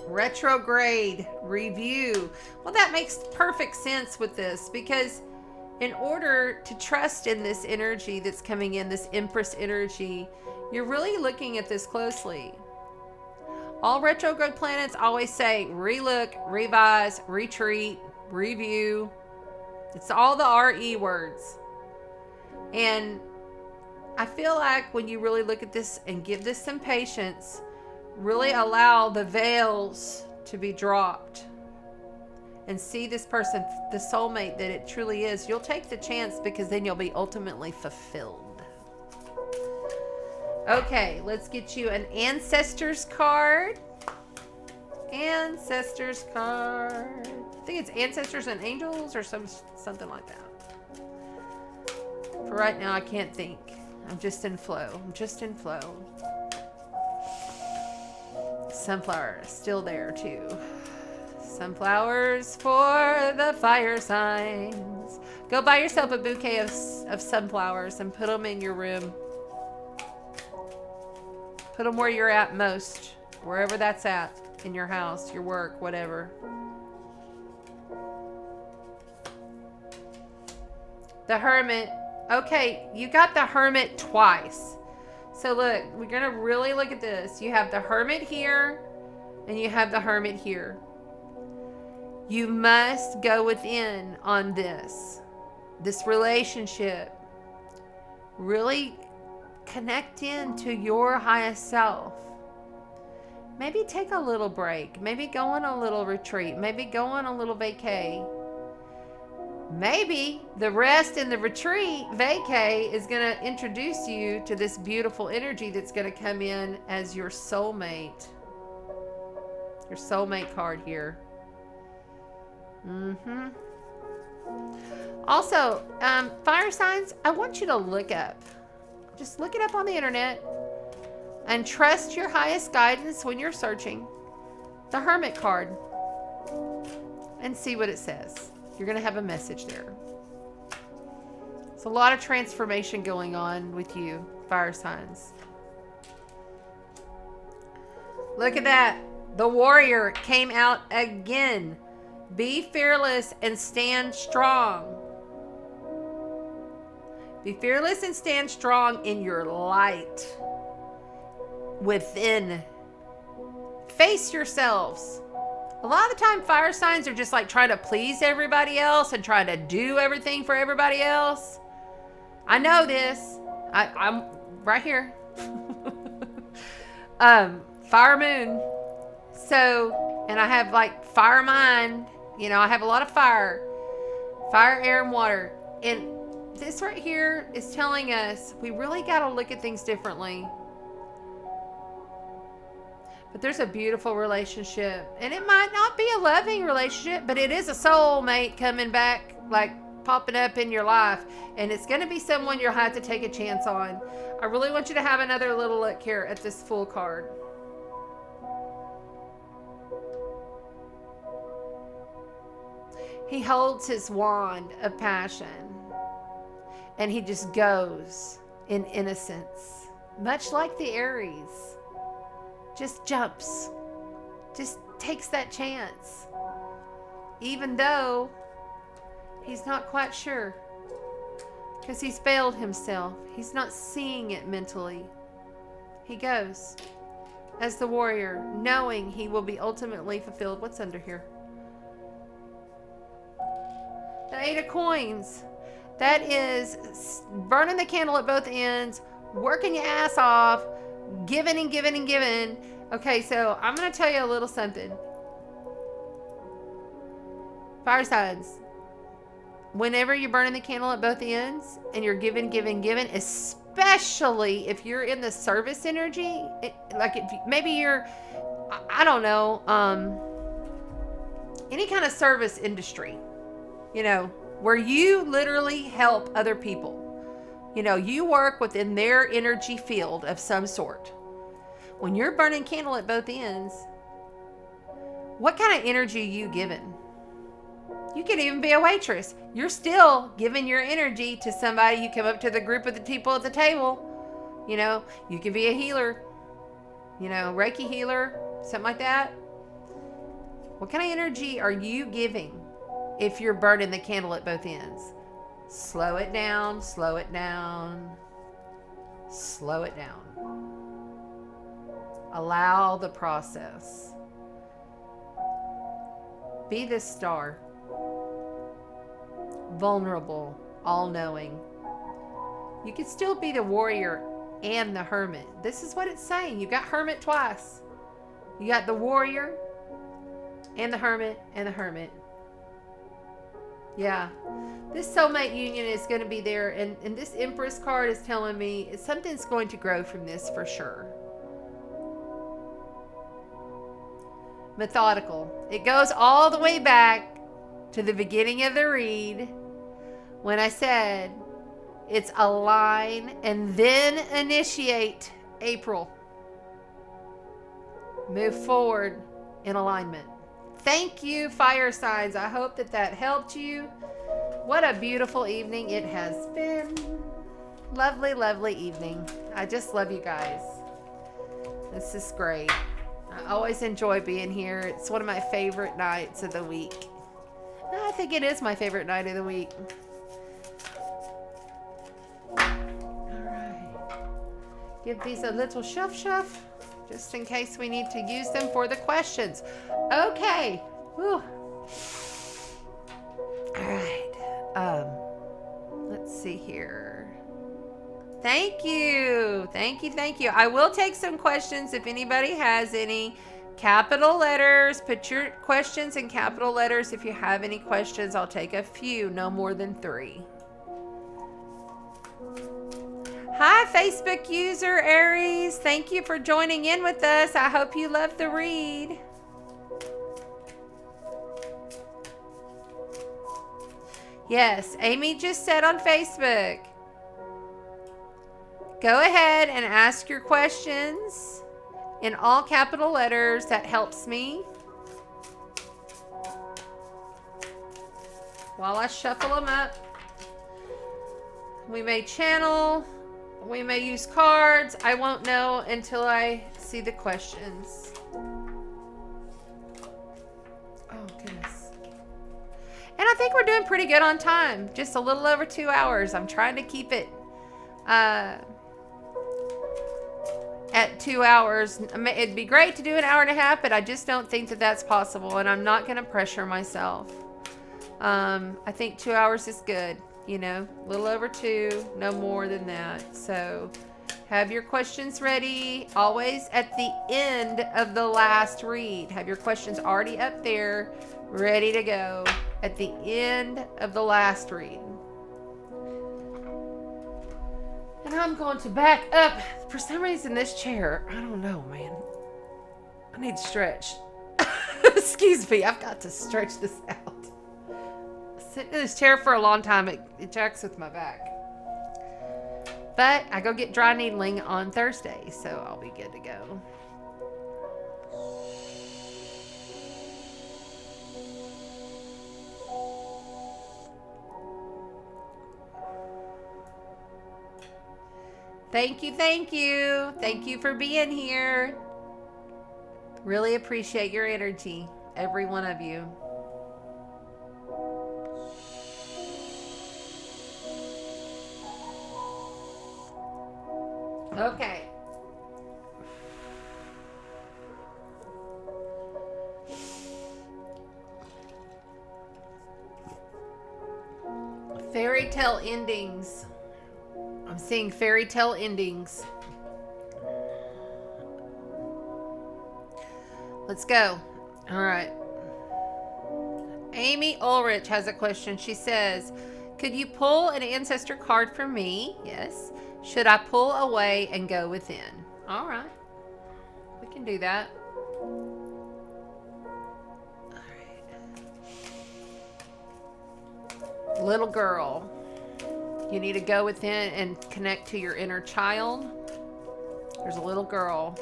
[SPEAKER 1] retrograde review. Well, that makes perfect sense with this because in order to trust in this energy that's coming in, this Empress energy, you're really looking at this closely. All retrograde planets always say relook, revise, retreat, review. It's all the RE words. And I feel like when you really look at this and give this some patience, really allow the veils to be dropped and see this person, the soulmate that it truly is, you'll take the chance because then you'll be ultimately fulfilled. Okay, let's get you an Ancestors card. Ancestors card. I think it's Ancestors and Angels or something like that. For right now, I can't think. I'm just in flow. Sunflower, still there too. Sunflowers for the fire signs. Go buy yourself a bouquet of of sunflowers and put them in your room. Put them where you're at most, wherever that's at, in your house, your work, whatever. The Hermit. Okay, you got the Hermit twice. So look, we're going to really look at this. You have the Hermit here, and you have the Hermit here. You must go within on this relationship. Really connect into your highest self. Maybe take a little break. Maybe go on a little retreat. Maybe go on a little vacay. Maybe the rest in the retreat, vacay, is going to introduce you to this beautiful energy that's going to come in as your soulmate. Your soulmate card here. Also, fire signs, I want you to look up. Just look it up on the internet and trust your highest guidance when you're searching. The Hermit card. And see what it says. You're going to have a message there. It's a lot of transformation going on with you, fire signs. Look at that. The Warrior came out again. Be fearless and stand strong. Be fearless and stand strong in your light. Within. Face yourselves. A lot of the time, fire signs are just like trying to please everybody else and trying to do everything for everybody else. I know this. I'm right here. Fire moon. So, and I have like fire mind. You know, I have a lot of fire, air, and water. And this right here is telling us we really got to look at things differently. But there's a beautiful relationship. And it might not be a loving relationship, but it is a soulmate coming back, like popping up in your life. And it's going to be someone you'll have to take a chance on. I really want you to have another little look here at this Fool card. He holds his wand of passion. And he just goes in innocence. Much like the Aries. Just jumps. Just takes that chance. Even though he's not quite sure. Because he's failed himself. He's not seeing it mentally. He goes as the Warrior, knowing he will be ultimately fulfilled. What's under here? The 8 of Coins. That is burning the candle at both ends, working your ass off, giving and giving and giving. Okay, so I'm going to tell you a little something. Fire signs. Whenever you're burning the candle at both ends and you're giving, especially if you're in the service energy, like if maybe you're, I don't know, any kind of service industry, you know, where you literally help other people. You know, you work within their energy field of some sort. When you're burning candle at both ends, what kind of energy are you giving? You could even be a waitress. You're still giving your energy to somebody. You come up to the group of the people at the table. You know, you could be a healer. You know, Reiki healer, something like that. What kind of energy are you giving if you're burning the candle at both ends? Slow it down, slow it down, slow it down. Allow the process. Be this star. Vulnerable, all-knowing. You can still be the Warrior and the Hermit. This is what it's saying. You got Hermit twice. You got the Warrior and the Hermit and the Hermit. Yeah. This soulmate union is going to be there. And this Empress card is telling me something's going to grow from this for sure. Methodical. It goes all the way back to the beginning of the read when I said it's align and then initiate April. Move forward in alignment. Thank you, fire signs. I hope that helped you. What a beautiful evening it has been. Lovely, lovely evening. I just love you guys. This is great. I always enjoy being here. It's one of my favorite nights of the week. I think it is my favorite night of the week. All right. Give these a little shuff, just in case we need to use them for the questions. Okay. Whew. All right. Let's see here. Thank you. Thank you. Thank you. I will take some questions if anybody has any. Capital letters. Put your questions in capital letters. If you have any questions, I'll take a few, no more than 3. Hi, Facebook user Aries. Thank you for joining in with us. I hope you love the read. Yes, Amy just said on Facebook. Go ahead and ask your questions in all capital letters. That helps me while I shuffle them up. We may channel, we may use cards. I won't know until I see the questions. Oh, goodness. And I think we're doing pretty good on time. Just a little over 2 hours. I'm trying to keep it at 2 hours. It'd be great to do an hour and a half, but I just don't think that that's possible, and I'm not going to pressure myself. I think 2 hours is good, you know, a little over 2, no more than that. So have your questions ready, always at the end of the last read. Have your questions already up there, ready to go at the end of the last read. And I'm going to back up. For some reason, this chair, I don't know, man. I need to stretch. Excuse me, I've got to stretch this out. Sitting in this chair for a long time, it jacks with my back. But I go get dry needling on Thursday, so I'll be good to go. Thank you, thank you. Thank you for being here. Really appreciate your energy, every one of you. Okay. Fairy tale endings. I'm seeing fairy tale endings. Let's go. All right. Amy Ulrich has a question. She says, could you pull an ancestor card for me? Yes. Should I pull away and go within? All right. We can do that. All right. Little girl. You need to go within and connect to your inner child. There's a little girl.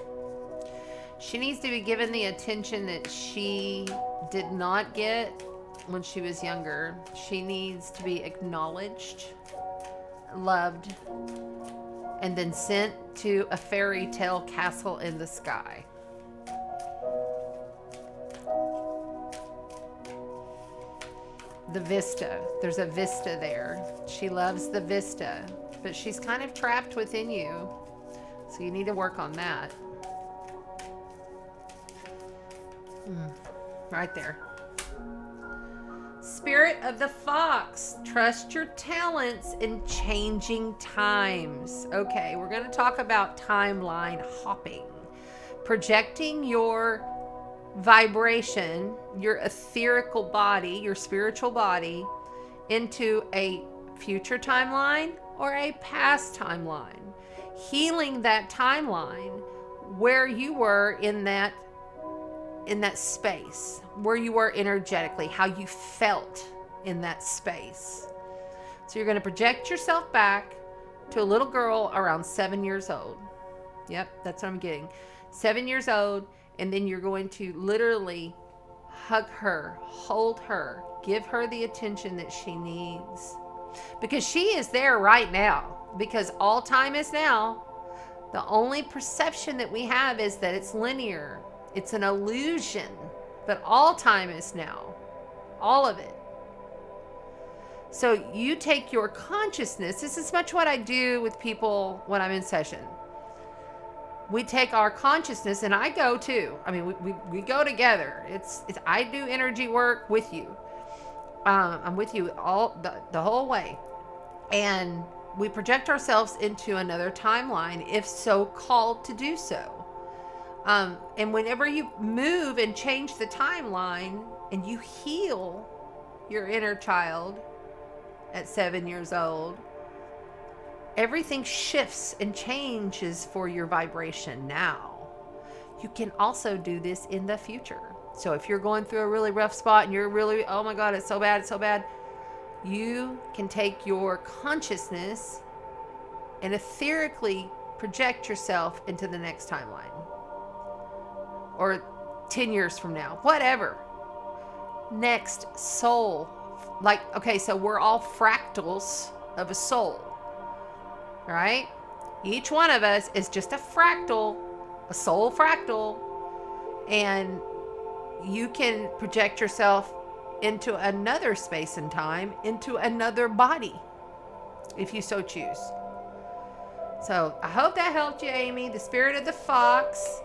[SPEAKER 1] She needs to be given the attention that she did not get when she was younger. She needs to be acknowledged, loved, and then sent to a fairy tale castle in the sky. The vista. There's a vista there. She loves the vista, but she's kind of trapped within you. So you need to work on that. Right there. Spirit of the fox. Trust your talents in changing times. Okay, we're going to talk about timeline hopping. Projecting your vibration, your etherical body, your spiritual body, into a future timeline or a past timeline. Healing that timeline where you were in that space, where you were energetically, how you felt in that space. So you're going to project yourself back to a little girl around 7 years old. Yep, that's what I'm getting. 7 years old. And then you're going to literally hug her, hold her, give her the attention that she needs. Because she is there right now. Because all time is now. The only perception that we have is that it's linear. It's an illusion. But all time is now. All of it. So you take your consciousness. This is much what I do with people when I'm in session. We take our consciousness, and I go too. I mean, we go together. It's I do energy work with you. I'm with you all the whole way. And we project ourselves into another timeline, if so called to do so. And whenever you move and change the timeline and you heal your inner child at 7 years old, everything shifts and changes for your vibration now. You can also do this in the future. So if you're going through a really rough spot and you're really, oh my God, it's so bad, you can take your consciousness and etherically project yourself into the next timeline. Or 10 years from now, whatever. Next soul. Like, okay, so we're all fractals of a soul, right? Each one of us is just a fractal, a soul fractal, and you can project yourself into another space and time, into another body, if you so choose. So I hope that helped you, Amy. The Spirit of the Fox.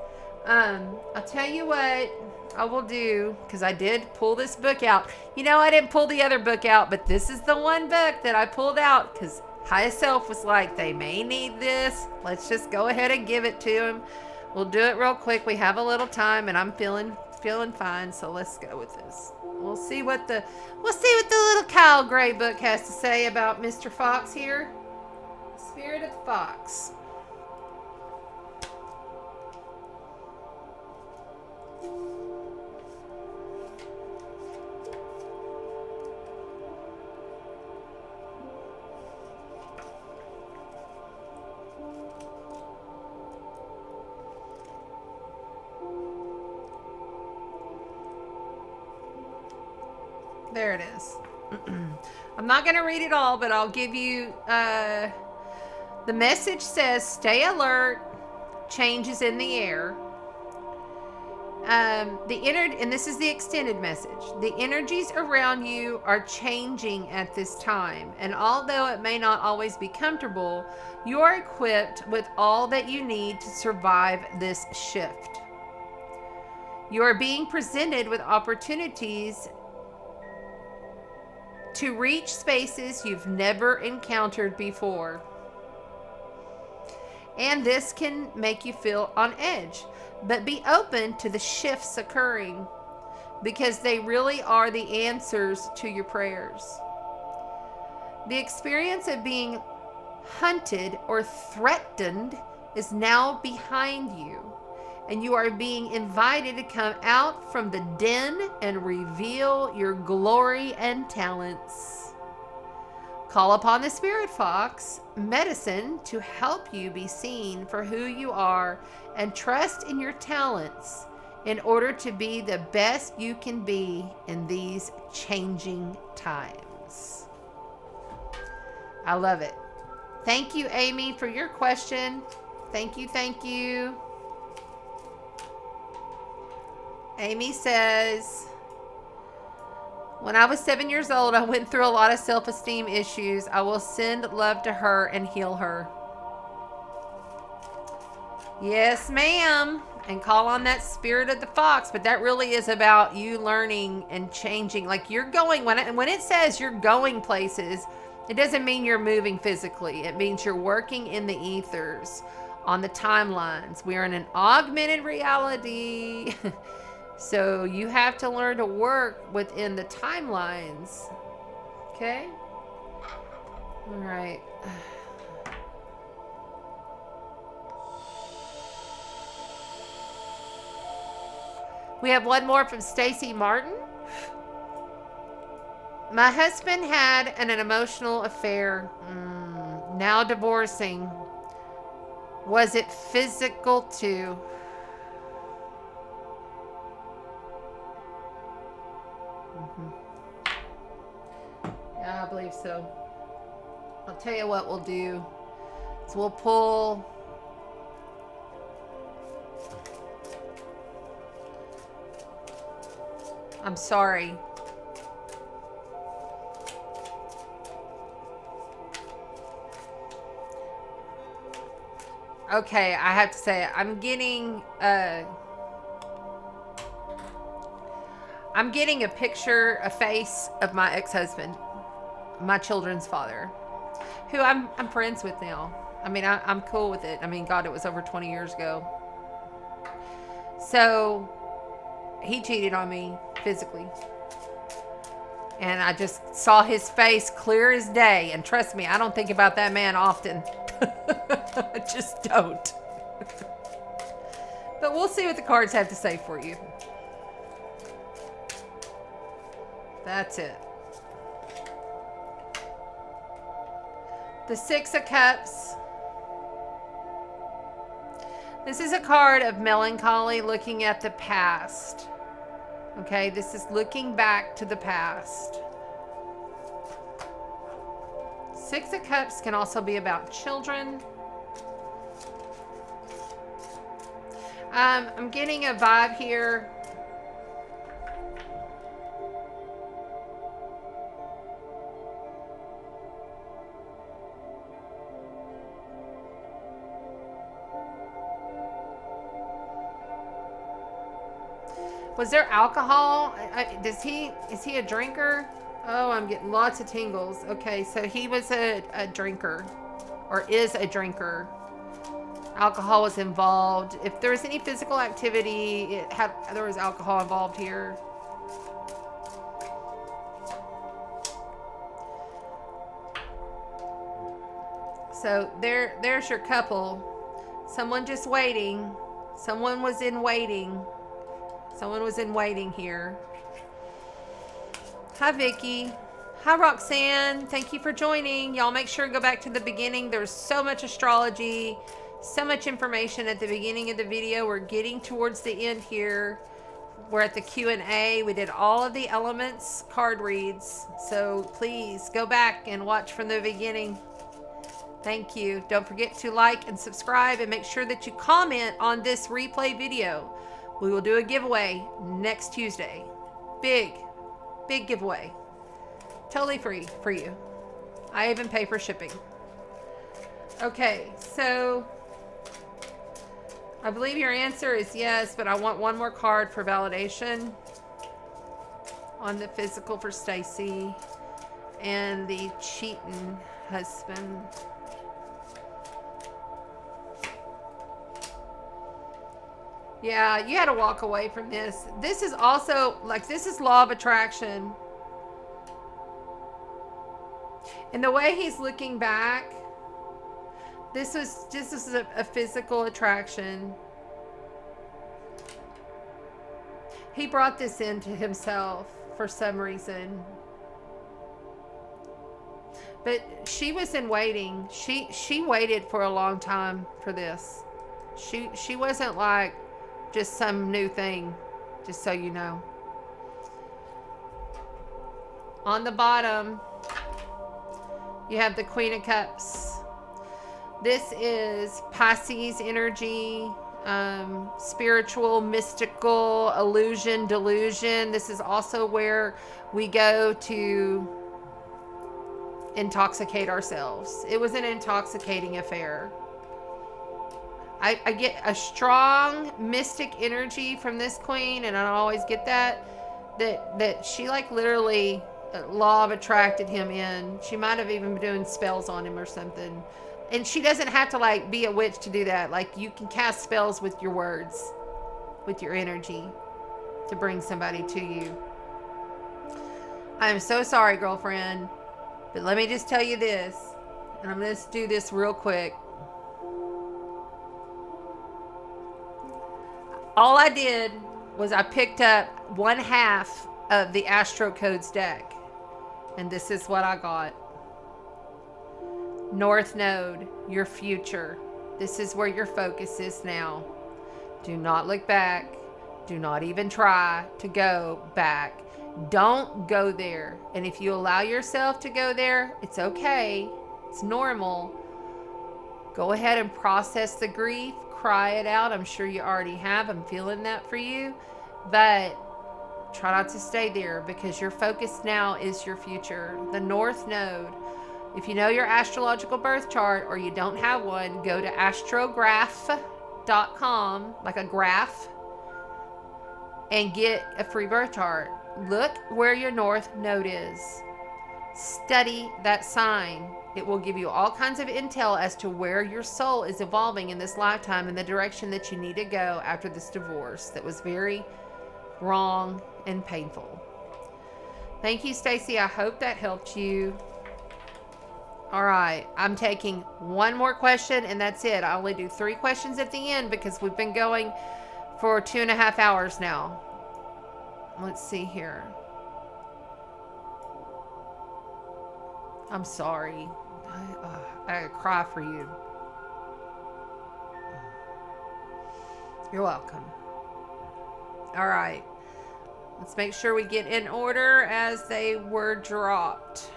[SPEAKER 1] I'll tell you what I will do, because I did pull this book out. You know, I didn't pull the other book out, but this is the one book that I pulled out because Highest Self was like, they may need this. Let's just go ahead and give it to them. We'll do it real quick. We have a little time, and I'm feeling fine. So let's go with this. We'll see what the little Kyle Gray book has to say about Mr. Fox here. Spirit of the Fox. There it is. I'm not going to read it all, but I'll give you, the message says, stay alert, changes in the air. And this is the extended message. The energies around you are changing at this time. And although it may not always be comfortable, you are equipped with all that you need to survive this shift. You are being presented with opportunities to reach spaces you've never encountered before. And this can make you feel on edge, but be open to the shifts occurring, because they really are the answers to your prayers. The experience of being hunted or threatened is now behind you, and you are being invited to come out from the den and reveal your glory and talents. Call upon the Spirit Fox medicine to help you be seen for who you are, and trust in your talents in order to be the best you can be in these changing times. I love it. Thank you, Amy, for your question. Thank you. Amy says, when I was 7 years old, I went through a lot of self-esteem issues. I will send love to her and heal her. Yes, ma'am. And call on that Spirit of the Fox. But that really is about you learning and changing. Like you're going, when it says you're going places, it doesn't mean you're moving physically. It means you're working in the ethers, on the timelines. We're in an augmented reality. So you have to learn to work within the timelines. Okay? All right. We have one more from Stacy Martin. My husband had an emotional affair. Now divorcing. Was it physical too? Yeah, I believe so. I'll tell you what we'll do. So we'll pull I'm sorry. Okay, I have to say I'm getting a picture, a face of my ex-husband, my children's father, who I'm friends with now. I mean, I'm cool with it. I mean, God, it was over 20 years ago. So he cheated on me physically. And I just saw his face clear as day. And trust me, I don't think about that man often. I just don't. But we'll see what the cards have to say for you. That's it. The Six of Cups. This is a card of melancholy, looking at the past. Okay, this is looking back to the past. Six of Cups can also be about children. I'm getting a vibe here. Was there alcohol? Is he a drinker? Oh, I'm getting lots of tingles. Okay, so he was a drinker, or is a drinker. Alcohol was involved. If there was any physical activity, there was alcohol involved here. So there's your couple. Someone just waiting. Someone was in waiting. Someone was in waiting here. Hi, Vicky. Hi, Roxanne. Thank you for joining. Y'all make sure to go back to the beginning. There's so much astrology, so much information at the beginning of the video. We're getting towards the end here. We're at the Q&A. We did all of the elements card reads. So please go back and watch from the beginning. Thank you. Don't forget to like and subscribe, and make sure that you comment on this replay video. We will do a giveaway next Tuesday. Big giveaway. Totally free for you. I even pay for shipping. Okay, so I believe your answer is yes, but I want one more card for validation on the physical for Stacy and the cheating husband. Yeah, you had to walk away from this. This is also, like, this is law of attraction. And the way he's looking back, this is a physical attraction. He brought this into himself for some reason. But she was in waiting. She waited for a long time for this. She wasn't like just some new thing, just so you know. On the bottom, you have the Queen of Cups. This is Pisces energy, spiritual, mystical, illusion, delusion. This is also where we go to intoxicate ourselves. It was an intoxicating affair. I get a strong mystic energy from this queen, and I don't always get that she like literally law of attracted him in. She might have even been doing spells on him or something. And she doesn't have to like be a witch to do that. Like, you can cast spells with your words, with your energy, to bring somebody to you. I'm so sorry, girlfriend, but let me just tell you this, and I'm going to do this real quick. All I did was I picked up 1/2 of the Astro Codes deck, and this is what I got. North Node, your future. This is where your focus is now. Do not look back. Do not even try to go back. Don't go there. And if you allow yourself to go there, it's okay. It's normal. Go ahead and process the grief. Cry it out. I'm sure you already have. I'm feeling that for you. But try not to stay there, because your focus now is your future. The North Node. If you know your astrological birth chart or you don't have one, go to astrograph.com, like a graph, and get a free birth chart. Look where your North Node is. Study that sign. It will give you all kinds of intel as to where your soul is evolving in this lifetime, in the direction that you need to go after this divorce that was very wrong and painful. Thank you, Stacy. I hope that helped you. All right, I'm taking one more question and that's it. I only do 3 questions at the end because we've been going for 2.5 hours now. Let's see here. I'm sorry. I cry for you. You're welcome. All right. Let's make sure we get in order as they were dropped.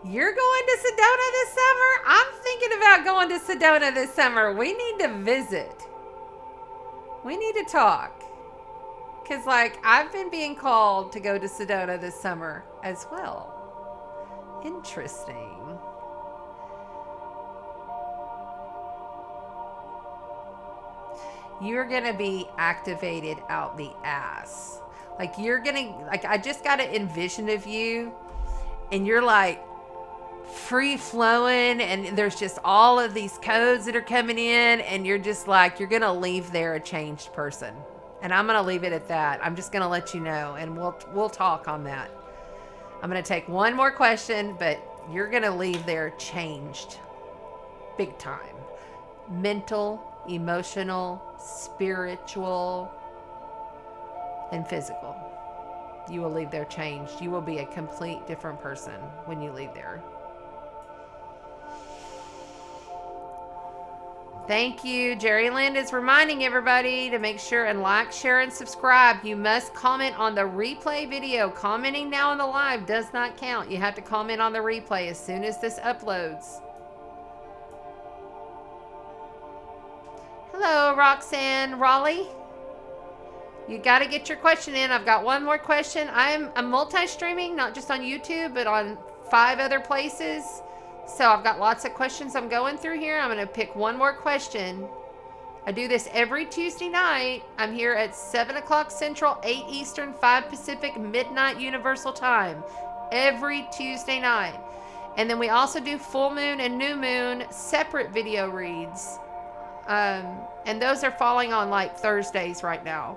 [SPEAKER 1] You're going to Sedona this summer? I'm thinking about going to Sedona this summer. We need to visit. We need to talk. Because, like, I've been being called to go to Sedona this summer as well. Interesting. You're going to be activated out the ass. Like, you're going to, like, I just got an envision of you, and you're like free flowing, and there's just all of these codes that are coming in, and you're just like, you're going to leave there a changed person. And I'm going to leave it at that. I'm just going to let you know, and we'll talk on that. I'm going to take one more question, but you're going to leave there changed. Big time. Mental, emotional, spiritual, and physical. You will leave there changed. You will be a complete different person when you leave there. Thank you. Jerry Lind is reminding everybody to make sure and like, share, and subscribe. You must comment on the replay video. Commenting now on the live does not count. You have to comment on the replay as soon as this uploads. Hello, Roxanne Raleigh. You got to get your question in. I've got one more question. I'm multi-streaming, not just on YouTube, but on 5 other places. So I've got lots of questions I'm going through here. I'm going to pick one more question. I do this every Tuesday night. I'm here at 7 o'clock Central, 8 Eastern, 5 Pacific, midnight Universal Time. Every Tuesday night. And then we also do full moon and new moon separate video reads. And those are falling on like Thursdays right now.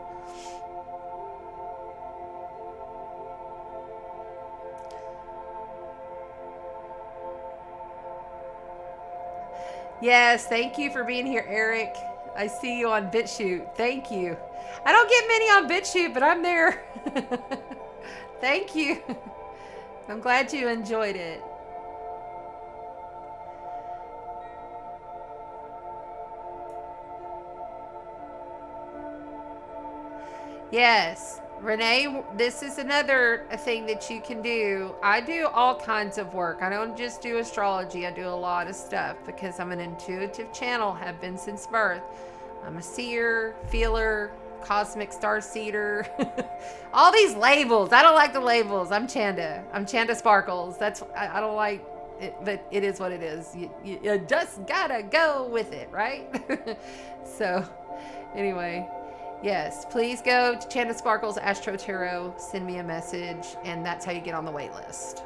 [SPEAKER 1] Yes, thank you for being here, Eric. I see you on BitChute. Thank you. I don't get many on BitChute, but I'm there. Thank you. I'm glad you enjoyed it. Yes, Renee, this is another thing that you can do. I do all kinds of work. I don't just do astrology. I do a lot of stuff because I'm an intuitive channel, have been since birth. I'm a seer, feeler, cosmic star seeder. All these labels. I don't like the labels. I'm Chanda. I'm Chanda Sparkles. I don't like it, but it is what it is. You just gotta go with it, right? So, anyway. Yes, please go to Chanda Sparkles Astro Tarot, send me a message, and that's how you get on the wait list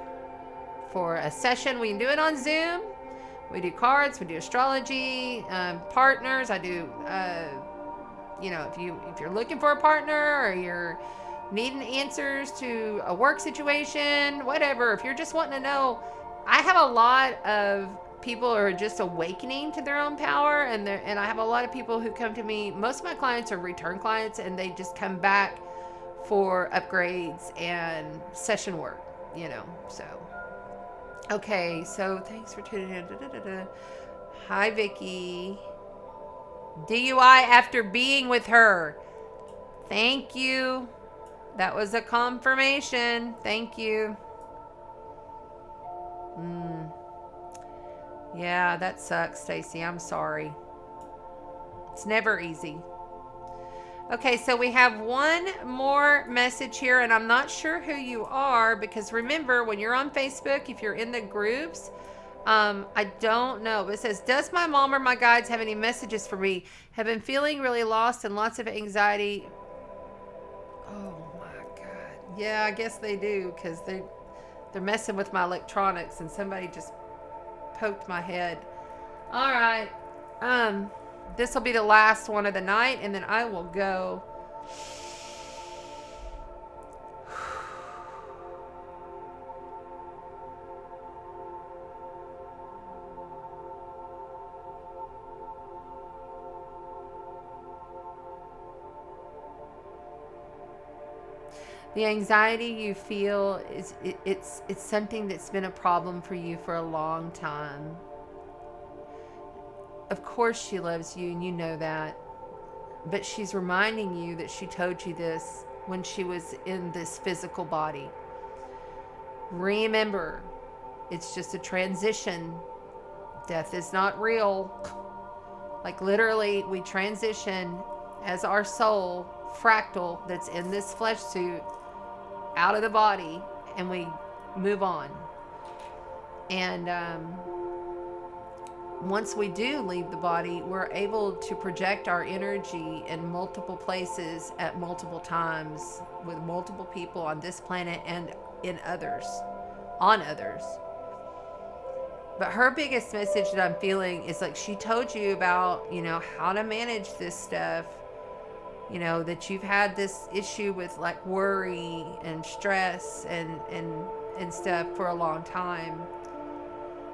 [SPEAKER 1] for a session. We can do it on Zoom. We do cards, we do astrology, partners. I do, if you're looking for a partner or you're needing answers to a work situation, whatever. If you're just wanting to know, I have a lot of people are just awakening to their own power, and I have a lot of people who come to me. Most of my clients are return clients, and they just come back for upgrades and session work, so Okay, so thanks for tuning in. Hi, Vicky. DUI after being with her. Thank you. That was a confirmation. Thank you. Yeah, that sucks, Stacy. I'm sorry. It's never easy. Okay, so we have one more message here, and I'm not sure who you are because remember, when you're on Facebook, if you're in the groups, I don't know. It says, does my mom or my guides have any messages for me? Have been feeling really lost and lots of anxiety. Oh my God. Yeah, I guess they do because they're messing with my electronics and somebody just poked my head. All right. This will be the last one of the night, and then I will go. The anxiety you feel is it's something that's been a problem for you for a long time. Of course she loves you and you know that. But she's reminding you that she told you this when she was in this physical body. Remember, it's just a transition. Death is not real. Like literally, we transition as our soul fractal that's in this flesh suit out of the body and we move on. And once we do leave the body, we're able to project our energy in multiple places at multiple times with multiple people on this planet and in others, on others. But her biggest message that I'm feeling is like she told you about, how to manage this stuff. That you've had this issue with like worry and stress and stuff for a long time.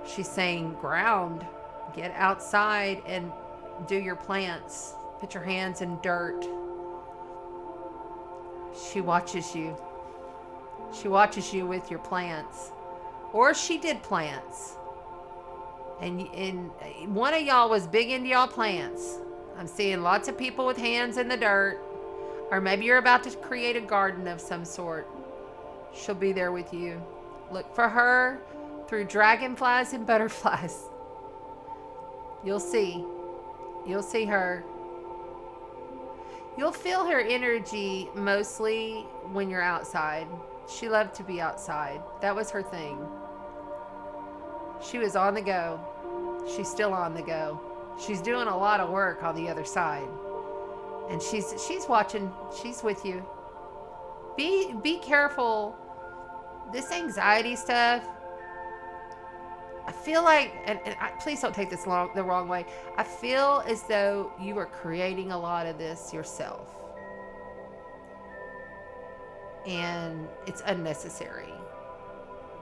[SPEAKER 1] She's saying ground. Get outside and do your plants. Put your hands in dirt. She watches you. She watches you with your plants. Or she did plants. And one of y'all was big into y'all plants. I'm seeing lots of people with hands in the dirt. Or maybe you're about to create a garden of some sort. She'll be there with you. Look for her through dragonflies and butterflies. You'll see. You'll see her. You'll feel her energy mostly when you're outside. She loved to be outside. That was her thing. She was on the go. She's still on the go. She's doing a lot of work on the other side. And she's watching. She's with you. Be careful. This anxiety stuff, I feel like, and please don't take this the wrong way, I feel as though you are creating a lot of this yourself. And it's unnecessary.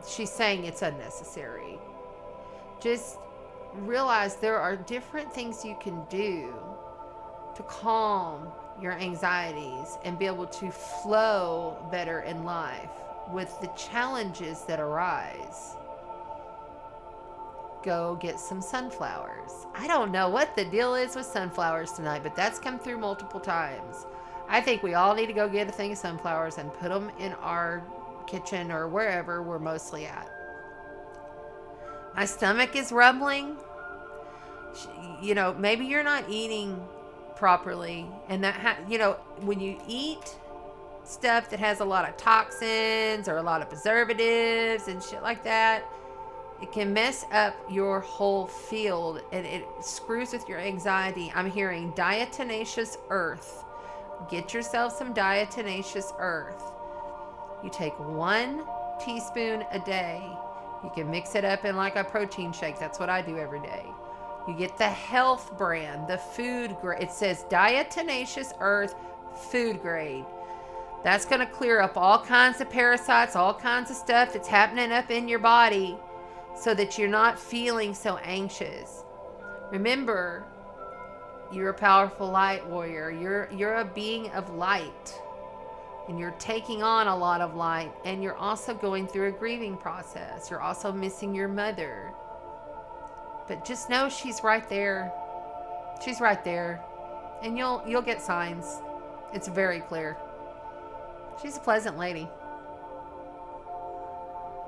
[SPEAKER 1] She's saying it's unnecessary. Just realize there are different things you can do to calm your anxieties and be able to flow better in life with the challenges that arise. Go get some sunflowers. I don't know what the deal is with sunflowers tonight, but that's come through multiple times. I think we all need to go get a thing of sunflowers and put them in our kitchen or wherever we're mostly at. My stomach is rumbling. Maybe you're not eating properly, and that when you eat stuff that has a lot of toxins or a lot of preservatives and shit like that, it can mess up your whole field and it screws with your anxiety. I'm hearing diatomaceous earth. Get yourself some diatomaceous earth. You take 1 teaspoon a day. You can mix it up in like a protein shake. That's what I do every day. You get the health brand, the food grade. It says diatomaceous earth, food grade. That's going to clear up all kinds of parasites, all kinds of stuff that's happening up in your body, so that you're not feeling so anxious. Remember, you're a powerful light warrior. You're a being of light. and you're taking on a lot of light, and you're also going through a grieving process. You're also missing your mother. But just know she's right there. She's right there. And you'll get signs. It's very clear. She's a pleasant lady.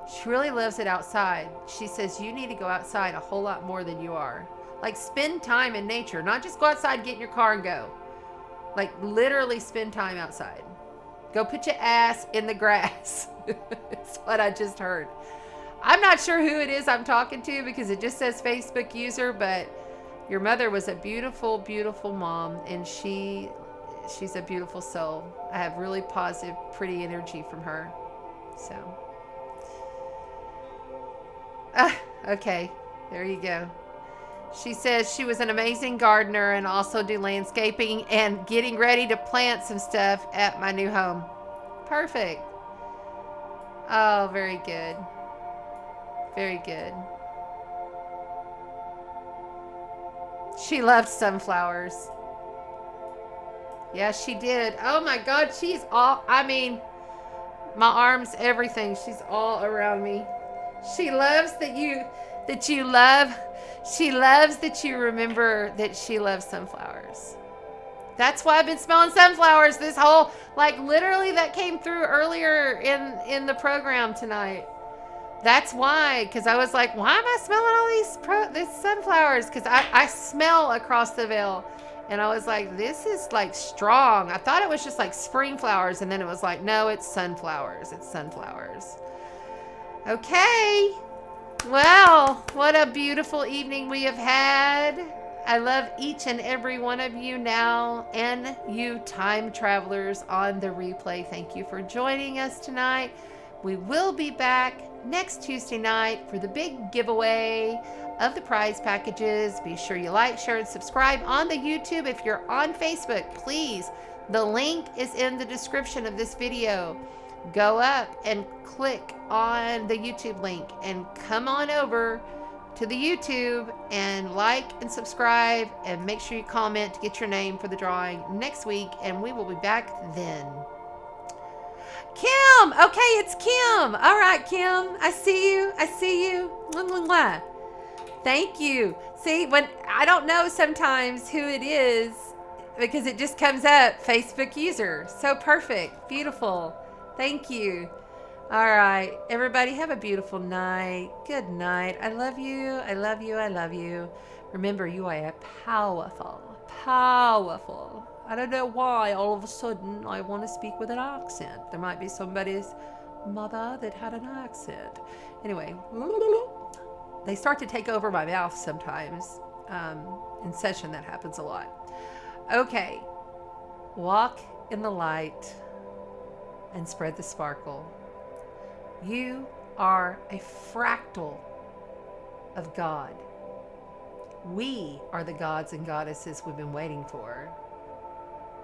[SPEAKER 1] She really loves it outside. She says you need to go outside a whole lot more than you are. Like, spend time in nature. Not just go outside, get in your car and go. Like, literally spend time outside. Go put your ass in the grass. That's what I just heard. I'm not sure who it is I'm talking to because it just says Facebook user, but your mother was a beautiful, beautiful mom, and she's a beautiful soul. I have really positive, pretty energy from her. So, okay, there you go. She says she was an amazing gardener and also do landscaping and getting ready to plant some stuff at my new home. Perfect. Oh, very good. Very good. She loved sunflowers. Yeah, she did. Oh my God, she's all, I mean, my arms, everything. She's all around me. She loves that you love. She loves that you remember that she loves sunflowers. That's why I've been smelling sunflowers this whole, like, literally that came through earlier in the program tonight. That's why, because I was like, why am I smelling all these sunflowers? Because I smell across the veil. And I was like, this is like strong. I thought it was just like spring flowers. And then it was like, no, it's sunflowers. It's sunflowers. Okay. Well, what a beautiful evening we have had. I love each and every one of you now, and you time travelers on the replay. Thank you for joining us tonight. We will be back next Tuesday night for the big giveaway of the prize packages. Be sure you like, share, and subscribe on the YouTube. If you're on Facebook, please, the link is in the description of this video. Go up and click on the YouTube link and come on over to the YouTube and like and subscribe, and make sure you comment to get your name for the drawing next week, and we will be back then. Kim! Okay, it's Kim. All right, Kim. I see you. I see you. Mwah, mwah, mwah. Thank you. See, when I don't know sometimes who it is because it just comes up, Facebook user. So perfect. Beautiful. Thank you. All right. Everybody have a beautiful night. Good night. I love you. I love you. I love you. Remember, you are powerful. Powerful. I don't know why all of a sudden I want to speak with an accent. There might be somebody's mother that had an accent. Anyway, they start to take over my mouth sometimes. In session, that happens a lot. Okay. Walk in the light and spread the sparkle. You are a fractal of God. We are the gods and goddesses we've been waiting for.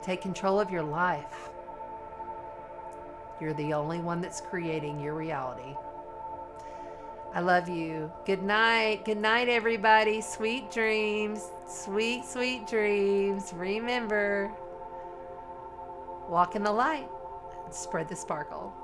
[SPEAKER 1] Take control of your life. You're the only one that's creating your reality. I love you. Good night. Good night, everybody. Sweet dreams. Sweet, sweet dreams. Remember, walk in the light and spread the sparkle.